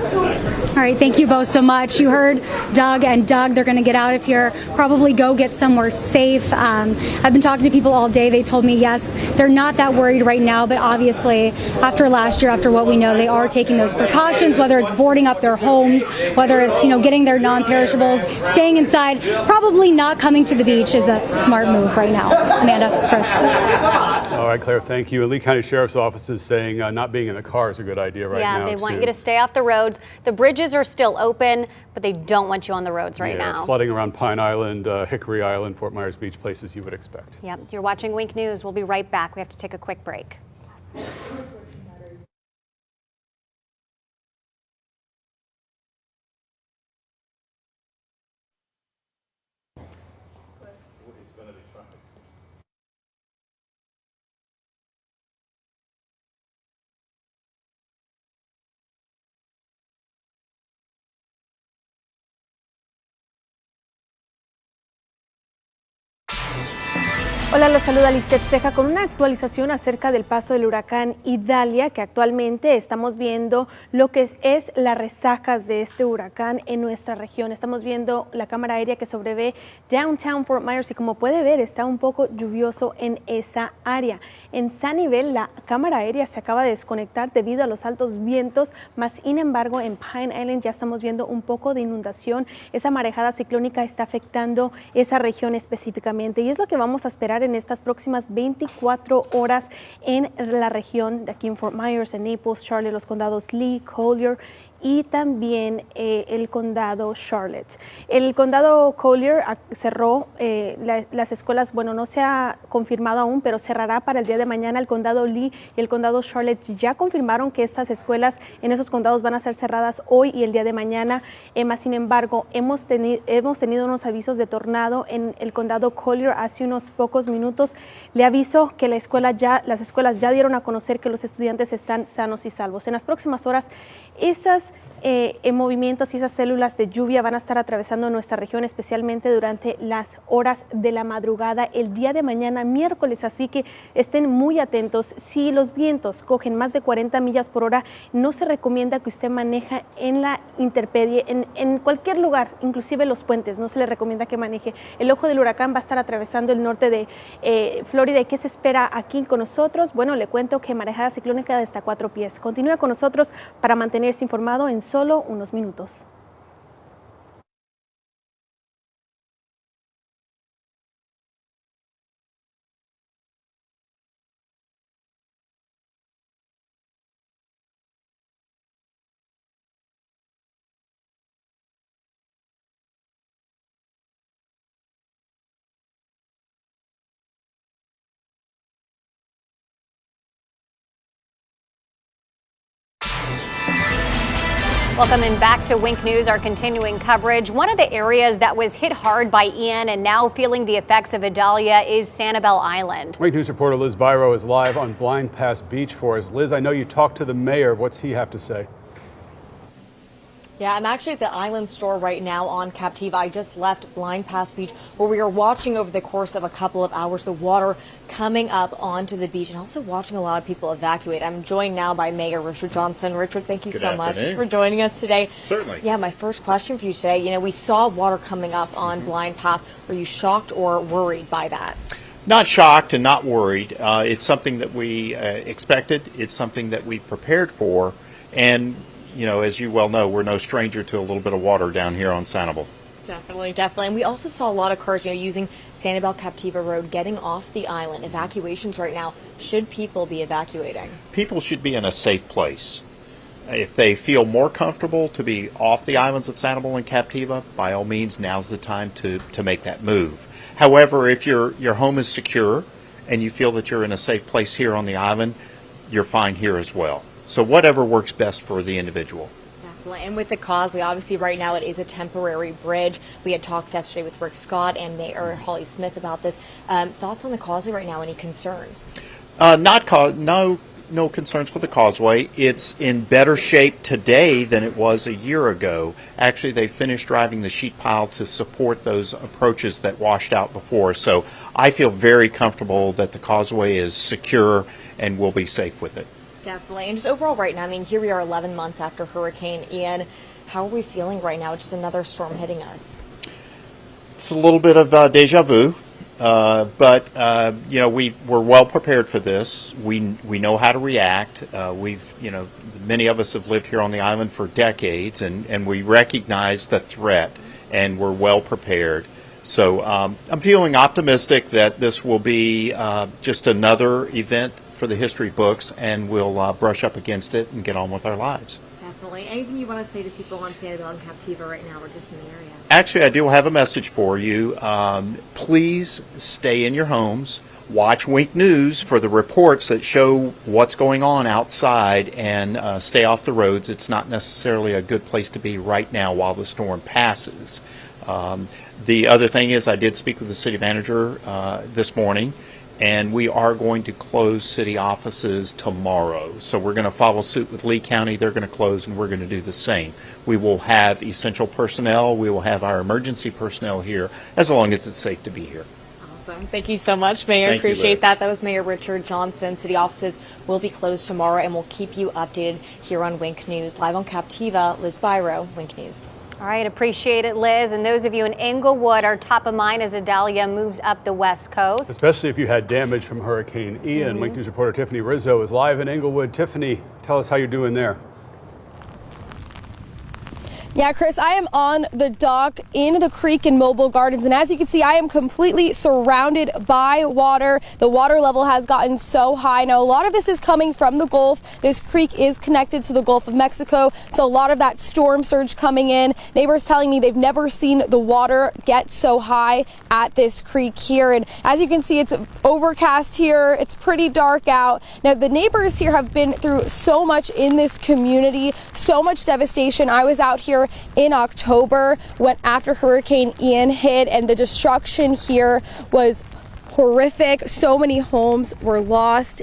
All right, thank you both so much. You heard Doug and Doug. They're going to get out of here, probably go get somewhere safe. I've been talking to people all day. They told me, yes, they're not that worried right now, but obviously after last year, after what we know, they are taking those precautions, whether it's boarding up their homes, whether it's, you know, getting their non-perishables, staying inside. Probably not coming to the beach is a smart move right now. Amanda, Chris. All right, Claire, thank you. And Lee County Sheriff's Office is saying not being in the car is a good idea right now. Yeah, they want you to stay off the roads. The bridges are still open, but they don't want you on the roads right now. Flooding around Pine Island, Hickory Island, Fort Myers Beach, places you would expect. Yep, you're watching Wink News. We'll be right back. We have to take a quick break. Hola, los saluda Lisette Ceja con una actualización acerca del paso del huracán Idalia, que actualmente estamos viendo lo que es las resacas de este huracán en nuestra región. Estamos viendo la cámara aérea que sobrevé Downtown Fort Myers y como puede ver está un poco lluvioso en esa área. En Sanibel la cámara aérea se acaba de desconectar debido a los altos vientos, más sin embargo en Pine Island ya estamos viendo un poco de inundación. Esa marejada ciclónica está afectando esa región específicamente y es lo que vamos a esperar en estas próximas 24 horas en la región de aquí en Fort Myers, en Naples, Charlotte, los condados Lee, Collier y también el condado Charlotte. El condado Collier cerró las escuelas, bueno, no se ha confirmado aún, pero cerrará para el día de mañana. El condado Lee y el condado Charlotte ya confirmaron que estas escuelas en esos condados van a ser cerradas hoy y el día de mañana. Más sin embargo, hemos tenido unos avisos de tornado en el condado Collier hace unos pocos minutos. Le aviso que las escuelas ya dieron a conocer que los estudiantes están sanos y salvos. En las próximas horas, esas movimientos y esas células de lluvia van a estar atravesando nuestra región, especialmente durante las horas de la madrugada el día de mañana, miércoles, así que estén muy atentos. Si los vientos cogen más de 40 millas por hora, no se recomienda que usted maneje en la intemperie, en cualquier lugar, inclusive los puentes, no se le recomienda que maneje. El ojo del huracán va a estar atravesando el norte de Florida. ¿Y qué se espera aquí con nosotros? Bueno, le cuento que marejada ciclónica de hasta 4 pies. Continúa con nosotros para mantenerse informado en solo unos minutos. Welcome back to Wink News, our continuing coverage. One of the areas that was hit hard by Ian and now feeling the effects of Idalia is Sanibel Island. Wink News reporter Liz Byro is live on Blind Pass Beach for us. Liz, I know you talked to the mayor. What's he have to say? Yeah, I'm actually at the Island store right now on Captiva. I just left Blind Pass Beach where we are watching over the course of a couple of hours the water coming up onto the beach and also watching a lot of people evacuate. I'm joined now by Mayor Richard Johnson. Richard, thank you so much for joining us today. Certainly. Yeah, my first question for you today, you know, we saw water coming up on Blind Pass. Were you shocked or worried by that? Not shocked and not worried. It's something that we expected. It's something that we prepared for. And you know, as you well know, we're no stranger to a little bit of water down here on Sanibel. Definitely, definitely. And we also saw a lot of cars, you know, using Sanibel Captiva Road, getting off the island. Evacuations right now. Should people be evacuating? People should be in a safe place. If they feel more comfortable to be off the islands of Sanibel and Captiva, by all means, now's the time to make that move. However, if your home is secure and you feel that you're in a safe place here on the island, you're fine here as well. So whatever works best for the individual. Definitely. And with the Causeway, obviously right now it is a temporary bridge. We had talks yesterday with Rick Scott and Mayor Holly Smith about this. Thoughts on the Causeway right now? Any concerns? No concerns for the Causeway. It's in better shape today than it was a year ago. Actually, they finished driving the sheet pile to support those approaches that washed out before. So I feel very comfortable that the Causeway is secure and we'll be safe with it. Definitely. And just overall right now, I mean, here we are 11 months after Hurricane Ian. How are we feeling right now? Just another storm hitting us. It's a little bit of deja vu, but you know, we're well prepared for this. We know how to react. Many of us have lived here on the island for decades, and we recognize the threat, and we're well prepared. So I'm feeling optimistic that this will be just another event for the history books, and we'll brush up against it and get on with our lives. Definitely. Anything you want to say to people on Sanibel and Captiva right now or just in the area? Actually, I do have a message for you. Please stay in your homes. Watch Wink News for the reports that show what's going on outside, and stay off the roads. It's not necessarily a good place to be right now while the storm passes. The other thing is I did speak with the city manager this morning, and we are going to close city offices tomorrow. So we're going to follow suit with Lee County. They're going to close, and we're going to do the same. We will have essential personnel. We will have our emergency personnel here as long as it's safe to be here. Awesome. Thank you so much, Mayor. Thank you, Appreciate Liz. that. That was Mayor Richard Johnson. City offices will be closed tomorrow, and we'll keep you updated here on Wink News. Live on Captiva, Liz Byro, Wink News. All right, appreciate it, Liz. And those of you in Englewood are top of mind as Idalia moves up the west coast. Especially if you had damage from Hurricane Ian. Wink News reporter Tiffany Rizzo is live in Englewood. Tiffany, tell us how you're doing there. Yeah, Chris, I am on the dock in the creek in Mobile Gardens, and as you can see, I am completely surrounded by water. The water level has gotten so high. Now, a lot of this is coming from the Gulf. This creek is connected to the Gulf of Mexico, so a lot of that storm surge coming in. Neighbors telling me they've never seen the water get so high at this creek here, and as you can see, it's overcast here. It's pretty dark out. Now, the neighbors here have been through so much in this community, so much devastation. I was out here in October when after Hurricane Ian hit, and the destruction here was horrific. So many homes were lost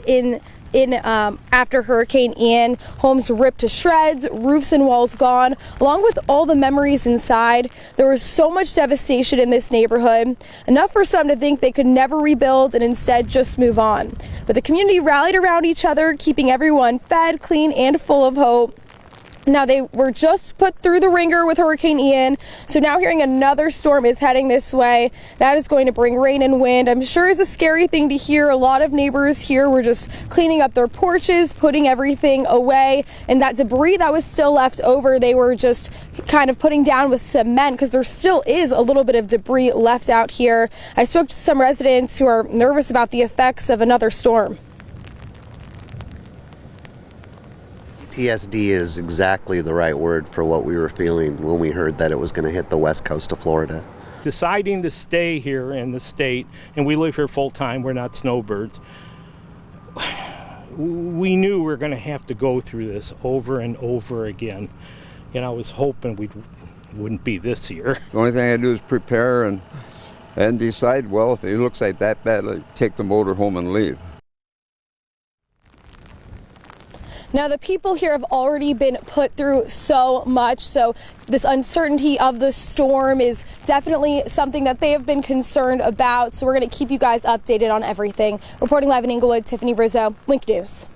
after Hurricane Ian. Homes ripped to shreds, roofs and walls gone, along with all the memories inside. There was so much devastation in this neighborhood, enough for some to think they could never rebuild and instead just move on. But the community rallied around each other, keeping everyone fed, clean, and full of hope. Now, they were just put through the ringer with Hurricane Ian, so now hearing another storm is heading this way. That is going to bring rain and wind. I'm sure is a scary thing to hear. A lot of neighbors here were just cleaning up their porches, putting everything away, and that debris that was still left over, they were just kind of putting down with cement because there still is a little bit of debris left out here. I spoke to some residents who are nervous about the effects of another storm. PTSD is exactly the right word for what we were feeling when we heard that it was going to hit the west coast of Florida. Deciding to stay here in the state, and we live here full time, we're not snowbirds. We knew we were going to have to go through this over and over again. And I was hoping we wouldn't be this year. The only thing I do is prepare and decide, well, if it looks like that bad, I'll take the motor home and leave. Now, the people here have already been put through so much, so this uncertainty of the storm is definitely something that they have been concerned about. So we're going to keep you guys updated on everything. Reporting live in Englewood, Tiffany Rizzo, Wink News.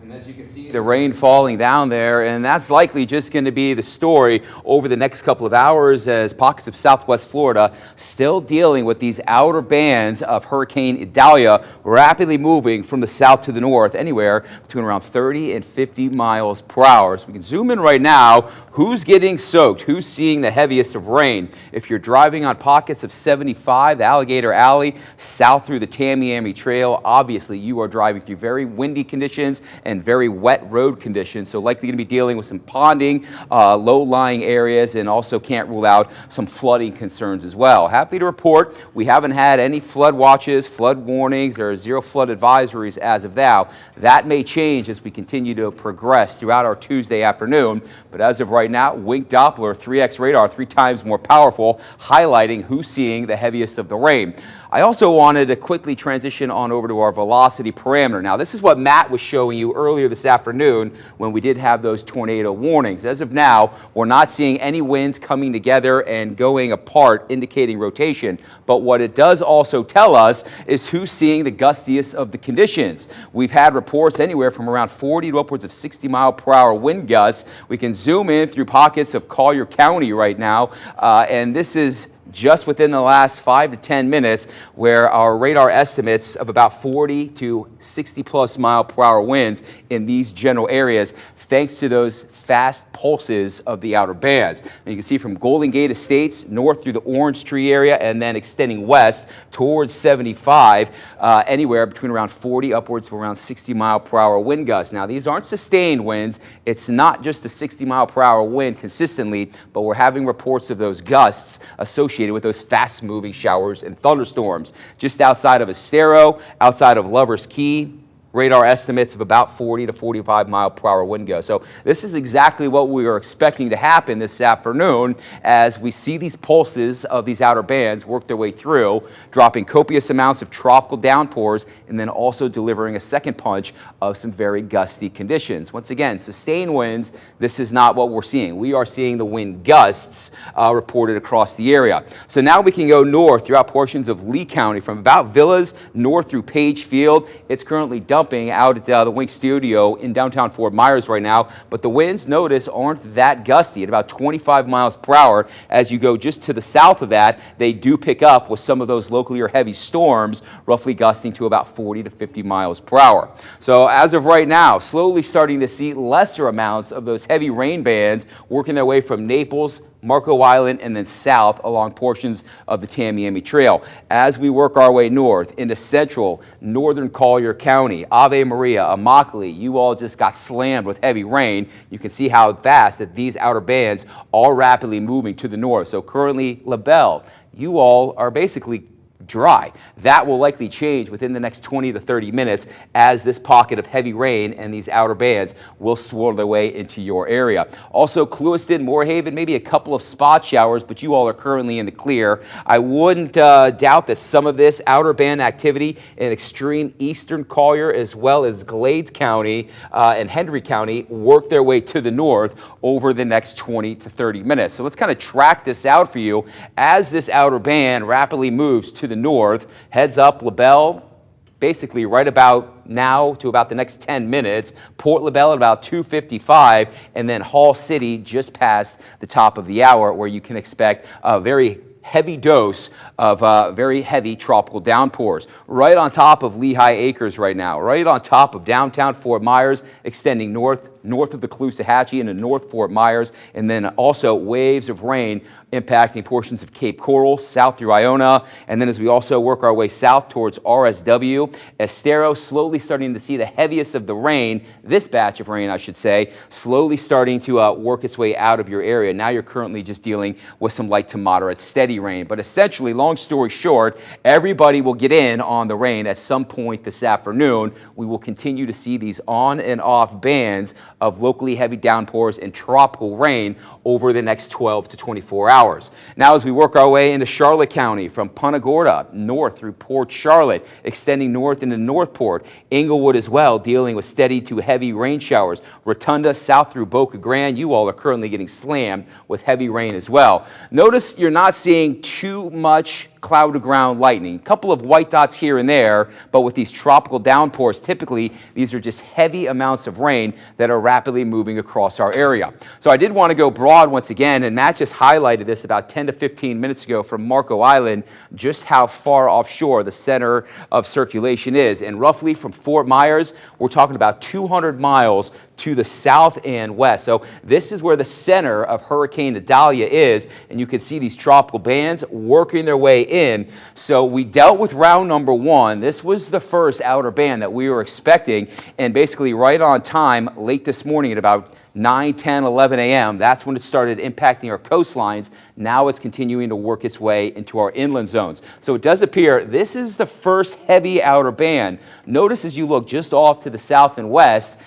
And as you can see, the rain falling down there, and that's likely just going to be the story over the next couple of hours as pockets of southwest Florida still dealing with these outer bands of Hurricane Idalia rapidly moving from the south to the north, anywhere between around 30 and 50 miles per hour. So we can zoom in right now. Who's getting soaked? Who's seeing the heaviest of rain? If you're driving on pockets of 75, the Alligator Alley, south through the Tamiami Trail, obviously you are driving through very windy conditions and very wet road conditions, so likely going to be dealing with some ponding, low-lying areas, and also can't rule out some flooding concerns as well. Happy to report we haven't had any flood watches, flood warnings, or zero flood advisories as of now. That may change as we continue to progress throughout our Tuesday afternoon, but as of right now, Wink Doppler 3X radar, 3 times more powerful, highlighting who's seeing the heaviest of the rain. I also wanted to quickly transition on over to our velocity parameter. Now, this is what Matt was showing you earlier this afternoon when we did have those tornado warnings. As of now, we're not seeing any winds coming together and going apart, indicating rotation. But what it does also tell us is who's seeing the gustiest of the conditions. We've had reports anywhere from around 40 to upwards of 60-mile-per-hour wind gusts. We can zoom in through pockets of Collier County right now, and this is just within the last 5 to 10 minutes, where our radar estimates of about 40 to 60 plus mile per hour winds in these general areas, thanks to those fast pulses of the outer bands. And you can see from Golden Gate Estates north through the Orange Tree area and then extending west towards 75, anywhere between around 40 upwards of around 60 mile per hour wind gusts. Now, these aren't sustained winds. It's not just a 60 mile per hour wind consistently, but we're having reports of those gusts associated with those fast-moving showers and thunderstorms. Just outside of Estero, outside of Lover's Key, radar estimates of about 40 to 45 mile per hour wind gusts. So this is exactly what we are expecting to happen this afternoon as we see these pulses of these outer bands work their way through, dropping copious amounts of tropical downpours and then also delivering a second punch of some very gusty conditions. Once again, sustained winds, this is not what we're seeing. We are seeing the wind gusts reported across the area. So now we can go north throughout portions of Lee County from about Villas north through Page Field. It's currently dumping out at the Wink Studio in downtown Fort Myers right now, but the winds, notice, aren't that gusty at about 25 miles per hour. As you go just to the south of that, they do pick up with some of those locally or heavy storms, roughly gusting to about 40 to 50 miles per hour. So as of right now, slowly starting to see lesser amounts of those heavy rain bands working their way from Naples, Marco Island, and then south along portions of the Tamiami Trail. As we work our way north into central northern Collier County, Ave Maria, Immokalee, you all just got slammed with heavy rain. You can see how fast that these outer bands are rapidly moving to the north. So currently LaBelle, you all are basically dry. That will likely change within the next 20 to 30 minutes as this pocket of heavy rain and these outer bands will swirl their way into your area. Also, Clewiston, Moorhaven, maybe a couple of spot showers, but you all are currently in the clear. I wouldn't doubt that some of this outer band activity in extreme eastern Collier as well as Glades County and Henry County work their way to the north over the next 20 to 30 minutes. So let's kind of track this out for you as this outer band rapidly moves to the north. Heads up LaBelle, basically right about now to about the next 10 minutes. Port LaBelle at about 2:55, and then Hall City just past the top of the hour, where you can expect a very heavy dose of very heavy tropical downpours. Right on top of Lehigh Acres right now, right on top of downtown Fort Myers, extending north of the Caloosahatchee into North Fort Myers, and then also waves of rain impacting portions of Cape Coral, south through Iona, and then as we also work our way south towards RSW, Estero, slowly starting to see the heaviest of the rain, this batch of rain I should say, slowly starting to work its way out of your area. Now you're currently just dealing with some light to moderate steady rain, but essentially, long story short, everybody will get in on the rain at some point this afternoon. We will continue to see these on and off bands of locally heavy downpours and tropical rain over the next 12 to 24 hours. Now as we work our way into Charlotte County from Punta Gorda north through Port Charlotte, extending north into Northport, Englewood as well, dealing with steady to heavy rain showers. Rotunda south through Boca Grande, you all are currently getting slammed with heavy rain as well. Notice you're not seeing too much cloud to ground lightning. A couple of white dots here and there, but with these tropical downpours, typically these are just heavy amounts of rain that are rapidly moving across our area. So I did want to go broad once again, and Matt just highlighted this about 10 to 15 minutes ago from Marco Island, just how far offshore the center of circulation is. And roughly from Fort Myers, we're talking about 200 miles to the south and west. So this is where the center of Hurricane Idalia is, and you can see these tropical bands working their way in. So we dealt with round number one. This was the first outer band that we were expecting, and basically right on time late this morning at about 9, 10, 11 a.m. That's when it started impacting our coastlines. Now it's continuing to work its way into our inland zones. So it does appear this is the first heavy outer band. Notice as you look just off to the south and west,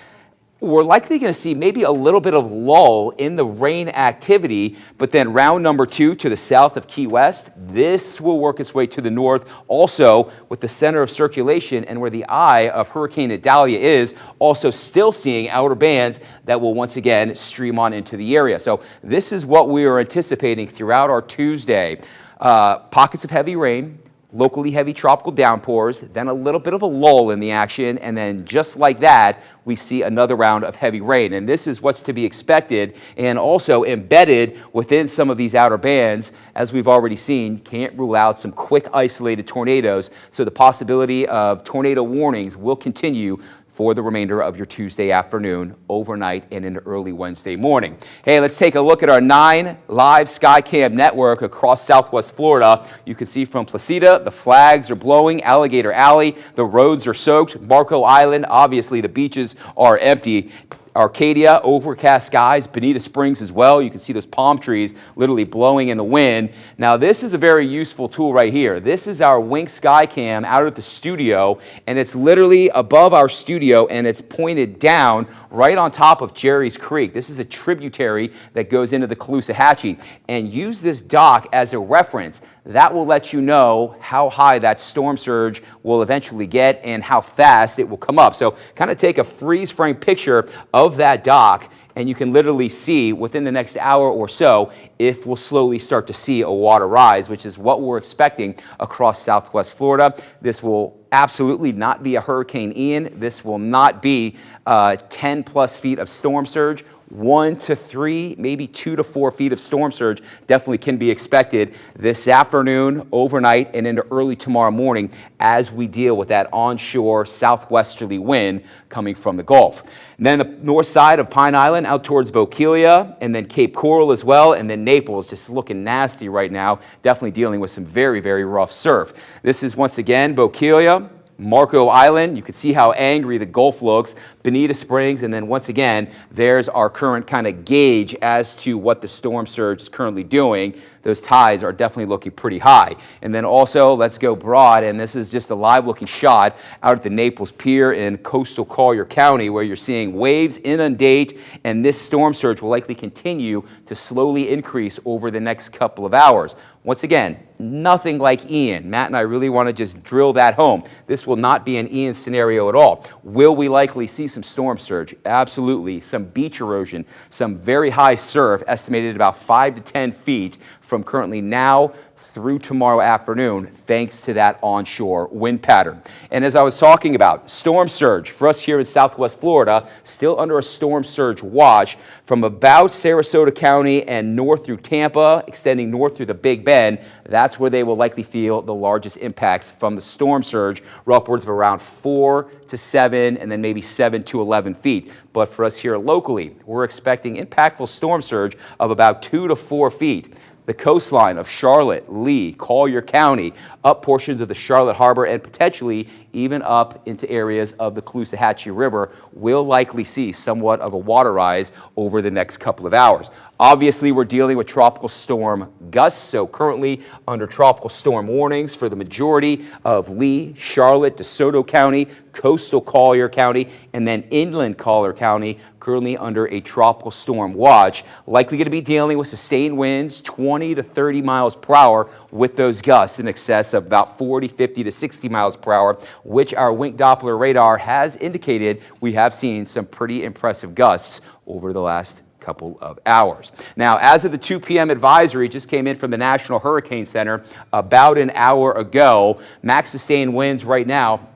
we're likely going to see maybe a little bit of lull in the rain activity, but then round number two to the south of Key West, this will work its way to the north, also with the center of circulation and where the eye of Hurricane Idalia is, also still seeing outer bands that will once again stream on into the area. So this is what we are anticipating throughout our Tuesday. Pockets of heavy rain, locally heavy tropical downpours, then a little bit of a lull in the action, and then just like that, we see another round of heavy rain. And this is what's to be expected, and also embedded within some of these outer bands, as we've already seen, can't rule out some quick isolated tornadoes, so the possibility of tornado warnings will continue for the remainder of your Tuesday afternoon, overnight, and into early Wednesday morning. Hey, let's take a look at our 9 live Skycam network across Southwest Florida. You can see from Placida, the flags are blowing, Alligator Alley, the roads are soaked, Marco Island, obviously the beaches are empty. Arcadia, overcast skies, Bonita Springs as well. You can see those palm trees literally blowing in the wind. Now, this is a very useful tool right here. This is our Wink Sky Cam out at the studio, and it's literally above our studio, and it's pointed down right on top of Jerry's Creek. This is a tributary that goes into the Caloosahatchee, and use this dock as a reference. That will let you know how high that storm surge will eventually get and how fast it will come up. So kind of take a freeze frame picture of that dock, and you can literally see within the next hour or so if we'll slowly start to see a water rise, which is what we're expecting across southwest Florida. This will absolutely not be a Hurricane Ian. This will not be 10 plus feet of storm surge. 1 to 3, maybe 2 to 4 feet of storm surge definitely can be expected this afternoon, overnight, and into early tomorrow morning as we deal with that onshore southwesterly wind coming from the Gulf. And then the north side of Pine Island out towards Bokeelia, and then Cape Coral as well, and then Naples just looking nasty right now, definitely dealing with some very, very rough surf. This is once again Bokeelia, Marco Island. You can see how angry the Gulf looks, Bonita Springs, and then once again, there's our current kind of gauge as to what the storm surge is currently doing. Those tides are definitely looking pretty high. And then also, let's go broad, and this is just a live looking shot out at the Naples Pier in coastal Collier County, where you're seeing waves inundate, and this storm surge will likely continue to slowly increase over the next couple of hours. Once again, nothing like Ian. Matt and I really want to just drill that home. This will not be an Ian scenario at all. Will we likely see some storm surge? Absolutely. Some beach erosion, some very high surf, estimated at about 5 to 10 feet from currently now through tomorrow afternoon, thanks to that onshore wind pattern. And as I was talking about, storm surge for us here in southwest Florida, still under a storm surge watch from about Sarasota County and north through Tampa, extending north through the Big Bend. That's where they will likely feel the largest impacts from the storm surge, upwards of around 4 to 7, and then maybe 7 to 11 feet. But for us here locally, we're expecting impactful storm surge of about 2 to 4 feet. The coastline of Charlotte, Lee, Collier County, up portions of the Charlotte Harbor, and potentially even up into areas of the Caloosahatchee River will likely see somewhat of a water rise over the next couple of hours. Obviously, we're dealing with tropical storm gusts, so currently under tropical storm warnings for the majority of Lee, Charlotte, DeSoto County, coastal Collier County, and then inland Collier County, currently under a tropical storm watch. Likely going to be dealing with sustained winds 20 to 30 miles per hour with those gusts in excess of about 40, 50 to 60 miles per hour, which our Wink Doppler radar has indicated we have seen some pretty impressive gusts over the last couple of hours. Now, as of the 2 p.m. advisory, just came in from the National Hurricane Center about an hour ago. Max sustained winds right now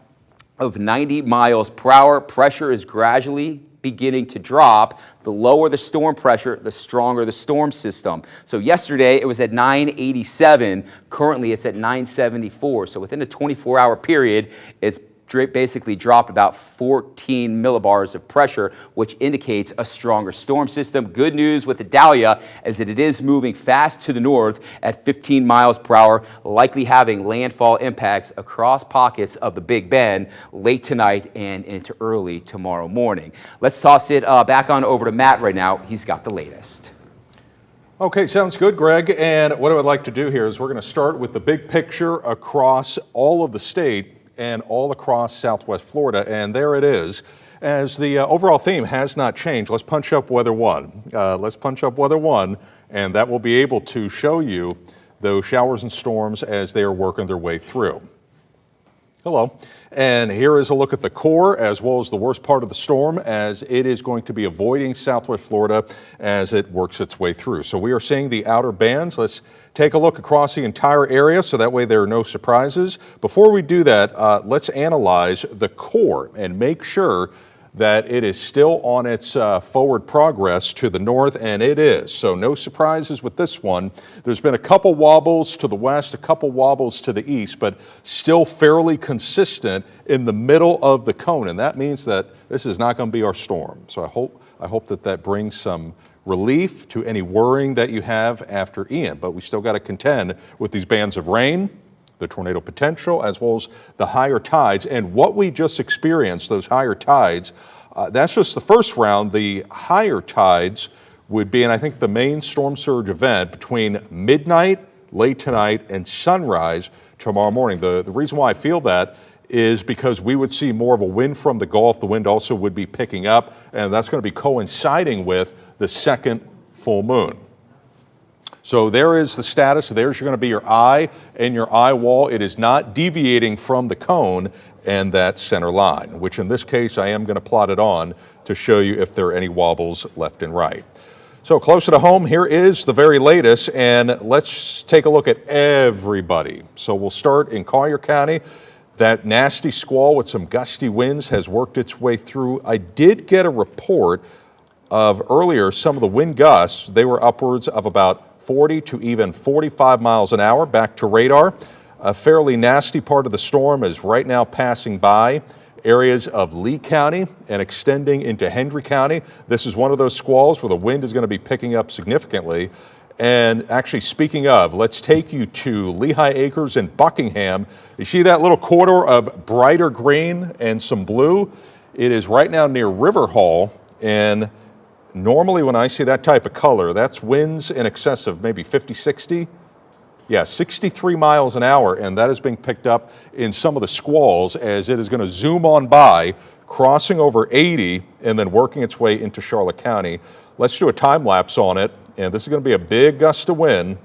of 90 miles per hour. Pressure is gradually beginning to drop. The lower the storm pressure, the stronger the storm system. So yesterday it was at 987. Currently it's at 974. So within a 24-hour period, it's basically dropped about 14 millibars of pressure, which indicates a stronger storm system. Good news with Idalia is that it is moving fast to the north at 15 miles per hour, likely having landfall impacts across pockets of the Big Bend late tonight and into early tomorrow morning. Let's toss it back on over to Matt right now. He's got the latest. Okay, sounds good, Greg. And what I would like to do here is we're going to start with the big picture across all of the state and all across southwest Florida, and there it is. As the overall theme has not changed, let's punch up weather one. Let's punch up weather one, and that will be able to show you those showers and storms as they are working their way through. Hello. And here is a look at the core as well as the worst part of the storm, as it is going to be avoiding southwest Florida as it works its way through. So we are seeing the outer bands. Let's take a look across the entire area so that way there are no surprises. Before we do that, let's analyze the core and make sure that it is still on its forward progress to the north, and it is. So no surprises with this one. There's been a couple wobbles to the west, a couple wobbles to the east, but still fairly consistent in the middle of the cone, and that means that this is not going to be our storm. So I hope that that brings some relief to any worrying that you have after Ian, but we still got to contend with these bands of rain, the tornado potential, as well as the higher tides. And what we just experienced, those higher tides, That's just the first round. The higher tides would be, and I think the main storm surge event between midnight, late tonight, and sunrise tomorrow morning. The reason why I feel that is because we would see more of a wind from the Gulf. The wind also would be picking up, and that's going to be coinciding with the second full moon. So there is the status. There's going to be your eye and your eye wall. It is not deviating from the cone and that center line, which in this case I am going to plot it on to show you if there are any wobbles left and right. So closer to home, here is the very latest, and let's take a look at everybody. So we'll start in Collier County. That nasty squall with some gusty winds has worked its way through. I did get a report of earlier some of the wind gusts. They were upwards of about 40 to even 45 miles an hour. Back to radar. A fairly nasty part of the storm is right now passing by areas of Lee County and extending into Hendry County. This is one of those squalls where the wind is going to be picking up significantly. And actually, speaking of, let's take you to Lehigh Acres and Buckingham. You see that little corridor of brighter green and some blue? It is right now near River Hall, and normally when I see that type of color, that's winds in excess of maybe 50, 60. Yeah, 63 miles an hour, and that is being picked up in some of the squalls as it is going to zoom on by, crossing over 80 and then working its way into Charlotte County. Let's do a time lapse on it, and this is going to be a big gust of wind,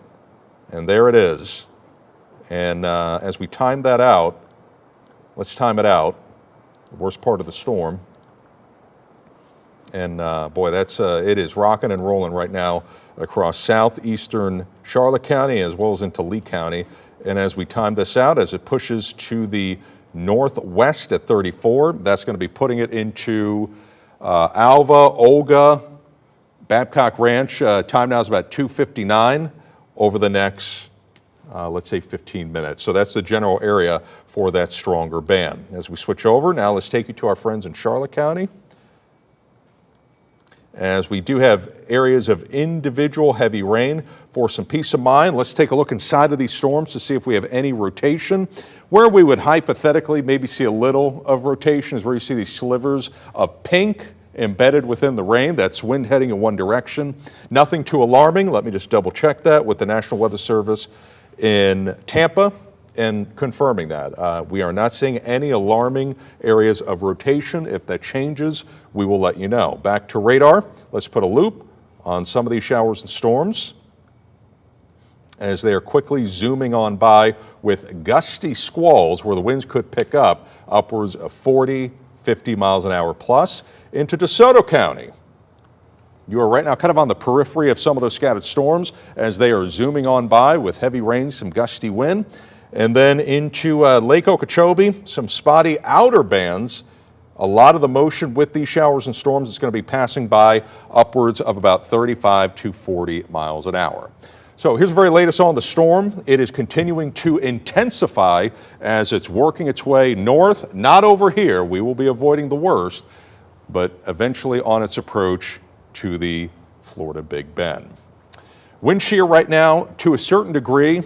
and there it is. And as we time that out, let's time it out, the worst part of the storm. And boy, that's it is rocking and rolling right now across southeastern Charlotte County as well as into Lee County. And as we time this out, as it pushes to the northwest at 34, that's going to be putting it into Alva, Olga, Babcock Ranch. Time now is about 2:59 over the next, let's say 15 minutes. So that's the general area for that stronger band. As we switch over, now let's take you to our friends in Charlotte County. As we do have areas of individual heavy rain. For some peace of mind, let's take a look inside of these storms to see if we have any rotation. Where we would hypothetically maybe see a little of rotation is where you see these slivers of pink embedded within the rain. That's wind heading in one direction. Nothing too alarming. Let me just double check that with the National Weather Service in Tampa and confirming that. We are not seeing any alarming areas of rotation. If that changes, we will let you know. Back to radar. Let's put a loop on some of these showers and storms as they are quickly zooming on by with gusty squalls where the winds could pick up upwards of 40, 50 miles an hour plus into DeSoto County. You are right now kind of on the periphery of some of those scattered storms as they are zooming on by with heavy rain, some gusty wind. And then into Lake Okeechobee, some spotty outer bands. A lot of the motion with these showers and storms is going to be passing by upwards of about 35 to 40 miles an hour. So here's the very latest on the storm. It is continuing to intensify as it's working its way north, not over here. We will be avoiding the worst, but eventually on its approach to the Florida Big Bend. Wind shear right now, to a certain degree,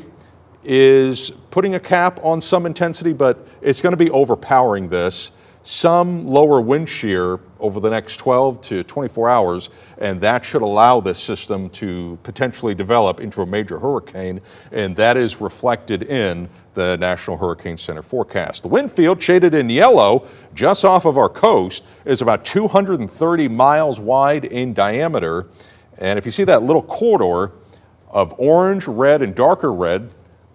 is putting a cap on some intensity, but it's going to be overpowering this. Some lower wind shear over the next 12 to 24 hours, and that should allow this system to potentially develop into a major hurricane, and that is reflected in the National Hurricane Center forecast. The wind field, shaded in yellow, just off of our coast, is about 230 miles wide in diameter, and if you see that little corridor of orange, red, and darker red,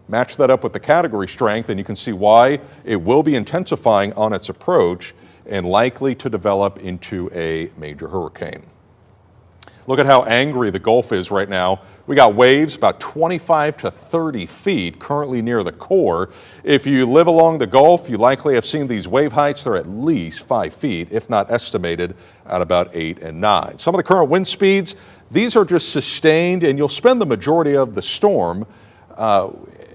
match that up with the category strength, and you can see why it will be intensifying on its approach and likely to develop into a major hurricane. Look at how angry the Gulf is right now. We got waves about 25 to 30 feet currently near the core. If you live along the Gulf, you likely have seen these wave heights. They're at least 5 feet, if not estimated at about 8 and 9. Some of the current wind speeds, these are just sustained, and you'll spend the majority of the storm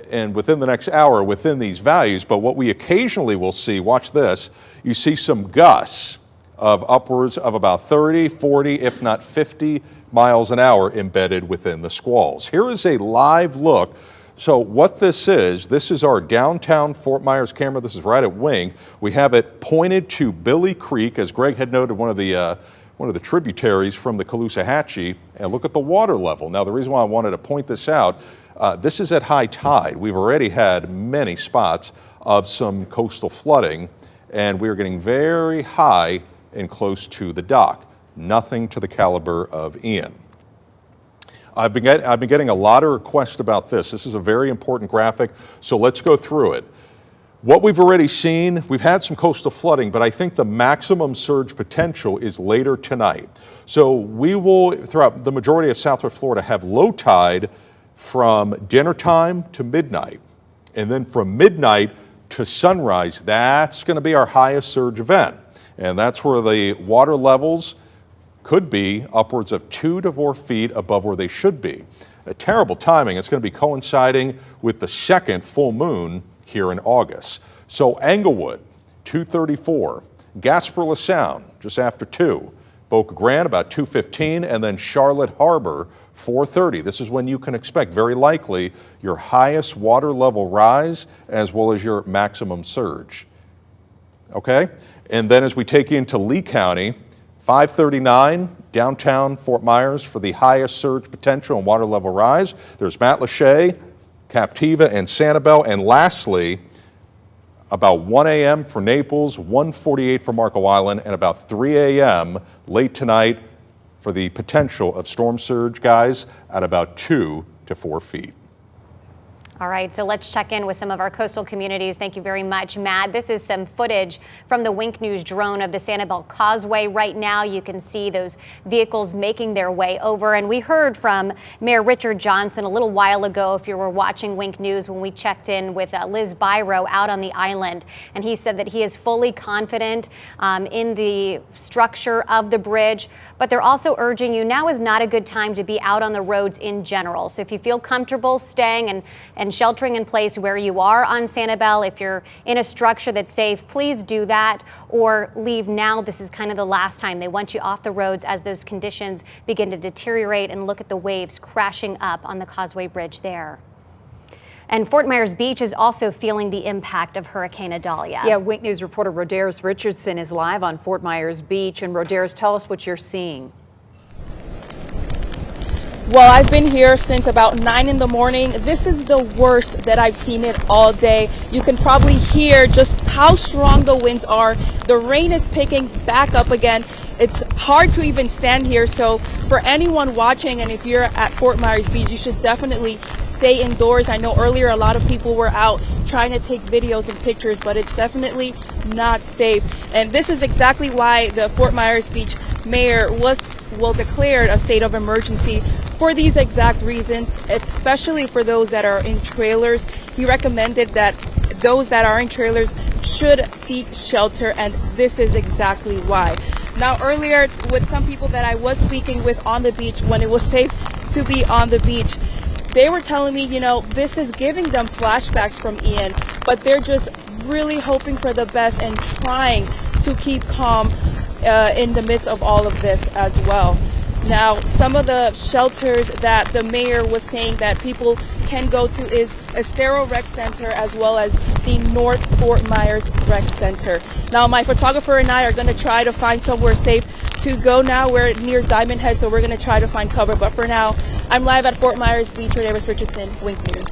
and within the next hour within these values, but what we occasionally will see, watch this, you see some gusts of upwards of about 30, 40, if not 50 miles an hour embedded within the squalls. Here is a live look. So what this is our downtown Fort Myers camera. This is right at Wink. We have it pointed to Billy Creek, as Greg had noted, one of the tributaries from the Caloosahatchee, and look at the water level. Now, the reason why I wanted to point this out, this is at high tide. We've already had many spots of some coastal flooding, and we're getting very high and close to the dock. Nothing to the caliber of Ian. I've been getting a lot of requests about this. This is a very important graphic, so let's go through it. What we've already seen, we've had some coastal flooding, but I think the maximum surge potential is later tonight. So we will, throughout the majority of Southwest Florida, have low tide from dinner time to midnight. And then from midnight to sunrise, that's going to be our highest surge event. And that's where the water levels could be upwards of 2 to 4 feet above where they should be. A terrible timing. It's going to be coinciding with the second full moon here in August. So Englewood, 2:34. Gasparilla Sound, just after 2. Boca Grande, about 2:15. And then Charlotte Harbor, 4:30. This is when you can expect, very likely, your highest water level rise as well as your maximum surge. Okay? And then as we take you into Lee County, 5:39, downtown Fort Myers for the highest surge potential and water level rise. There's Matlacha, Captiva, and Sanibel. And lastly, about 1 a.m. for Naples, 1:48 for Marco Island, and about 3 a.m. late tonight for the potential of storm surge, guys, at about 2 to 4 feet. All right, so let's check in with some of our coastal communities. Thank you very much, Matt. This is some footage from the Wink News drone of the Sanibel Causeway. Right now, you can see those vehicles making their way over. And we heard from Mayor Richard Johnson a little while ago, if you were watching Wink News, when we checked in with Liz Byro out on the island. And he said that he is fully confident in the structure of the bridge. But they're also urging you, now is not a good time to be out on the roads in general. So if you feel comfortable staying and sheltering in place where you are on Sanibel, if you're in a structure that's safe, please do that, or leave now. This is kind of the last time. They want you off the roads as those conditions begin to deteriorate, and look at the waves crashing up on the Causeway Bridge there. And Fort Myers Beach is also feeling the impact of Hurricane Idalia. Yeah, Wink News reporter Rodaris Richardson is live on Fort Myers Beach. And Rodaris, tell us what you're seeing. Well, I've been here since about 9 in the morning. This is the worst that I've seen it all day. You can probably hear just how strong the winds are. The rain is picking back up again. It's hard to even stand here. So for anyone watching, and if you're at Fort Myers Beach, you should definitely stay indoors. I know earlier a lot of people were out trying to take videos and pictures, but it's definitely not safe. And this is exactly why the Fort Myers Beach mayor declared a state of emergency, for these exact reasons, especially for those that are in trailers. He recommended that those that are in trailers should seek shelter, and this is exactly why. Now, earlier with some people that I was speaking with on the beach, when it was safe to be on the beach, they were telling me, you know, this is giving them flashbacks from Ian, but they're just really hoping for the best and trying to keep calm in the midst of all of this as well. Now, some of the shelters that the mayor was saying that people can go to is Estero Rec Center, as well as the North Fort Myers Rec Center. Now, my photographer and I are going to try to find somewhere safe to go now. We're near Diamond Head, so we're going to try to find cover. But for now, I'm live at Fort Myers Beach. Rodaris Richardson, Wink News.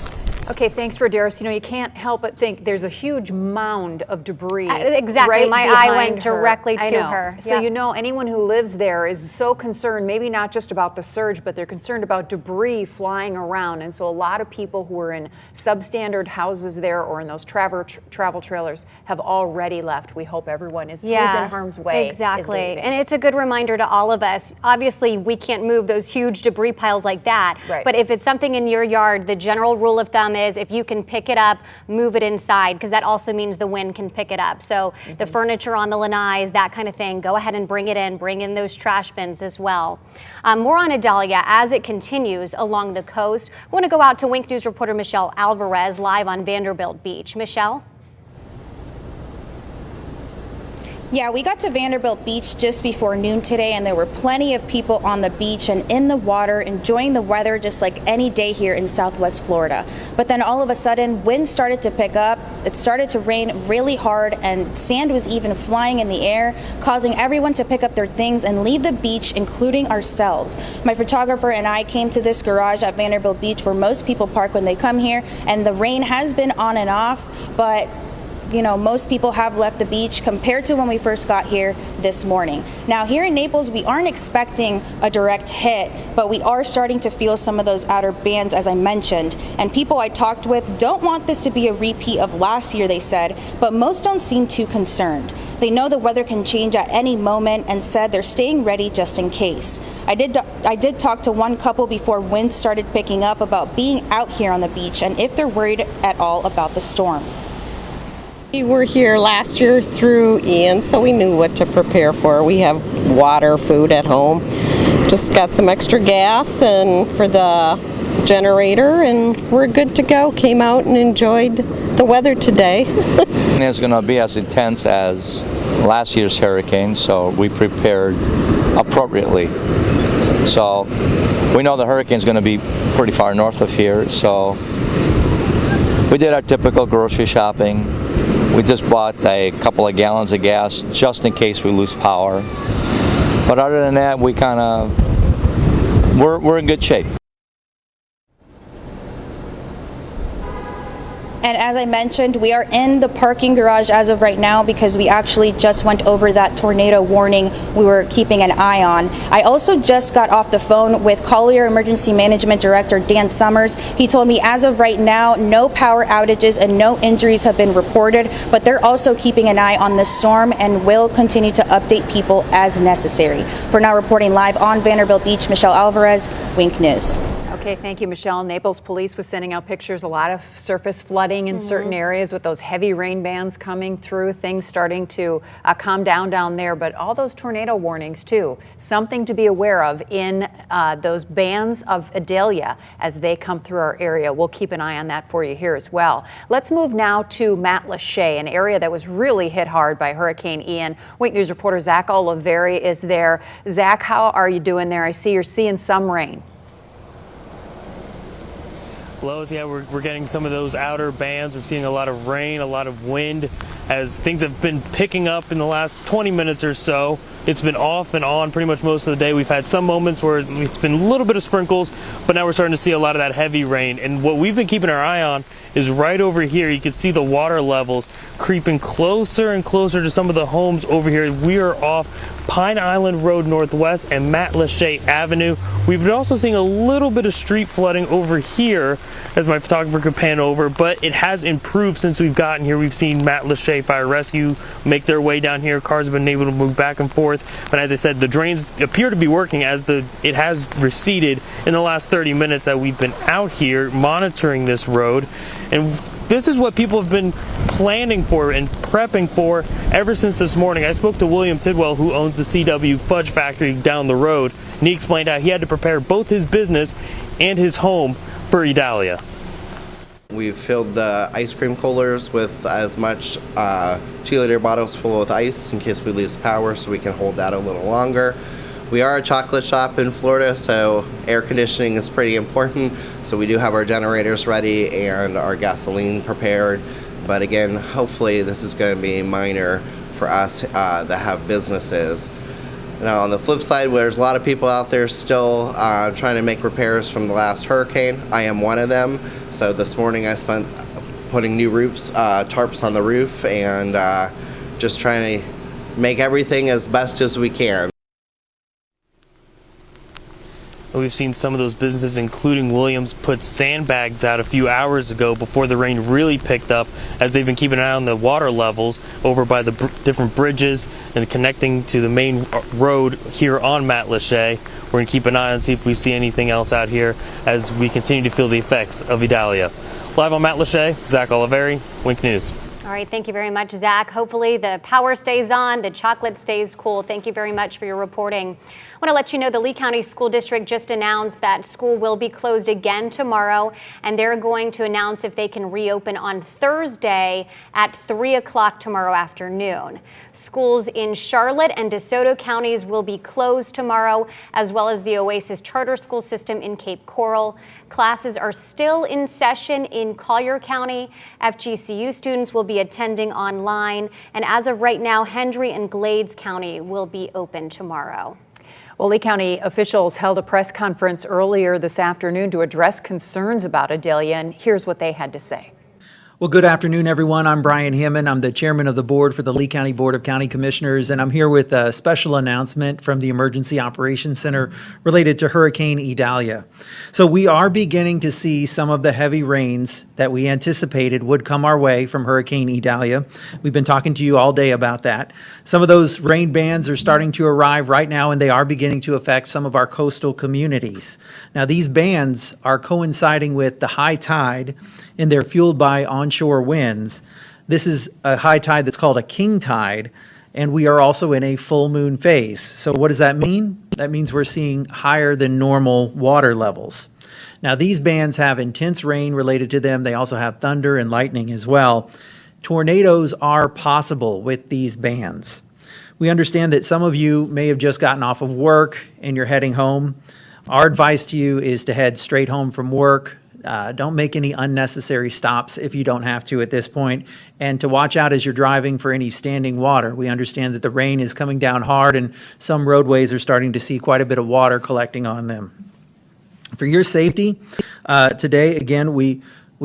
Okay, thanks, Rodaris. You know, you can't help but think there's a huge mound of debris. Exactly. Right My eye went directly to her. So, you know, anyone who lives there is so concerned, maybe not just about the surge, but they're concerned about debris flying around. And so a lot of people who are in substandard houses there or in those travel trailers have already left. We hope everyone is in harm's way. Exactly. And it's a good reminder to all of us. Obviously, we can't move those huge debris piles like that. Right. But if it's something in your yard, the general rule of thumb is if you can pick it up, move it inside, because that also means the wind can pick it up. So the furniture on the lanais, that kind of thing, go ahead and bring it in, bring in those trash bins as well. More on Idalia as it continues along the coast. We want to go out to Wink News reporter Michelle Alvarez live on Vanderbilt Beach. Michelle? Yeah, we got to Vanderbilt Beach just before noon today, and there were plenty of people on the beach and in the water enjoying the weather just like any day here in Southwest Florida. But then all of a sudden, wind started to pick up. It started to rain really hard, and sand was even flying in the air, causing everyone to pick up their things and leave the beach, including ourselves. My photographer and I came to this garage at Vanderbilt Beach where most people park when they come here, and the rain has been on and off, but you know, most people have left the beach compared to when we first got here this morning. Now, here in Naples, we aren't expecting a direct hit, but we are starting to feel some of those outer bands, as I mentioned. And people I talked with don't want this to be a repeat of last year, they said, but most don't seem too concerned. They know the weather can change at any moment and said they're staying ready just in case. I did talk to one couple before winds started picking up about being out here on the beach and if they're worried at all about the storm. We were here last year through Ian, so we knew what to prepare for. We have water, food at home. Just got some extra gas and for the generator, and we're good to go. Came out and enjoyed the weather today. It's going to be as intense as last year's hurricane, so we prepared appropriately. So we know the hurricane's going to be pretty far north of here, so we did our typical grocery shopping. We just bought a couple of gallons of gas just in case we lose power. But other than that, we we're in good shape. And as I mentioned, we are in the parking garage as of right now because we actually just went over that tornado warning we were keeping an eye on. I also just got off the phone with Collier Emergency Management Director Dan Summers. He told me as of right now, no power outages and no injuries have been reported, but they're also keeping an eye on this storm and will continue to update people as necessary. For now, reporting live on Vanderbilt Beach, Michelle Alvarez, Wink News. Okay, thank you, Michelle. Naples police was sending out pictures, a lot of surface flooding in certain areas with those heavy rain bands coming through, things starting to calm down there, but all those tornado warnings too, something to be aware of in those bands of Idalia as they come through our area. We'll keep an eye on that for you here as well. Let's move now to Matlacha, an area that was really hit hard by Hurricane Ian. Wink News reporter Zach Oliveri is there. Zach, how are you doing there? I see you're seeing some rain. Lows, yeah, we're getting some of those outer bands. We're seeing a lot of rain, a lot of wind as things have been picking up in the last 20 minutes or so. It's been off and on pretty much most of the day. We've had some moments where it's been a little bit of sprinkles, but now we're starting to see a lot of that heavy rain. And what we've been keeping our eye on is right over here. You can see the water levels creeping closer and closer to some of the homes over here. We are off Pine Island Road Northwest and Matlacha Avenue. We've been also seeing a little bit of street flooding over here as my photographer could pan over, but it has improved since we've gotten here. We've seen Matlacha Fire Rescue make their way down here. Cars have been able to move back and forth. But as I said, the drains appear to be working as it has receded in the last 30 minutes that we've been out here monitoring this road. And this is what people have been planning for and prepping for ever since this morning. I spoke to William Tidwell, who owns the CW Fudge Factory down the road, and he explained how he had to prepare both his business and his home for Idalia. We've filled the ice cream coolers with as much 2-liter bottles full with ice in case we lose power, so we can hold that a little longer. We are a chocolate shop in Florida, so air conditioning is pretty important. So we do have our generators ready and our gasoline prepared. But again, hopefully this is going to be minor for us that have businesses. Now on the flip side, there's a lot of people out there still trying to make repairs from the last hurricane. I am one of them. So this morning I spent putting new roofs, tarps on the roof, and just trying to make everything as best as we can. We've seen some of those businesses, including Williams, put sandbags out a few hours ago before the rain really picked up, as they've been keeping an eye on the water levels over by the different bridges and connecting to the main road here on Matlacha. We're going to keep an eye and see if we see anything else out here as we continue to feel the effects of Idalia. Live on Matlacha, Zach Oliveri, Wink News. All right, thank you very much, Zach. Hopefully the power stays on, the chocolate stays cool. Thank you very much for your reporting. I want to let you know the Lee County School District just announced that school will be closed again tomorrow, and they're going to announce if they can reopen on Thursday at 3 o'clock tomorrow afternoon. Schools in Charlotte and DeSoto counties will be closed tomorrow, as well as the Oasis Charter School System in Cape Coral. Classes are still in session in Collier County. FGCU students will be attending online, and as of right now, Hendry and Glades County will be open tomorrow. Well, Lee County officials held a press conference earlier this afternoon to address concerns about Idalia, and here's what they had to say. Well, good afternoon, everyone. I'm Brian Hammond. I'm the chairman of the board for the Lee County Board of County Commissioners, and I'm here with a special announcement from the Emergency Operations Center related to Hurricane Idalia. So we are beginning to see some of the heavy rains that we anticipated would come our way from Hurricane Idalia. We've been talking to you all day about that. Some of those rain bands are starting to arrive right now, and they are beginning to affect some of our coastal communities. Now, these bands are coinciding with the high tide, and they're fueled by onshore winds. This is a high tide that's called a king tide, and we are also in a full moon phase. So what does that mean? That means we're seeing higher than normal water levels. Now, these bands have intense rain related to them. They also have thunder and lightning as well. Tornadoes are possible with these bands. We understand that some of you may have just gotten off of work and you're heading home. Our advice to you is to head straight home from work. Don't make any unnecessary stops if you don't have to at this point, and to watch out as you're driving for any standing water. We understand that the rain is coming down hard and some roadways are starting to see quite a bit of water collecting on them. For your safety, today, again, we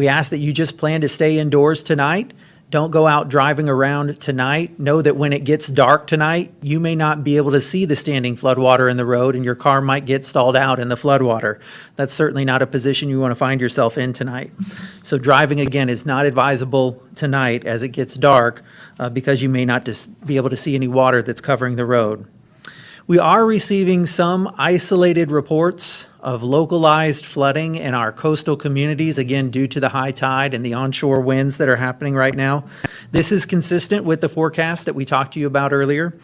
ask that you just plan to stay indoors tonight. Don't go out driving around tonight. Know that when it gets dark tonight, you may not be able to see the standing floodwater in the road, and your car might get stalled out in the floodwater. That's certainly not a position you want to find yourself in tonight. So driving, again, is not advisable tonight as it gets dark because you may not be able to see any water that's covering the road. We are receiving some isolated reports of localized flooding in our coastal communities, again, due to the high tide and the onshore winds that are happening right now. This is consistent with the forecast that we talked to you about earlier.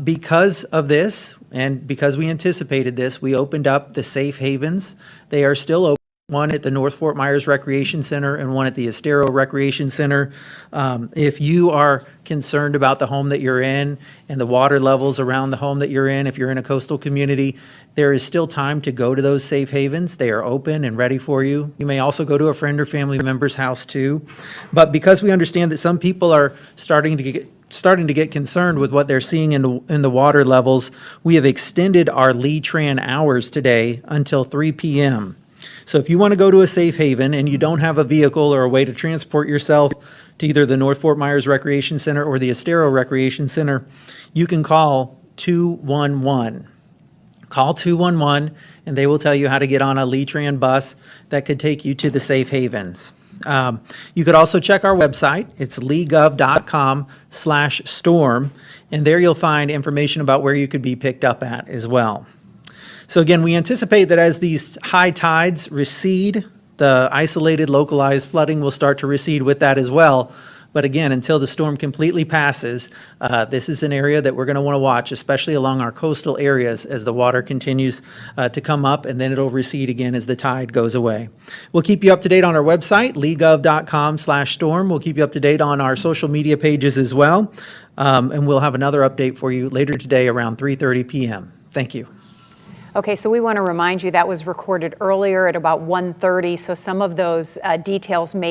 Because of this, and because we anticipated this, we opened up the safe havens. They are still open. One at the North Fort Myers Recreation Center and one at the Estero Recreation Center. If you are concerned about the home that you're in and the water levels around the home that you're in, if you're in a coastal community, there is still time to go to those safe havens. They are open and ready for you. You may also go to a friend or family member's house too. But because we understand that some people are starting to get concerned with what they're seeing in the water levels, we have extended our Lee Tran hours today until 3 p.m. So if you want to go to a safe haven and you don't have a vehicle or a way to transport yourself to either the North Fort Myers Recreation Center or the Estero Recreation Center, you can call 211. Call 211 and they will tell you how to get on a Lee Tran bus that could take you to the safe havens. You could also check our website. It's leegov.com/storm, and there you'll find information about where you could be picked up at as well. So again, we anticipate that as these high tides recede, the isolated localized flooding will start to recede with that as well. But again, until the storm completely passes, this is an area that we're going to want to watch, especially along our coastal areas as the water continues to come up, and then it'll recede again as the tide goes away. We'll keep you up to date on our website, leegov.com/storm. We'll keep you up to date on our social media pages as well. And we'll have another update for you later today around 3:30 p.m. Thank you. Okay, so we want to remind you that was recorded earlier at about 1:30, so some of those details may